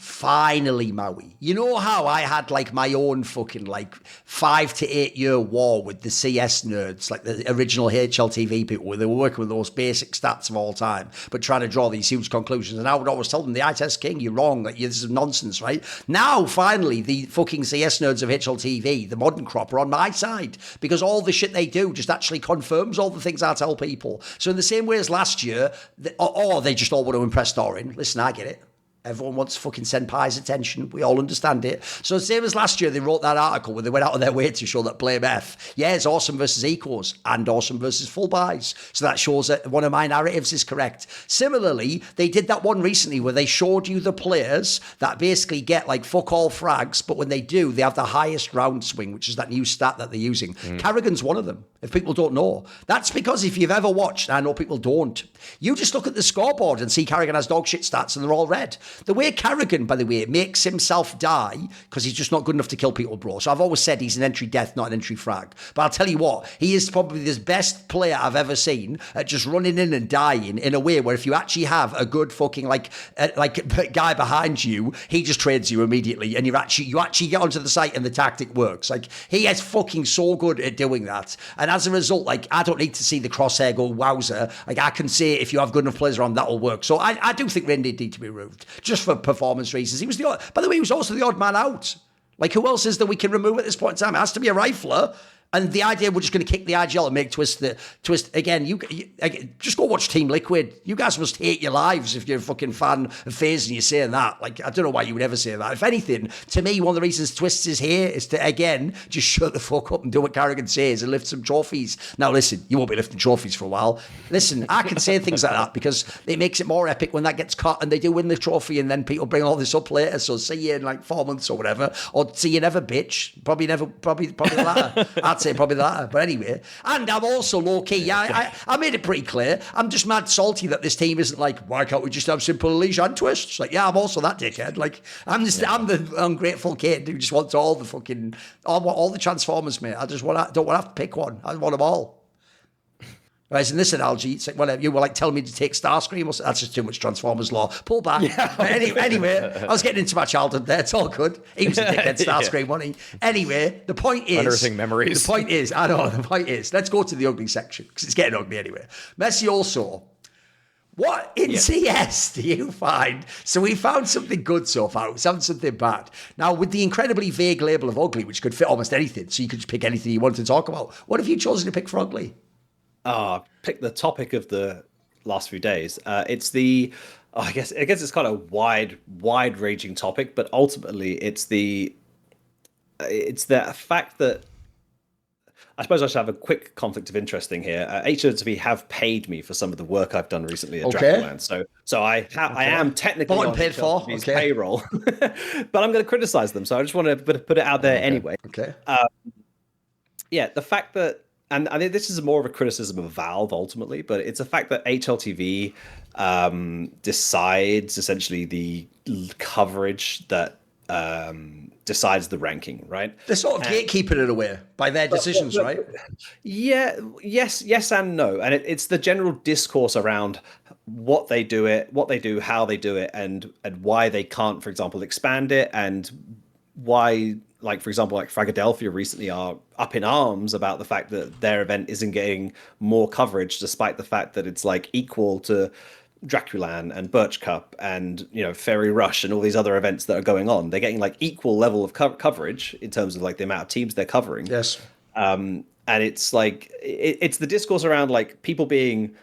Maui. You know how I had like my own fucking like 5 to 8 year war with the CS nerds, like the original HLTV people, where they were working with those basic stats of all time, but trying to draw these huge conclusions. And I would always tell them, the eye test king, you're wrong. Like, this is nonsense, right? Now, finally, the fucking CS nerds of HLTV, the modern crop, are on my side because all the shit they do just actually confirms all the things I tell people. So in the same way as last year, or they just all want to impress Thorin. Listen, I get it. Everyone wants fucking Senpai's attention. We all understand it. So same as last year, they wrote that article where they went out of their way to show that Blame F, it's awesome versus equals and awesome versus full buys. So that shows that one of my narratives is correct. Similarly, they did that one recently where they showed you the players that basically get like fuck all frags, but when they do, they have the highest round swing, which is that new stat that they're using. Carrigan's one of them, if people don't know. That's because if you've ever watched, and I know people don't, you just look at the scoreboard and see Carrigan has dog shit stats and they're all red. The way Carrigan, by the way, makes himself die because he's just not good enough to kill people, bro. So I've always said he's an entry death, not an entry frag. But I'll tell you what, he is probably the best player I've ever seen at just running in and dying in a way where if you actually have a good fucking like guy behind you, he just trades you immediately, and you actually get onto the site and the tactic works. Like, he is fucking so good at doing that, and as a result, like, I don't need to see the crosshair go wowzer. Like, I can say if you have good enough players around, that'll work. So I do think Rain did need to be removed just for performance reasons. He was by the way, he was also the odd man out. Like, who else is that we can remove at this point in time? It has to be a rifler. And the idea we're just going to kick the IGL and make Twist again. You just go watch Team Liquid. You guys must hate your lives if you're a fucking fan of FaZe and you're saying that. Like, I don't know why you would ever say that. If anything, to me, one of the reasons Twist is here is to, again, just shut the fuck up and do what Carrigan says and lift some trophies. Now, listen, you won't be lifting trophies for a while. Listen, I can say things like that because it makes it more epic when that gets cut and they do win the trophy, and then people bring all this up later. So see you in like 4 months or whatever, or see you never, bitch. Probably the latter. I'd say probably the latter. But anyway, and I'm also low key. Yeah, I made it pretty clear. I'm just mad salty that this team isn't like, why can't we just have Simple Elise and Twist? It's like, yeah, I'm also that dickhead. Like, I'm the ungrateful kid who just wants all the Transformers, mate. Don't want to have to pick one. I want them all. Whereas in this analogy, it's like, whatever, you were like telling me to take Starscream, or that's just too much Transformers lore. Pull back. Yeah. Anyway, I was getting into my childhood there. It's all good. He was a dickhead Starscream, wasn't he? Anyway, the point is... Unearthing memories. The point is, let's go to the ugly section, because it's getting ugly anyway. Messioso. What in CS do you find? So we found something good so far. We found something bad. Now, with the incredibly vague label of ugly, which could fit almost anything, so you could just pick anything you wanted to talk about, what have you chosen to pick for ugly? Pick the topic of the last few days. It's the I guess it's kind of wide ranging topic, but ultimately it's the fact that I suppose I should have a quick conflict of interest thing here. HLTV have paid me for some of the work I've done recently at Draculand, so I am technically on HLTV's payroll, but I'm going to criticize them. So I just want to put it out there anyway. Okay. Yeah, the fact that, and I think this is more of a criticism of Valve ultimately, but it's a fact that HLTV decides essentially the coverage that decides the ranking, right? They're sort of gatekeeping it away by their decisions, right? Yeah, yes and no. And it's the general discourse around what they do, how they do it, and why they can't, for example, expand it, and why, like, for example, like Fragadelphia recently are up in arms about the fact that their event isn't getting more coverage, despite the fact that it's like equal to Draculan and Birch Cup and, you know, Fairy Rush and all these other events that are going on. They're getting like equal level of coverage in terms of like the amount of teams they're covering. Yes. And it's like it's the discourse around like people being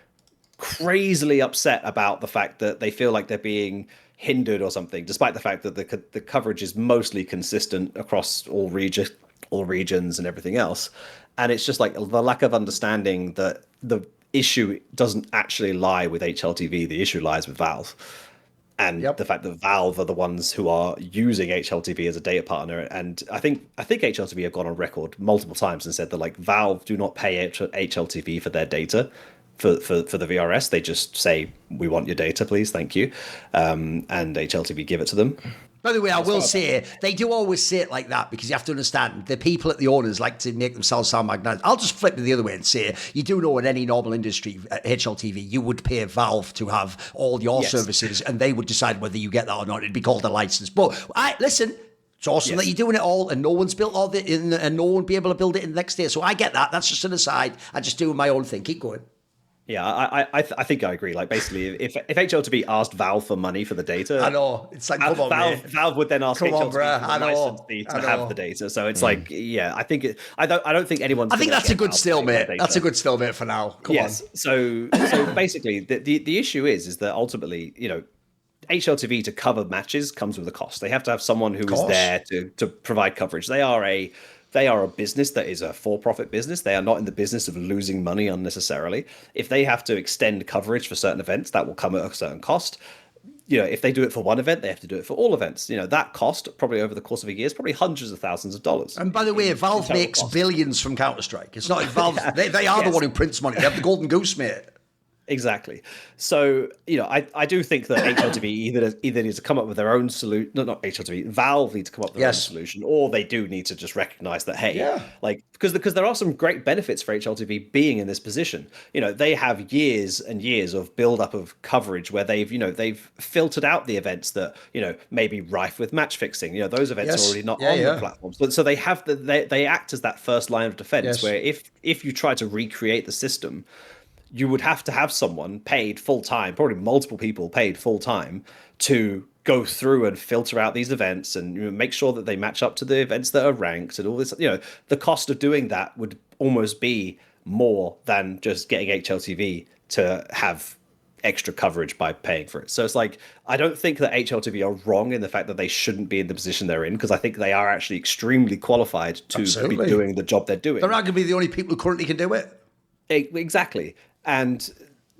crazily upset about the fact that they feel like they're being hindered or something, despite the fact that the coverage is mostly consistent across all regions and everything else. And it's just like the lack of understanding that the issue doesn't actually lie with HLTV. The issue lies with Valve, and the fact that Valve are the ones who are using HLTV as a data partner. And I think HLTV have gone on record multiple times and said that like Valve do not pay HLTV for their data for the VRS. They just say, we want your data, please, thank you, and HLTV give it to them. By the way, I will say, they do always say it like that because you have to understand the people at the owners like to make themselves sound magnetic. I'll just flip it the other way and say, you do know in any normal industry, HLTV, you would pay Valve to have all your services and they would decide whether you get that or not. It'd be called a license. But listen, it's awesome that you're doing it all and no one's built all the and no one will be able to build it in the next day. So I get that. That's just an aside. I just do my own thing. Keep going. Yeah, I think I agree. Like, basically, if HLTV asked Valve for money for the data, I know, it's like, come on, Valve would then ask HLTV for a license fee to have the data. So it's like, yeah, I think I don't think anyone's. I think that's a good stalemate. That's a good stalemate for now. Come on. So basically, the issue is that ultimately, you know, HLTV to cover matches comes with a cost. They have to have someone who is there to provide coverage. They are a business that is a for-profit business. They are not in the business of losing money unnecessarily. If they have to extend coverage for certain events, that will come at a certain cost. You know, if they do it for one event, they have to do it for all events. You know, that cost probably over the course of a year is probably hundreds of thousands of dollars. And by the way, Valve makes billions from Counter-Strike. It's not Valve. They are the one who prints money. They have the golden goose, mate. Exactly. So, you know, I do think that HLTV either needs to come up with their own solution. No, not HLTV. Valve needs to come up with their own solution, or they do need to just recognize that, hey, like, because there are some great benefits for HLTV being in this position. You know, they have years and years of build-up of coverage where they've filtered out the events that, you know, may be rife with match fixing. You know, those events are already not on the platforms. So they have they act as that first line of defense where if you try to recreate the system, you would have to have someone paid full-time, probably multiple people paid full-time, to go through and filter out these events and, you know, make sure that they match up to the events that are ranked and all this. You know, the cost of doing that would almost be more than just getting HLTV to have extra coverage by paying for it. So it's like, I don't think that HLTV are wrong in the fact that they shouldn't be in the position they're in, because I think they are actually extremely qualified to be doing the job they're doing. They're not going to be the only people who currently can do it. Exactly. And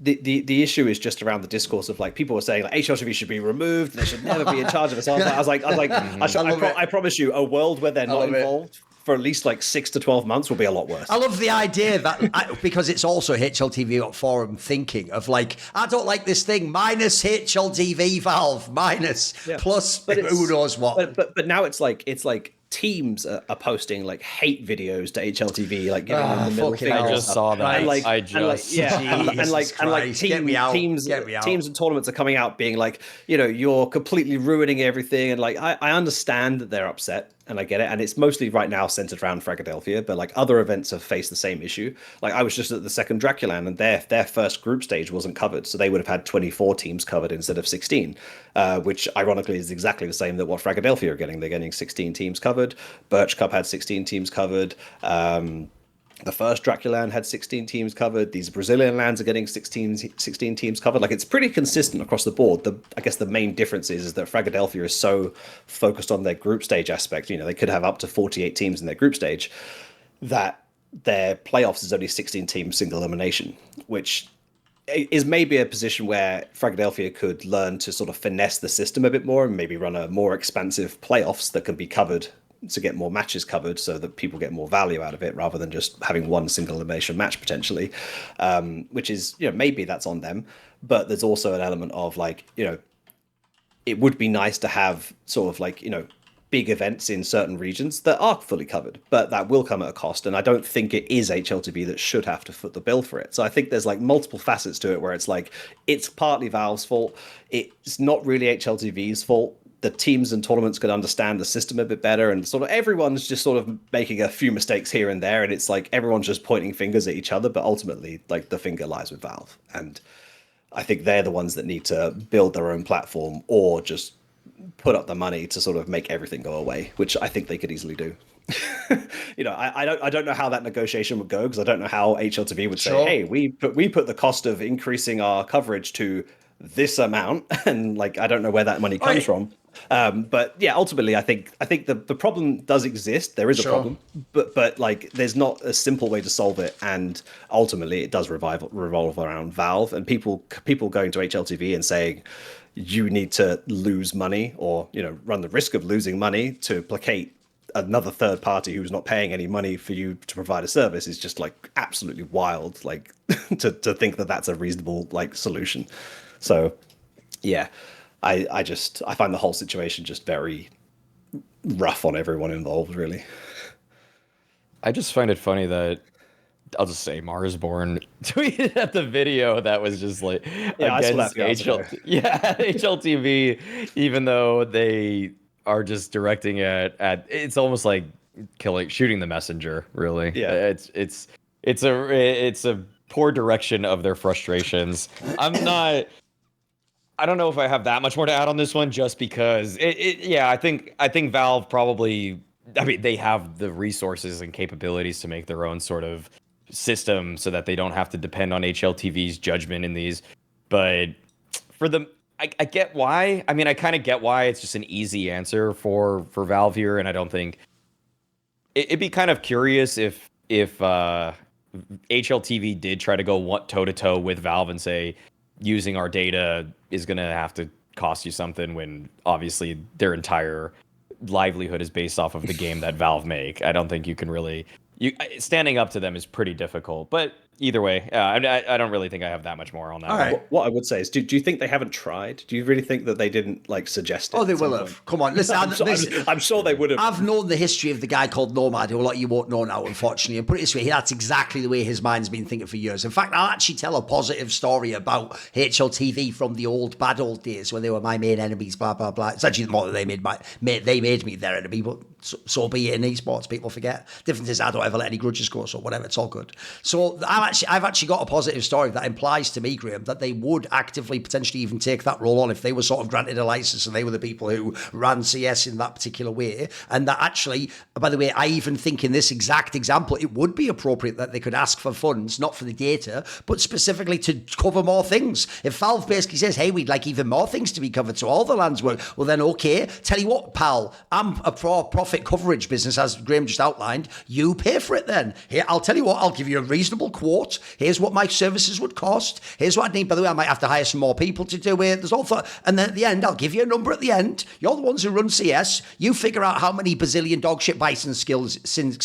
the issue is just around the discourse of, like, people were saying like HLTV should be removed, they should never be in charge of it. So I was like, I promise you, a world where they're not involved for at least like 6 to 12 months will be a lot worse. I love the idea that because it's also HLTV forum thinking of like, I don't like this thing, minus HLTV Valve, minus plus who knows what. But now it's like teams are posting like hate videos to HLTV, like giving them the middle finger. I just saw that. Teams and tournaments are coming out being like, you know, you're completely ruining everything. And like, I understand that they're upset, and I get it. And it's mostly right now centered around Fragadelphia, but like other events have faced the same issue. Like, I was just at the second Draculan, and their first group stage wasn't covered. So they would have had 24 teams covered instead of 16, which ironically is exactly the same that what Fragadelphia are getting. They're getting 16 teams covered. Birch Cup had 16 teams covered. The first Dracula land had 16 teams covered. These Brazilian lands are getting 16 teams covered. Like, it's pretty consistent across the board. I guess the main difference is that Fragadelphia is so focused on their group stage aspect. You know, they could have up to 48 teams in their group stage, that their playoffs is only 16 teams single elimination, which is maybe a position where Fragadelphia could learn to sort of finesse the system a bit more and maybe run a more expansive playoffs that can be covered to get more matches covered so that people get more value out of it rather than just having one single elimination match potentially, which is, you know, maybe that's on them. But there's also an element of, like, you know, it would be nice to have sort of like, you know, big events in certain regions that are fully covered, but that will come at a cost. And I don't think it is HLTV that should have to foot the bill for it. So I think there's like multiple facets to it where it's like, it's partly Valve's fault. It's not really HLTV's fault. The teams and tournaments could understand the system a bit better, and sort of everyone's just sort of making a few mistakes here and there, and it's like everyone's just pointing fingers at each other, but ultimately, like, the finger lies with Valve. And I think they're the ones that need to build their own platform or just put up the money to sort of make everything go away, which I think they could easily do. You know, I don't know how that negotiation would go, because I don't know how HLTV would say, hey, we put the cost of increasing our coverage to this amount, and like, I don't know where that money comes from. But yeah, ultimately, I think the problem does exist. There is a problem, but like, there's not a simple way to solve it. And ultimately, it does revolve around Valve and people going to HLTV and saying, you need to lose money, or, you know, run the risk of losing money to placate another third party who's not paying any money for you to provide a service, is just like absolutely wild. Like, to think that that's a reasonable, like, solution. So yeah, I find the whole situation just very rough on everyone involved, really. I just find it funny that, I'll just say, Marsborn tweeted at the video that was just like, against HLTV, even though they are just directing it at, it's almost like shooting the messenger, really. Yeah. It's a poor direction of their frustrations. I don't know if I have that much more to add on this one, just because I think Valve probably, I mean, they have the resources and capabilities to make their own sort of system so that they don't have to depend on HLTV's judgment in these. But for them, I get why. I mean, I kind of get why it's just an easy answer for Valve here, and I don't think it'd be kind of curious if HLTV did try to go toe-to-toe with Valve and say, using our data is going to have to cost you something, when obviously their entire livelihood is based off of the game that Valve make. I don't think you can really... standing up to them is pretty difficult, but either way, I don't really think I have that much more on that. All right. What I would say is, do you think they haven't tried? Do you really think that they didn't, like, suggest it? Oh, they will have. Come on, listen. I'm sure they would have. I've known the history of the guy called Nomad, who a lot of you won't know now, unfortunately. And put it this way, that's exactly the way his mind's been thinking for years. In fact, I'll actually tell a positive story about HLTV from the bad old days when they were my main enemies, blah, blah, blah. It's actually more that they made me their enemy, but so be it in esports. People forget. Difference is, I don't ever let any grudges go, so whatever, it's all good. So I've actually got a positive story that implies to me, Graham, that they would actively potentially even take that role on if they were sort of granted a license and they were the people who ran CS in that particular way. And that actually, by the way, I even think in this exact example, it would be appropriate that they could ask for funds, not for the data, but specifically to cover more things. If Valve basically says, hey, we'd like even more things to be covered, so all the lands work, well then, okay, tell you what, pal, I'm a profit coverage business, as Graham just outlined. You pay for it then. Here, I'll tell you what, I'll give you a reasonable quote. Here's what my services would cost. Here's what I need. By the way, I might have to hire some more people to do it. There's all that. And then at the end, I'll give you a number at the end. You're the ones who run CS. You figure out how many bazillion dogshit bison skills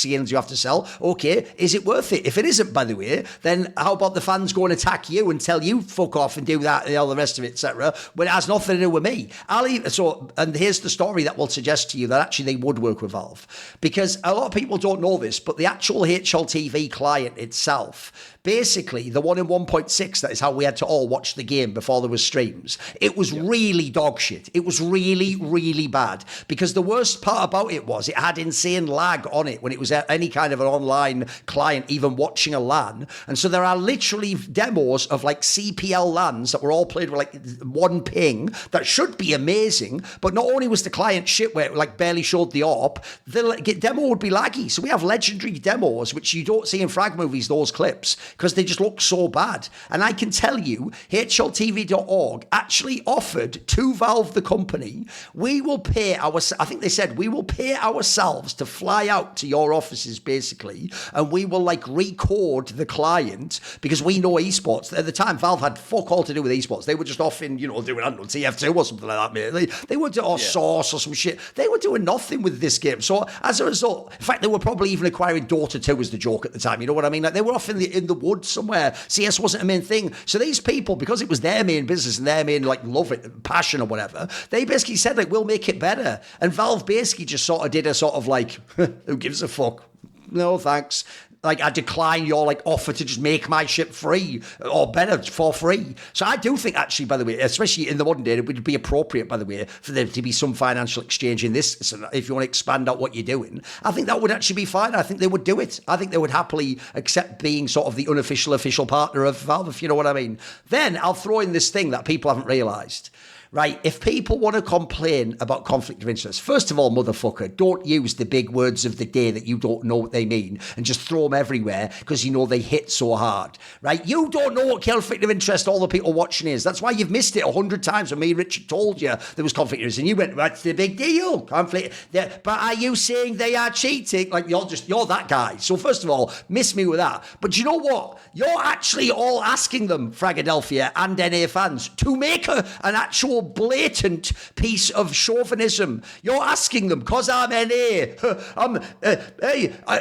you have to sell. Okay, is it worth it? If it isn't, by the way, then how about the fans go and attack you and tell you fuck off and do that and all the rest of it, etc. When it has nothing to do with me. And here's the story that will suggest to you that actually they would work with Valve. Because a lot of people don't know this, but the actual HLTV client itself basically the one in 1.6, that is how we had to all watch the game before there was streams. It was really dog shit. It was really, really bad, because the worst part about it was it had insane lag on it when it was any kind of an online client even watching a LAN. And so there are literally demos of like CPL LANs that were all played with like one ping that should be amazing, but not only was the client shit where it like barely showed the ARP, the demo would be laggy. So we have legendary demos which you don't see in frag movies, those clips, because they just look so bad. And I can tell you, HLTV.org actually offered to Valve, the company, we will pay I think they said, we will pay ourselves to fly out to your offices, basically, and we will like record the client, because we know esports. At the time, Valve had fuck all to do with esports. They were just off in, doing, I don't know, TF2 or something like that, mate. They were doing, Source or some shit. They were doing nothing with this game. So as a result, in fact, they were probably even acquiring Dota 2 as the joke at the time. You know what I mean? Like, they were off in the woods somewhere. CS wasn't a main thing. So these people, because it was their main business and their main like love it, passion or whatever, they basically said like, we'll make it better. And Valve basically just sort of did a sort of like, who gives a fuck? No, thanks. Like, I decline your like offer to just make my shit free or better for free. So I do think, actually, by the way, especially in the modern day, it would be appropriate, by the way, for there to be some financial exchange in this. So if you want to expand out what you're doing, I think that would actually be fine. I think they would do it. I think they would happily accept being sort of the unofficial official partner of Valve, if you know what I mean. Then I'll throw in this thing that people haven't realised. Right, if people want to complain about conflict of interest, first of all, motherfucker, don't use the big words of the day that you don't know what they mean and just throw them everywhere because you know they hit so hard, right? You don't know what conflict of interest all the people watching is. That's why you've missed it 100 times when me and Richard told you there was conflict of interest and you went, that's the big deal, conflict. But are you saying they are cheating? Like, you're that guy. So first of all, miss me with that. But you know what? You're actually all asking them, Fragadelphia and NA fans, to make an actual blatant piece of chauvinism. You're asking them, because I'm NA,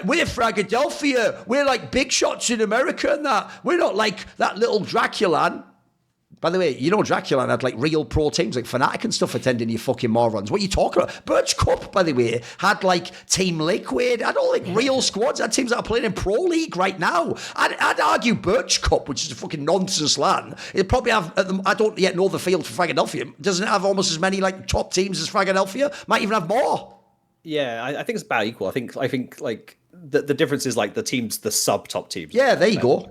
we're Fragadelphia, we're like big shots in America and that. We're not like that little Draculan. By the way, Draculan had like real pro teams like Fnatic and stuff attending, you fucking morons. What are you talking about? Birch Cup, by the way, had like Team Liquid. I don't like real squads. Had teams that are playing in Pro League right now. I'd argue Birch Cup, which is a fucking nonsense LAN, it probably have, I don't yet know the field for Fragadelphia. Doesn't it have almost as many like top teams as Fragadelphia? Might even have more. Yeah, I think it's about equal. I think like the difference is like the sub top teams. Yeah, there you go.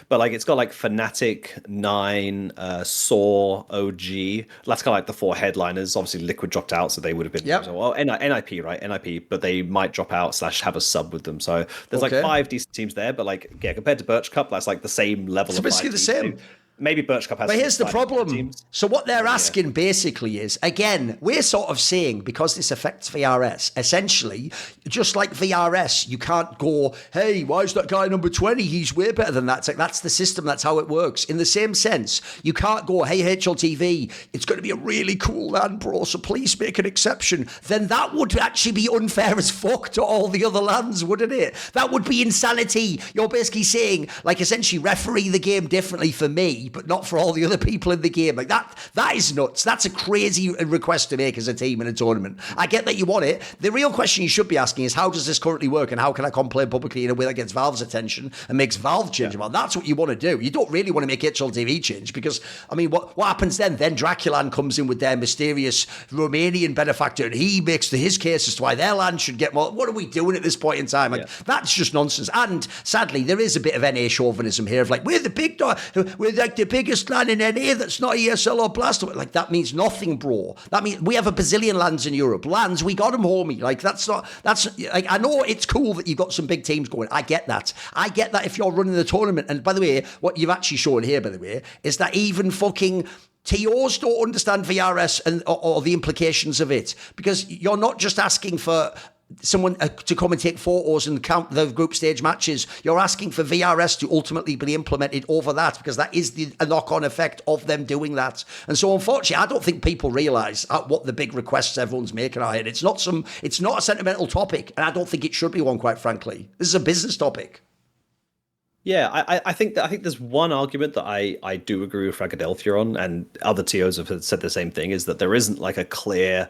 But like it's got like Fnatic, Nine, Saw, OG. That's kind of like the four headliners. Obviously, Liquid dropped out, so they would have been. Yep. Well, NIP, right? NIP, but they might drop out / have a sub with them. So there's like 5 decent teams there. But like, yeah, compared to Birch Cup, that's like the same level. It's basically the same. Maybe Birch Cup has. But here's the problem. Teams. So what they're asking basically is, again, we're sort of saying, because this affects VRS, essentially, just like VRS, you can't go, hey, why is that guy number 20? He's way better than that. It's like, that's the system. That's how it works. In the same sense, you can't go, hey, HLTV, it's going to be a really cool LAN, bro, so please make an exception. Then that would actually be unfair as fuck to all the other LANs, wouldn't it? That would be insanity. You're basically saying, like, essentially referee the game differently for me, but not for all the other people in the game. Like that is nuts. That's a crazy request to make as a team in a tournament. I get that you want it. The real question you should be asking is, how does this currently work and how can I complain publicly in a way that gets Valve's attention and makes Valve change about? That's what you want to do. You don't really want to make HLTV change, because I mean, what happens then? Then Draculan comes in with their mysterious Romanian benefactor and he makes his case as to why their land should get more. What are we doing at this point in time? Like, that's just nonsense. And sadly, there is a bit of NA chauvinism here of like, we're the big dog, we're like the biggest LAN in NA that's not ESL or Blast. Like, that means nothing, bro. That means we have a bazillion LANs in Europe. LANs, we got them, homie. Like, that's like, I know it's cool that you've got some big teams going. I get that. I get that if you're running the tournament. And by the way, what you've actually shown here, by the way, is that even fucking TOs don't understand VRS and or the implications of it, because you're not just asking for someone to come and take photos and count the group stage matches. You're asking for VRS to ultimately be implemented over that, because that is a knock-on effect of them doing that. And so, unfortunately, I don't think people realise what the big requests everyone's making are. It's not a sentimental topic, and I don't think it should be one, quite frankly. This is a business topic. Yeah, I think there's one argument that I do agree with Fragadelphia on, and other TOs have said the same thing, is that there isn't like a clear,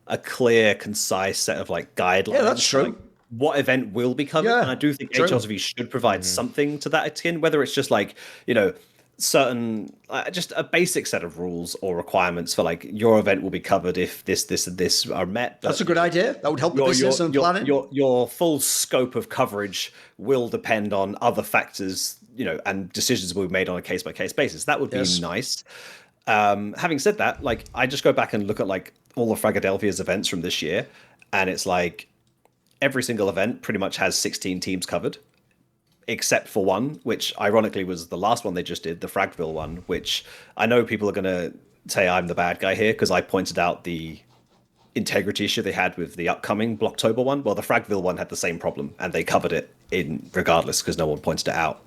concise set of like guidelines. Yeah, that's true. Like, what event will be covered. Yeah, And I do think true. HLTV should provide something to that akin, whether it's just like, you know, certain just a basic set of rules or requirements for like your event will be covered if this and this are met. That's a good idea. That would help the business and planning. Your full scope of coverage will depend on other factors, you know, and decisions will be made on a case by case basis. That would be nice. Having said that, like I just go back and look at like all of Fragadelphia's events from this year, and it's like every single event pretty much has 16 teams covered, except for one, which ironically was the last one they just did, the Fragville one, which I know people are going to say I'm the bad guy here because I pointed out the integrity issue they had with the upcoming Blocktober one. Well, the Fragville one had the same problem, and they covered it in regardless because no one pointed it out.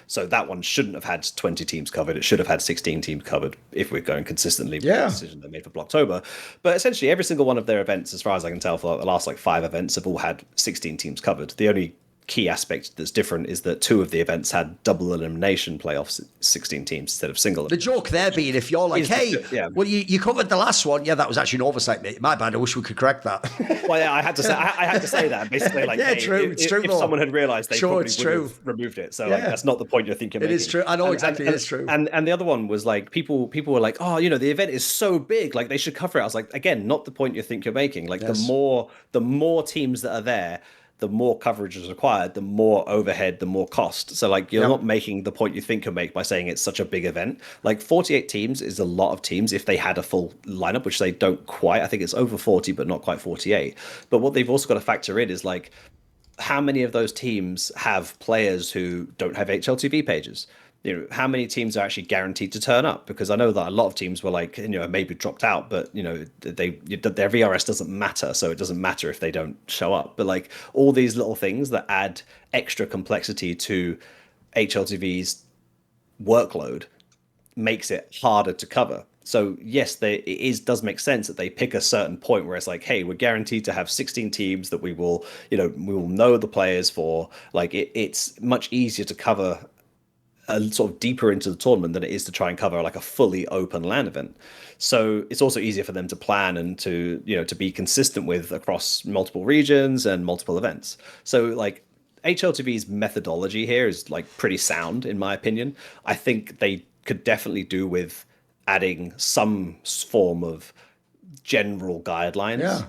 So that one shouldn't have had 20 teams covered. It should have had 16 teams covered if we're going consistently with the decision they made for Blocktober. But essentially, every single one of their events, as far as I can tell, for the last like 5 events, have all had 16 teams covered. The only key aspect that's different is that 2 of the events had double elimination playoffs, 16 teams instead of single. The joke there being, if you're like, hey, well, you covered the last one. Yeah, that was actually an oversight, mate. My bad. I wish we could correct that. Well, yeah, I had to say that basically. Like, yeah, hey, true. It's true. If someone had realised, they probably would have removed it. So like, that's not the point you're thinking. It is true. I know exactly. It is true. And the other one was like people were like, oh, you know, the event is so big, like they should cover it. I was like, again, not the point you think you're making. Like the more teams that are there, the more coverage is required, the more overhead, the more cost. So like you're not making the point you think you make by saying it's such a big event. Like 48 teams is a lot of teams if they had a full lineup, which they don't quite. I think it's over 40, but not quite 48. But what they've also got to factor in is like how many of those teams have players who don't have HLTV pages? You know, how many teams are actually guaranteed to turn up? Because I know that a lot of teams were like, you know, maybe dropped out, but you know, their VRS doesn't matter, so it doesn't matter if they don't show up. But like all these little things that add extra complexity to HLTV's workload makes it harder to cover. So yes, does make sense that they pick a certain point where it's like, hey, we're guaranteed to have 16 teams that we will know the players for. Like it's much easier to cover a sort of deeper into the tournament than it is to try and cover like a fully open LAN event. So it's also easier for them to plan and to, you know, to be consistent with across multiple regions and multiple events. So like HLTV's methodology here is like pretty sound in my opinion. I think they could definitely do with adding some form of general guidelines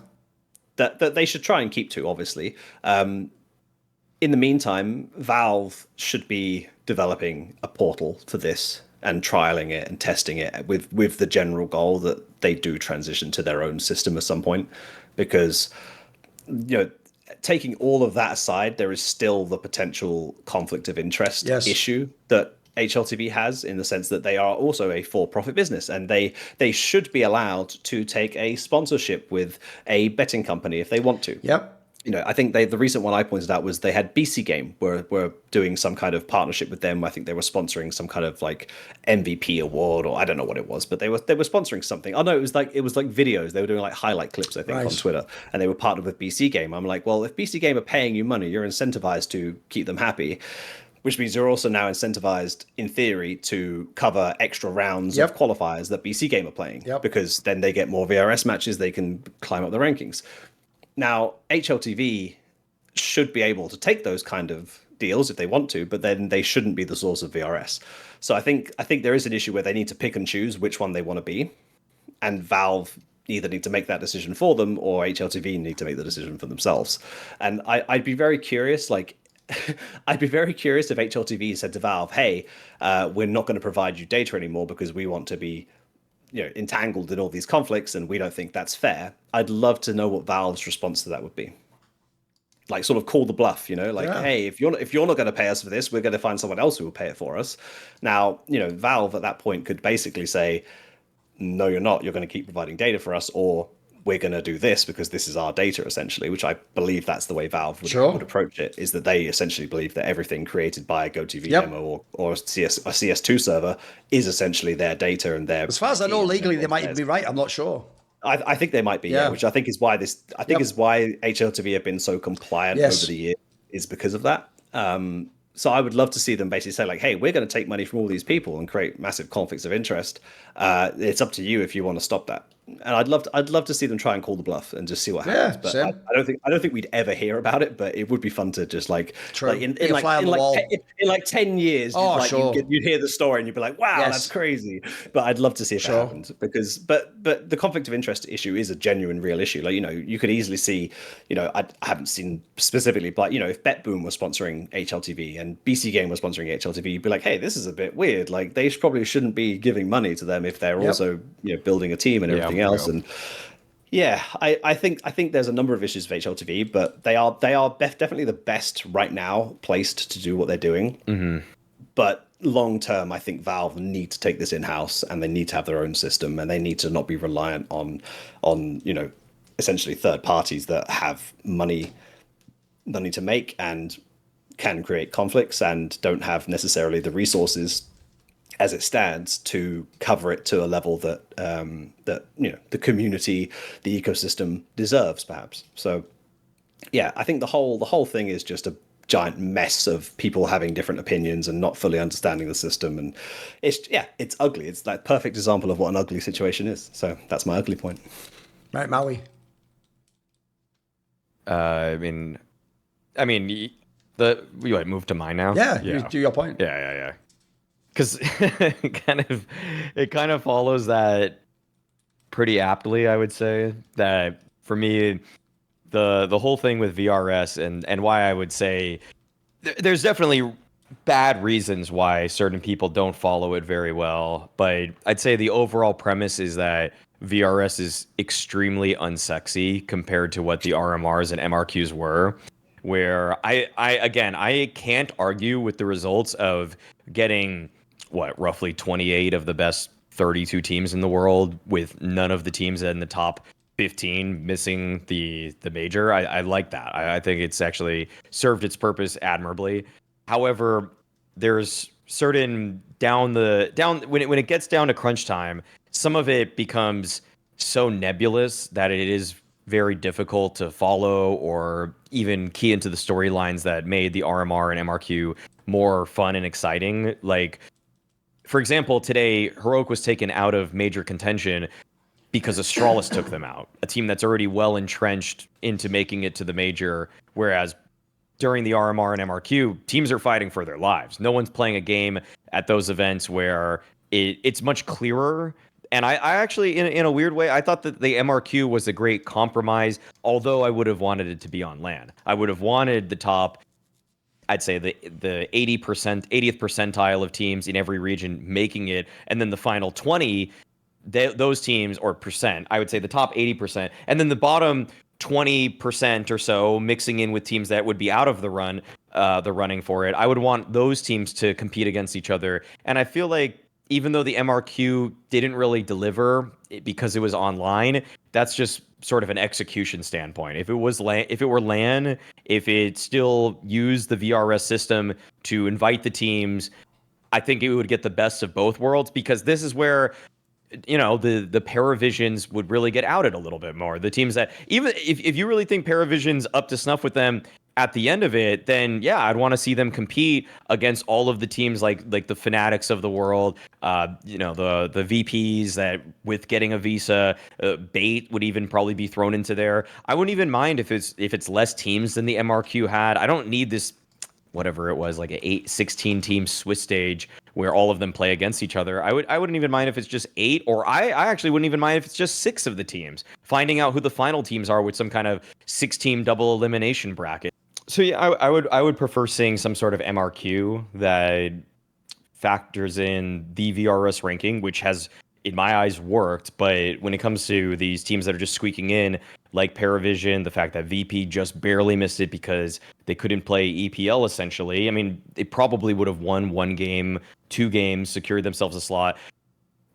that they should try and keep to, obviously. In the meantime, Valve should be developing a portal for this and trialing it and testing it with the general goal that they do transition to their own system at some point. Because, you know, taking all of that aside, there is still the potential conflict of interest issue that HLTV has, in the sense that they are also a for-profit business, and they should be allowed to take a sponsorship with a betting company if they want to. Yep. You know, I think the recent one I pointed out was they had BC Game were doing some kind of partnership with them. I think they were sponsoring some kind of like MVP award, or I don't know what it was, but they were sponsoring something. Oh no, it was like videos. They were doing like highlight clips, I think, on Twitter, and they were partnered with BC Game. I'm like, well, if BC Game are paying you money, you're incentivized to keep them happy, which means you're also now incentivized, in theory, to cover extra rounds of qualifiers that BC Game are playing, because then they get more VRS matches, they can climb up the rankings. Now, HLTV should be able to take those kind of deals if they want to, but then they shouldn't be the source of VRS. So I think there is an issue where they need to pick and choose which one they want to be, and Valve either need to make that decision for them, or HLTV need to make the decision for themselves. And I'd be very curious, like, I'd be very curious if HLTV said to Valve, hey, we're not going to provide you data anymore because we want to be, you know, entangled in all these conflicts and we don't think that's fair. I'd love to know what Valve's response to that would be. Like, sort of call the bluff, you know, like, hey, if you're not going to pay us for this, we're going to find someone else who will pay it for us. Now, you know, Valve at that point could basically say, no, you're not. You're going to keep providing data for us, or we're going to do this because this is our data, essentially, which I believe that's the way Valve would approach it, is that they essentially believe that everything created by a GoTV demo or a CS2 server is essentially their data and their... As far as I know, legally, they might even be right. I'm not sure. I think they might be, which I think is why is why HLTV have been so compliant over the years, is because of that. So I would love to see them basically say, like, hey, we're going to take money from all these people and create massive conflicts of interest. It's up to you if you want to stop that. and I'd love to see them try and call the bluff and just see what happens. Yeah, But same. I don't think we'd ever hear about it. But it would be fun to just like, True. like Be a fly on the wall. in like 10 years, Oh, like, sure. you'd hear the story and you'd be like, wow, Yes. that's crazy. But I'd love to see if it Sure. happens, because but the conflict of interest issue is a genuine, real issue. Like, you could easily see, I haven't seen specifically, but if BetBoom was sponsoring HLTV and BC Game was sponsoring HLTV, you'd be like, hey, this is a bit weird. Like, they probably shouldn't be giving money to them if they're also building a team and everything else. And yeah, I think there's a number of issues with HLTV, but they are definitely the best right now placed to do what they're doing. Mm-hmm. But long term, I think Valve need to take this in house, and they need to have their own system, and they need to not be reliant on essentially third parties that have money to make and can create conflicts and don't have necessarily the resources as it stands to cover it to a level that the community, the ecosystem deserves, perhaps. So yeah, I think the whole thing is just a giant mess of people having different opinions and not fully understanding the system, and it's ugly. It's like perfect example of what an ugly situation is. So that's my ugly point. Right, Maui. I mean, you want to move to mine now? Yeah, you do your point. Yeah. Because it kind of follows that pretty aptly, I would say. That for me, the whole thing with VRS and why I would say there's definitely bad reasons why certain people don't follow it very well, but I'd say the overall premise is that VRS is extremely unsexy compared to what the RMRs and MRQs were. Where I can't argue with the results of getting roughly 28 of the best 32 teams in the world, with none of the teams in the top 15 missing the major. I like that. I think it's actually served its purpose admirably. However, there's certain when it gets down to crunch time, some of it becomes so nebulous that it is very difficult to follow or even key into the storylines that made the RMR and MRQ more fun and exciting. Like, for example, today, Heroic was taken out of major contention because Astralis took them out, a team that's already well entrenched into making it to the major, whereas during the RMR and MRQ, teams are fighting for their lives. No one's playing a game at those events where it's much clearer. And I actually, in a weird way, I thought that the MRQ was a great compromise, although I would have wanted it to be on LAN. I would have wanted the top, I'd say the 80th percentile of teams in every region making it, and then the final 20, those teams, or percent, I would say the top 80%, and then the bottom 20% or so mixing in with teams that would be out of the running for it. I would want those teams to compete against each other. And I feel like even though the MRQ didn't really deliver because it was online, that's just sort of an execution standpoint. If it were LAN, if it still used the VRS system to invite the teams, I think it would get the best of both worlds, because this is where the PARIVISIONs would really get outed a little bit more. The teams that, even if you really think PARIVISION's up to snuff with them at the end of it, then yeah, I'd want to see them compete against all of the teams like the Fanatics of the world, the VPs that with getting a visa, Bait would even probably be thrown into there. I wouldn't even mind if it's less teams than the MRQ had. I don't need this, whatever it was, like a 16 team Swiss stage where all of them play against each other. I wouldn't even mind if it's just 8, or I actually wouldn't even mind if it's just 6 of the teams. Finding out who the final teams are with some kind of 6-team double elimination bracket. So yeah, I would prefer seeing some sort of MRQ that factors in the VRS ranking, which has, in my eyes, worked. But when it comes to these teams that are just squeaking in, like PARIVISION, the fact that VP just barely missed it because they couldn't play EPL, essentially. I mean, they probably would have won 1 game, 2 games, secured themselves a slot.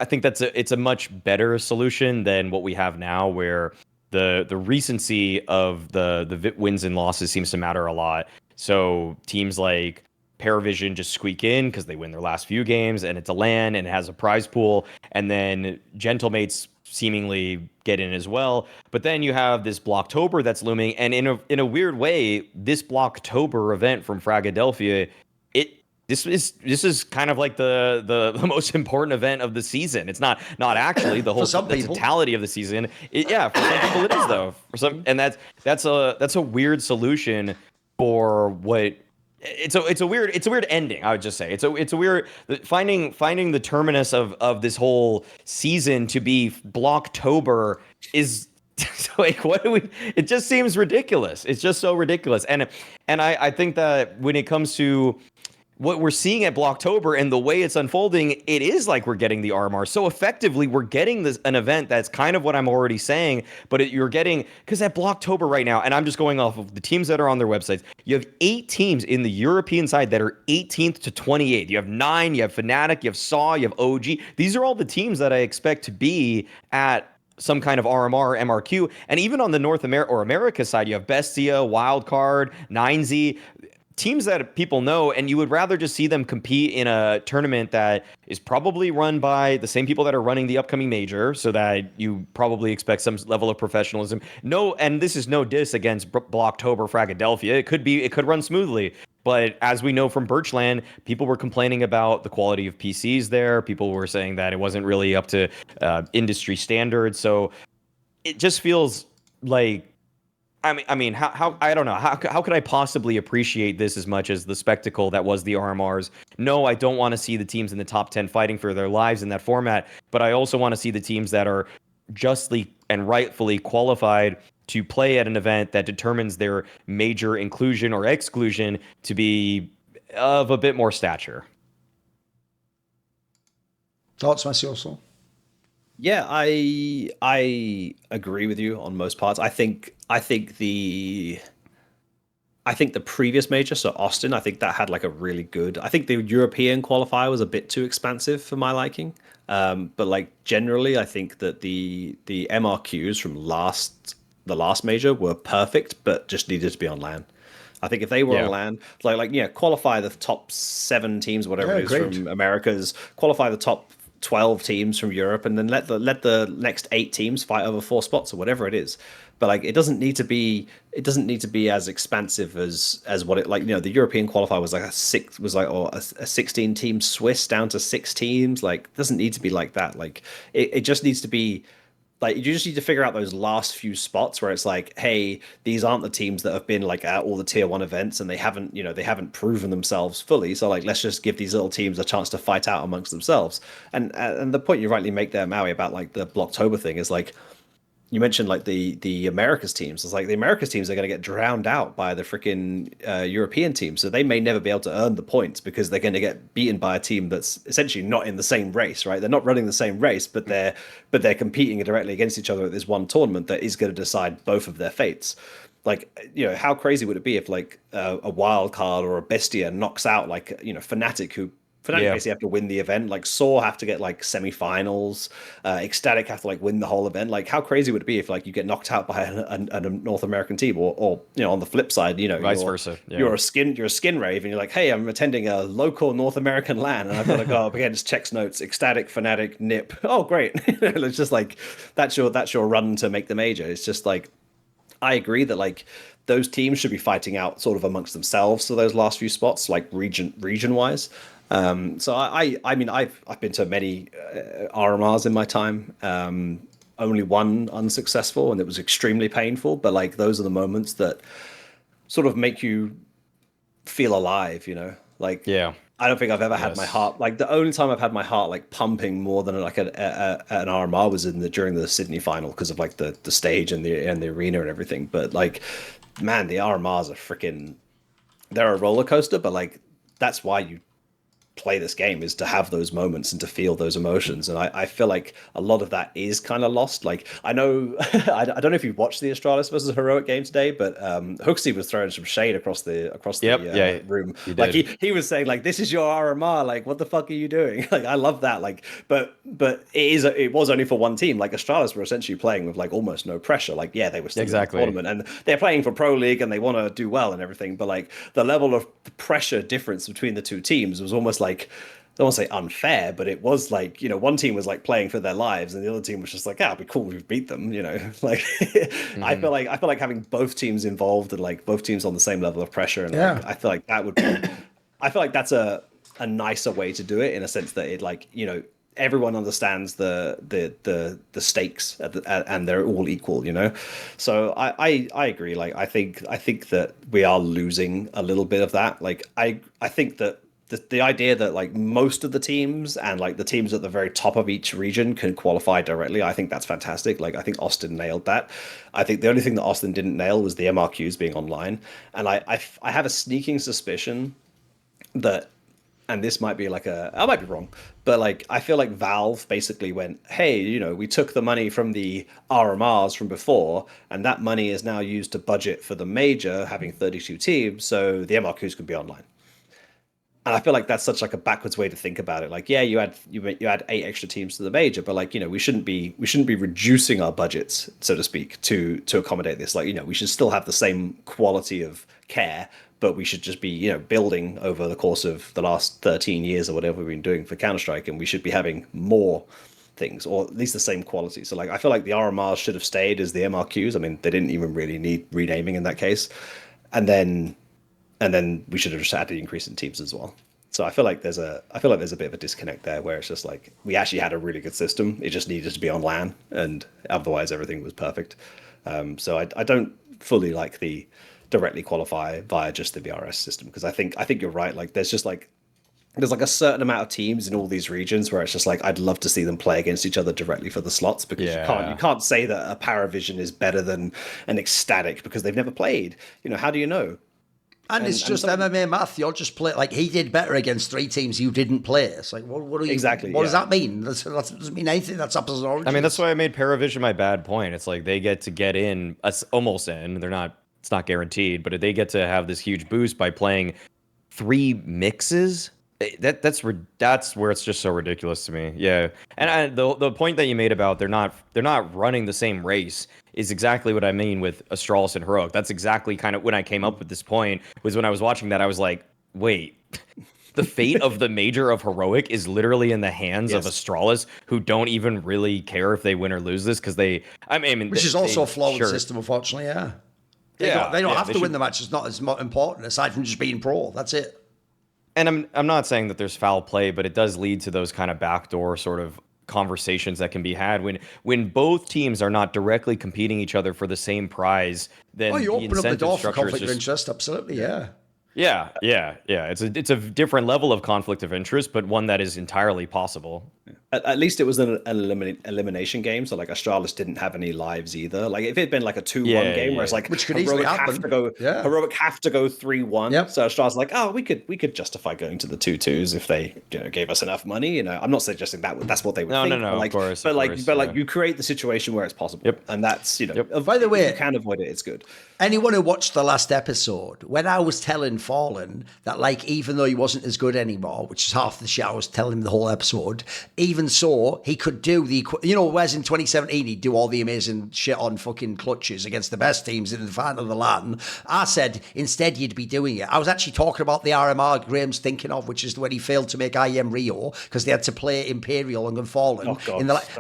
I think it's a much better solution than what we have now, where the recency of the wins and losses seems to matter a lot. So teams like PARIVISION just squeak in because they win their last few games, and it's a LAN and it has a prize pool, and then Gentlemates seemingly get in as well. But then you have this Blocktober that's looming, and in a weird way, this Blocktober event from Fragadelphia, this is kind of like the most important event of the season. It's not actually the whole totality of the season. For some people it is though. For some, and that's a weird solution for what. It's a weird ending. I would just say it's a weird finding the terminus of this whole season to be Blocktober is like, what do we? It just seems ridiculous. It's just so ridiculous. And I think that when it comes to what we're seeing at Blocktober and the way it's unfolding, it is like we're getting the RMR. So effectively, we're getting an event that's kind of what I'm already saying, but you're getting, because at Blocktober right now, and I'm just going off of the teams that are on their websites, you have 8 teams in the European side that are 18th to 28th. You have 9, you have Fnatic, you have SAW, you have OG. These are all the teams that I expect to be at some kind of RMR, MRQ. And even on the North America or America side, you have Bestia, Wildcard, 9Z. Teams that people know, and you would rather just see them compete in a tournament that is probably run by the same people that are running the upcoming major, so that you probably expect some level of professionalism. No, and this is no diss against Blocktober, Fragadelphia. It could run smoothly. But as we know from Birchland, people were complaining about the quality of PCs there. People were saying that it wasn't really up to industry standards. So it just feels like, I mean, how I don't know. How could I possibly appreciate this as much as the spectacle that was the RMRs? No, I don't want to see the teams in the top 10 fighting for their lives in that format, but I also want to see the teams that are justly and rightfully qualified to play at an event that determines their major inclusion or exclusion to be of a bit more stature. Thoughts, messioso? Yeah, I agree with you on most parts. I think the previous major, so Austin, I think that had like a really good. I think the European qualifier was a bit too expansive for my liking. But like generally, I think that the MRQs from the last major were perfect, but just needed to be on LAN. I think if they were on LAN, qualify the top 7 teams, whatever it is, from Americas, qualify the top 12 teams from Europe, and then let the next 8 teams fight over 4 spots or whatever it is. But like it doesn't need to be as expansive as what it, like, the European qualifier was like a 16 team Swiss down to 6 teams. Like it doesn't need to be like that. Like it just needs to be like, you just need to figure out those last few spots where it's like, hey, these aren't the teams that have been like at all the tier 1 events, and they haven't proven themselves fully. So like, let's just give these little teams a chance to fight out amongst themselves. And the point you rightly make there, Maui, about like the Blocktober thing is like, you mentioned like the Americas teams. It's like the Americas teams are going to get drowned out by the freaking European teams, so they may never be able to earn the points because they're going to get beaten by a team that's essentially not in the same race, right? They're not running the same race, but they're competing directly against each other at this one tournament that is going to decide both of their fates. Like, how crazy would it be if like a wild card or a Bestia knocks out like Fnatic, who basically have to win the event. Like SAW have to get like semi-finals. Ecstatic have to like win the whole event. Like how crazy would it be if like you get knocked out by a North American team, or on the flip side, vice versa. Yeah. You're a skin rave, and you're like, hey, I'm attending a local North American LAN, and I've got to go up against Chex Notes, Ecstatic, Fnatic, Nip. Oh, great! It's just like that's your run to make the major. It's just like, I agree that like those teams should be fighting out sort of amongst themselves for those last few spots, like region wise. So I mean, I've been to many RMRs in my time. Only one unsuccessful, and it was extremely painful. But like those are the moments that sort of make you feel alive, Like I don't think I've ever had my heart, like the only time I've had my heart like pumping more than like an RMR was during the Sydney final, because of like the stage and the arena and everything. But like, man, the RMRs are they're a roller coaster. But like that's why you play this game, is to have those moments and to feel those emotions. And I feel like a lot of that is kind of lost. Like I know I don't know if you've watched the Astralis versus Heroic game today, but Hooksy was throwing some shade across the room. Like he was saying like, this is your RMR, like what the fuck are you doing? Like I love that. Like but it was only for one team. Like Astralis were essentially playing with like almost no pressure. Like they were still in the tournament, and they're playing for Pro League and they want to do well and everything, but like the level of pressure difference between the two teams was almost like, I don't want to say unfair, but it was like, one team was like playing for their lives, and the other team was just like, it'd be cool if we beat them, Like mm-hmm. I feel like having both teams involved and like both teams on the same level of pressure, and like, I feel like that would be, I feel like that's a nicer way to do it, in a sense that it, like, you know, everyone understands the stakes and they're all equal, you know. So I agree. Like, I think that we are losing a little bit of that. Like, I think that the idea that, like, most of the teams and, like, the teams at the very top of each region can qualify directly, I think that's fantastic. Like, I think Austin nailed that. I think the only thing that Austin didn't nail was the MRQs being online. And I have a sneaking suspicion that, and this might be like I might be wrong, but, like, I feel like Valve basically went, hey, you know, we took the money from the RMRs from before, and that money is now used to budget for the major having 32 teams, so the MRQs can be online. And I feel like that's such, like, a backwards way to think about it. Like, yeah, you add 8 extra teams to the major, but, like, you know, we shouldn't be reducing our budgets, so to speak, to accommodate this. Like, you know, we should still have the same quality of care, but we should just be, you know, building over the course of the last 13 years or whatever we've been doing for Counter-Strike, and we should be having more things, or at least the same quality. So, like, I feel like the RMRs should have stayed as the MRQs. I mean, they didn't even really need renaming in that case. And then we should have just had the increase in teams as well. So I feel like there's a bit of a disconnect there, where it's just like, we actually had a really good system. It just needed to be on LAN, and otherwise everything was perfect. So I don't fully like the directly qualify via just the VRS system, because I think you're right. Like, there's like a certain amount of teams in all these regions where it's just like, I'd love to see them play against each other directly for the slots, because you can't say that a PARIVISION is better than an Ecstatic because they've never played. You know, how do you know? And it's just MMA math. You'll just play, like, he did better against 3 teams you didn't play. It's like, what are you, exactly? What does that mean? That doesn't mean anything. That's apples and oranges. I mean, that's why I made PARIVISION my bad point. It's like they get in, almost in. They're not. It's not guaranteed, but they get to have this huge boost by playing 3 mixes. That's where it's just so ridiculous to me. Yeah, and the point that you made about they're not running the same race is exactly what I mean with Astralis and Heroic. That's exactly kind of when I came up with this point, was when I was watching that, I was like, wait, the fate of the major of Heroic is literally in the hands of Astralis, who don't even really care if they win or lose this, because which is also a flaw in the system, unfortunately. Yeah, they don't have to win the match. It's not as important, aside from just being pro. That's it. And I'm not saying that there's foul play, but it does lead to those kind of backdoor sort of conversations that can be had when both teams are not directly competing each other for the same prize. Then you open up the door for conflict of interest. Absolutely, yeah. Yeah. It's a different level of conflict of interest, but one that is entirely possible. At least it was an elimination game, so, like, Astralis didn't have any lives either. Like, if it had been like a 2-1 game, where it's like, which could easily happen. Heroic have to go 3-1. Yep. So Astralis like, oh, we could justify going to the 2-2s if they, you know, gave us enough money. You know, I'm not suggesting that's what they would think. No, like, of course. But you create the situation where it's possible. Yep. And that's, you know, by the way, if you can avoid it, it's good. Anyone who watched the last episode, when I was telling Fallen that, like, even though he wasn't as good anymore, which is half the shit I was telling him the whole episode, even so, he could do whereas in 2017 he'd do all the amazing shit on fucking clutches against the best teams in the final of the LAN. I said, instead you'd be doing it. I was actually talking about the RMR Graham's thinking of, which is when he failed to make IM Rio because they had to play Imperial and Fallen.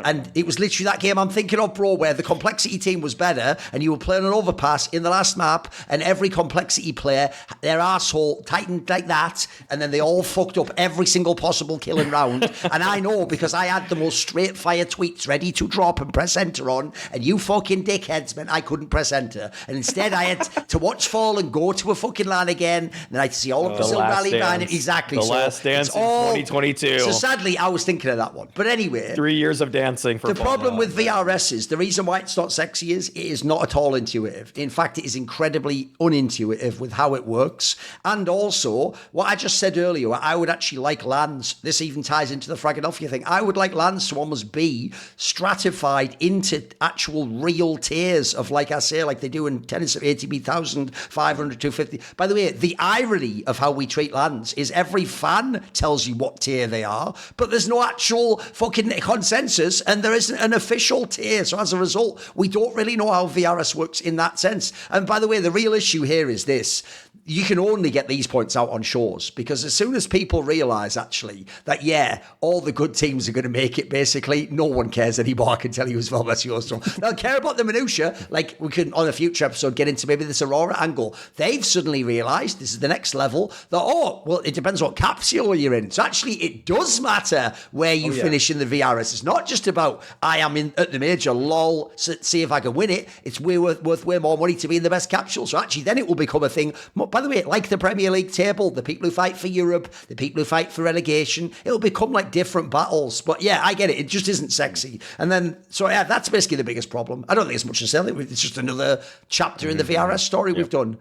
And it was literally that game I'm thinking of, bro, where the complexity team was better and you were playing an overpass in the last map, and every complexity player, their arsehole tightened like that, and then they all fucked up every single possible killing round. And I know, because I had the most straight fire tweets ready to drop and press enter on, and you fucking dickheads meant I couldn't press enter. And instead I had to watch Fall and go to a fucking LAN again, and then I had to see all of Brazil rally behind it. Exactly. The last dance in 2022. So sadly, I was thinking of that one. But anyway, 3 years of dancing for the problem with VRS is, the reason why it's not sexy is it is not at all intuitive. In fact, it is incredibly unintuitive with how it works. And also, what I just said earlier, I would actually like LANs. This even ties into the Fragonophia thing. I would like LANs to almost be stratified into actual real tiers of, like I say, like they do in tennis of ATB 1000, 500, 250. By the way, the irony of how we treat LANs is every fan tells you what tier they are, but there's no actual fucking consensus, and there isn't an official tier. So as a result, we don't really know how VRS works in that sense. And by the way, the real issue here is this. You can only get these points out on shows, because as soon as people realise, actually, that, yeah, all the good teams are going to make it, basically. No one cares anymore, I can tell you as well, messioso. They'll care about the minutiae. Like, we can, on a future episode, get into maybe this Aurora angle. They've suddenly realised, this is the next level, that, oh, well, it depends what capsule you're in. So actually, it does matter where you finish in the VRS. It's not just about, I am in at the major, lol, see if I can win it. It's worth way more money to be in the best capsule. So actually, then it will become a thing. By the way, like the Premier League table, the people who fight for Europe, the people who fight for relegation, it'll become like different battles. But yeah, I get it. It just isn't sexy. And then, so yeah, that's basically the biggest problem. I don't think it's much to say. It's just another chapter in the VRS story we've done.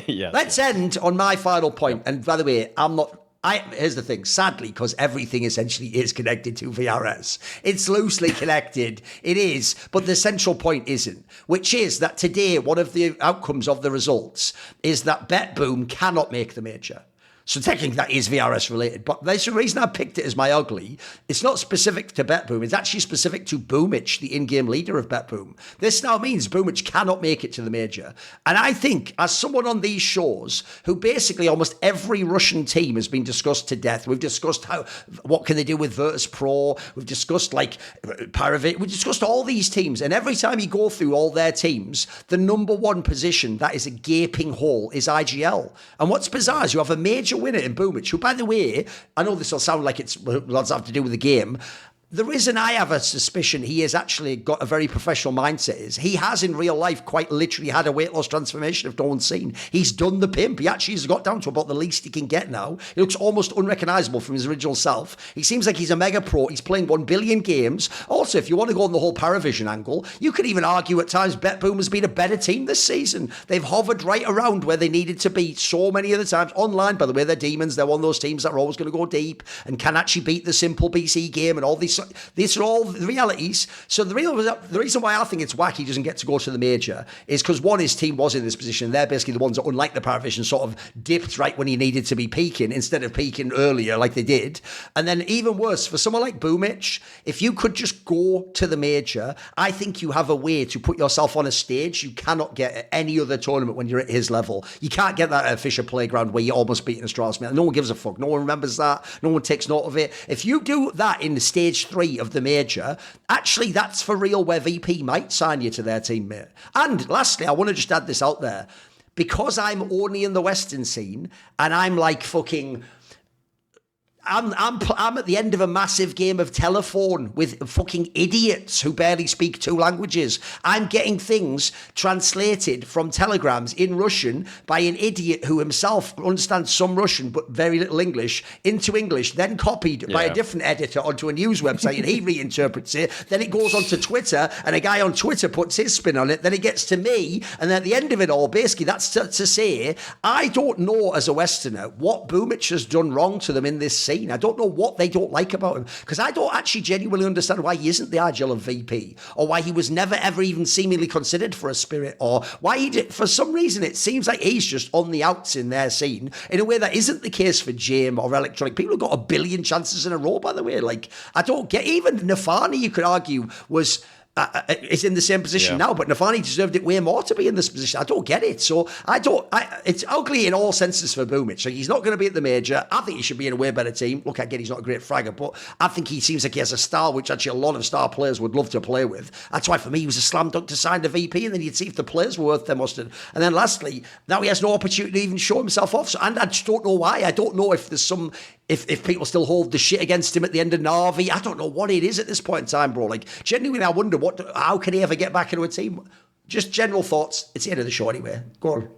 Let's end on my final point. And by the way, here's the thing, sadly, because everything essentially is connected to VRS. It's loosely connected, it is, but the central point isn't, which is that today, one of the outcomes of the results is that BetBoom cannot make the major. So technically that is VRS related, but there's a reason I picked it as my ugly. It's not specific to BetBoom. It's actually specific to Boomich, the in-game leader of BetBoom. This now means Boomich cannot make it to the major. And I think, as someone on these shows, who basically almost every Russian team has been discussed to death. We've discussed what can they do with Virtus.pro. We've discussed like PARIVISION. We've discussed all these teams. And every time you go through all their teams, the number one position that is a gaping hole is IGL. And what's bizarre is you have a major winner in Boomich, who, by the way, I know this will sound like it's lots have to do with the game. The reason I have a suspicion he has actually got a very professional mindset is he has in real life quite literally had a weight loss transformation if no one's seen. He's done the pimp. He actually has got down to about the least he can get now. He looks almost unrecognisable from his original self. He seems like he's a mega pro. He's playing 1 billion games. Also, if you want to go on the whole PARIVISION angle, you could even argue at times BetBoom has been a better team this season. They've hovered right around where they needed to be so many of the times. Online, by the way, they're demons. They're one of those teams that are always going to go deep and can actually beat the simple BC game and all these. These are all the realities. So the reason why I think it's wacky doesn't get to go to the major is because one, his team was in this position. They're basically the ones that, unlike the PARIVISION, sort of dipped right when he needed to be peaking instead of peaking earlier like they did. And then even worse, for someone like Boomich, if you could just go to the major, I think you have a way to put yourself on a stage you cannot get at any other tournament when you're at his level. You can't get that at Fisher Playground where you're almost beating a Strasbourg. No one gives a fuck. No one remembers that. No one takes note of it. If you do that in the stage 3 of the major, actually that's for real where VP might sign you to their team, mate. And lastly, I want to just add this out there. Because I'm only in the Western scene and I'm like fucking... I'm at the end of a massive game of telephone with fucking idiots who barely speak 2 languages. I'm getting things translated from telegrams in Russian by an idiot who himself understands some Russian but very little English into English, then copied by a different editor onto a news website and he reinterprets it. Then it goes onto Twitter and a guy on Twitter puts his spin on it. Then it gets to me. And then at the end of it all, basically that's to say, I don't know as a Westerner what Boomich has done wrong to them in this scene. I don't know what they don't like about him because I don't actually genuinely understand why he isn't the IGL of VP or why he was never ever even seemingly considered for a Spirit or why he did. For some reason, it seems like he's just on the outs in their scene in a way that isn't the case for Jame or Electronic. People have got 1 billion chances in a row, by the way. Like, I don't get, even Nafani, you could argue, was... is in the same position now, but Nafani deserved it way more to be in this position. I don't get it. So it's ugly in all senses for Boomich. So he's not going to be at the major. I think he should be in a way better team. Look, again, he's not a great fragger, but I think he seems like he has a style which actually a lot of star players would love to play with. That's why for me, he was a slam dunk to sign the VP, and then you'd see if the players were worth their mustard. And then lastly, now he has no opportunity to even show himself off. So, and I just don't know why. I don't know if there's some... If people still hold the shit against him at the end of Navi, I don't know what it is at this point in time, bro. Like, genuinely, I wonder how can he ever get back into a team? Just general thoughts. It's the end of the show anyway. Go on.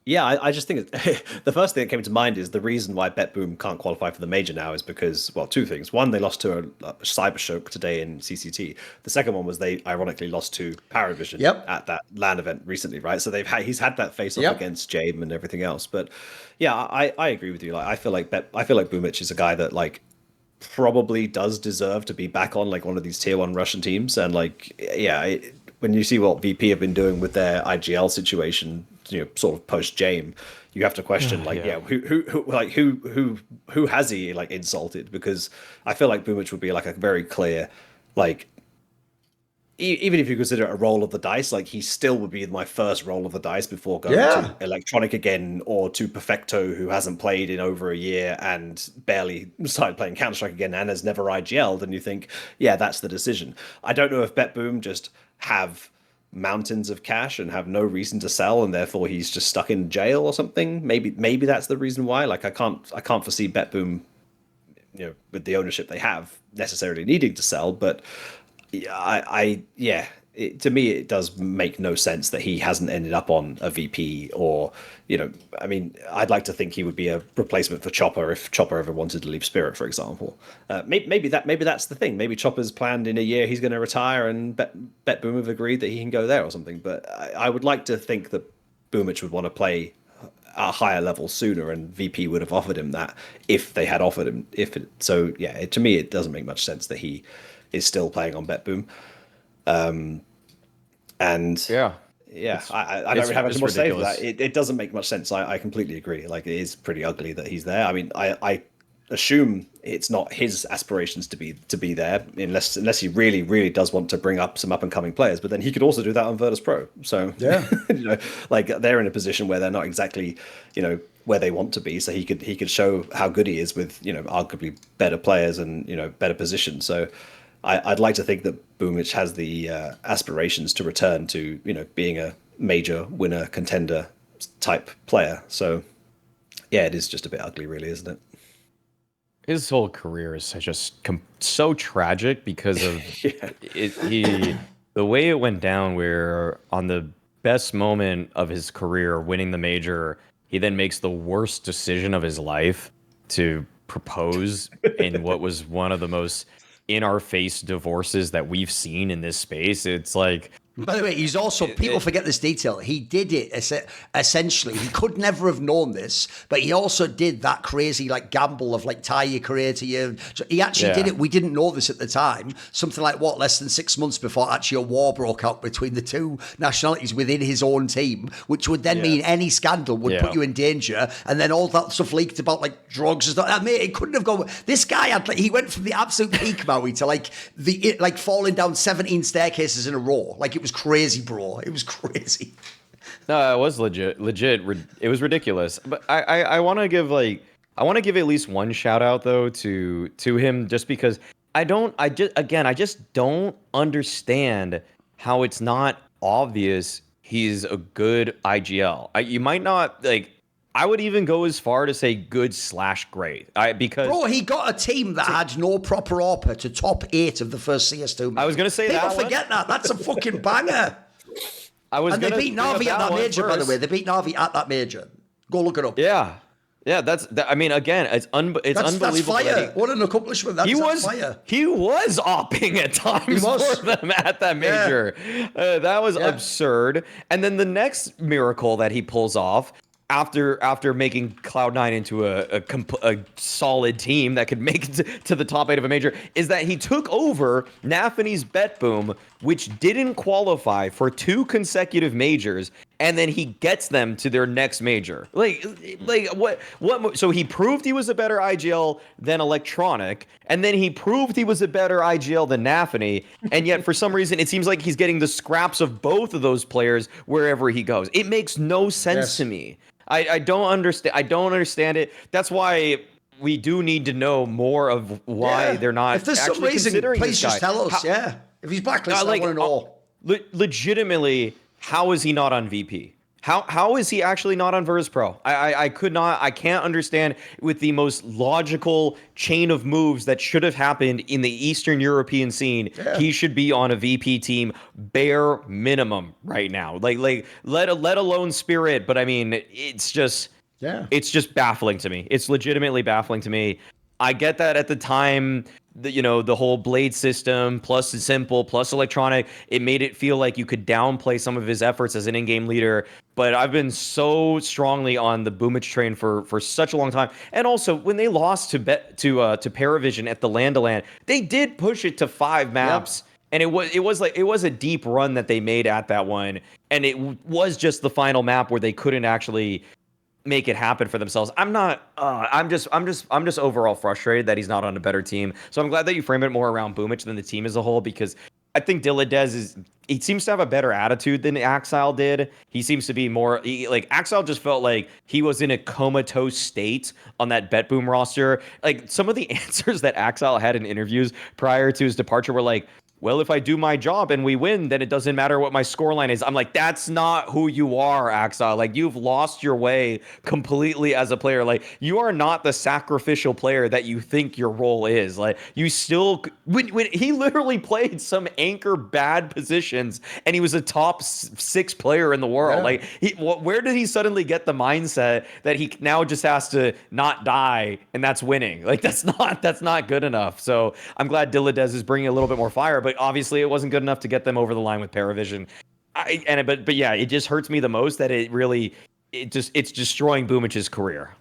Yeah, I just think the first thing that came to mind is the reason why BetBoom can't qualify for the major now is because, well, 2 things. One, they lost to a Cybershock today in CCT. The second one was they ironically lost to PARIVISION at that LAN event recently, right? So he's had that face off against Jame and everything else. But yeah, I agree with you. Like I feel like Boomich is a guy that like probably does deserve to be back on like one of these tier 1 Russian teams. And like, yeah, when you see what VP have been doing with their IGL situation, you know, sort of post Jame, you have to question who has he like insulted? Because I feel like Boomich would be like a very clear like even if you consider it a roll of the dice, like he still would be my first roll of the dice before going to Electronic again, or to Perfecto, who hasn't played in over a year and barely started playing Counter-Strike again and has never IGL'd. And you think, yeah, that's the decision. I don't know if BetBoom just have mountains of cash and have no reason to sell, and therefore he's just stuck in jail or something. Maybe that's the reason why. Like I can't foresee BetBoom, with the ownership they have, necessarily needing to sell. But to me, it does make no sense that he hasn't ended up on a VP, or, I mean, I'd like to think he would be a replacement for Chopper if Chopper ever wanted to leave Spirit, for example. Maybe that's the thing. Maybe Chopper's planned in a year he's going to retire, and BetBoom have agreed that he can go there or something. But I would like to think that Boomich would want to play a higher level sooner, and VP would have offered him that if they had offered him. To me, it doesn't make much sense that he is still playing on BetBoom. I don't have much more to say for that. It doesn't make much sense. I completely agree. Like, it is pretty ugly that he's there. I mean, I assume it's not his aspirations to be there, unless he really, really does want to bring up some up and coming players. But then he could also do that on Virtus Pro. So yeah, like they're in a position where they're not exactly, where they want to be. So he could show how good he is with, arguably better players and, better positions. So I'd like to think that Boomich has the aspirations to return to, being a major winner contender type player. So yeah, it is just a bit ugly, really, isn't it? His whole career is just so tragic because of the way it went down, where on the best moment of his career, winning the major, he then makes the worst decision of his life to propose in what was one of the most in-our-face divorces that we've seen in this space. It's like... By the way, he's also, people forget this detail. He did it essentially. He could never have known this, but he also did that crazy gamble of tie your career to you. So he actually did it. We didn't know this at the time. Something like less than 6 months before actually a war broke out between the two nationalities within his own team, which would then mean any scandal would put you in danger. And then all that stuff leaked about drugs and stuff. Mate, it couldn't have gone. This guy he went from the absolute peak Maui to falling down 17 staircases in a row. It was crazy, bro. It was crazy. No, it was legit. It was ridiculous. But I want to give at least one shout out though to him, just because I just don't understand how it's not obvious he's a good IGL. You might not I would even go as far to say good/great. Because bro, he got a team that had no proper ARPA to top 8 of the first CS2 major. I was going to say People forget that. That's a fucking banger. They beat Navi at that major, by the way. They beat Navi at that major. Go look it up. Yeah. Yeah, I mean, again, it's unbelievable. That's fire. What an accomplishment. That's fire. He was opping at times for them at that major. Yeah. That was absurd. And then the next miracle that he pulls off, after making Cloud9 into a solid team that could make it to the top 8 of a major, is that he took over Nafany's BetBoom, which didn't qualify for 2 consecutive majors, and then he gets them to their next major. What? So he proved he was a better IGL than Electronic, and then he proved he was a better IGL than Nafany, and yet for some reason it seems like he's getting the scraps of both of those players wherever he goes. It makes no sense to me. I don't understand it. That's why we do need to know more of why they're not. If there's some reason, please just tell us. If he's blacklisted, I want to know. Legitimately, how is he not on VP? How is he actually not on Virtus Pro? I can't understand, with the most logical chain of moves that should have happened in the Eastern European scene. He should be on a VP team, bare minimum right now. Let alone Spirit, but I mean, it's just baffling to me. It's legitimately baffling to me. I get that at the time, the whole Blade system plus Simple plus Electronic, it made it feel like you could downplay some of his efforts as an in-game leader. But I've been so strongly on the Boomich train for such a long time. And also, when they lost to PARIVISION at the Land-to-Land, they did push it to 5 maps. Yep. And it was a deep run that they made at that one. And it was just the final map where they couldn't actually make it happen for themselves. I'm just overall frustrated that he's not on a better team. So I'm glad that you frame it more around Boomich than the team as a whole, because I think Dilladez he seems to have a better attitude than Axile did. He seems to be more like Axile just felt like he was in a comatose state on that BetBoom roster. Like some of the answers that Axile had in interviews prior to his departure were like, well, if I do my job and we win, then it doesn't matter what my scoreline is. I'm like, that's not who you are, Axel. Like, you've lost your way completely as a player. Like, you are not the sacrificial player that you think your role is. Like, you still, when he literally played some anchor bad positions and he was a top 6 player in the world. Yeah. Like, where did he suddenly get the mindset that he now just has to not die and that's winning? Like, that's not good enough. So I'm glad Dilladez is bringing a little bit more fire. But obviously it wasn't good enough to get them over the line with PARIVISION. But yeah, it just hurts me the most that it's destroying Boomich's career.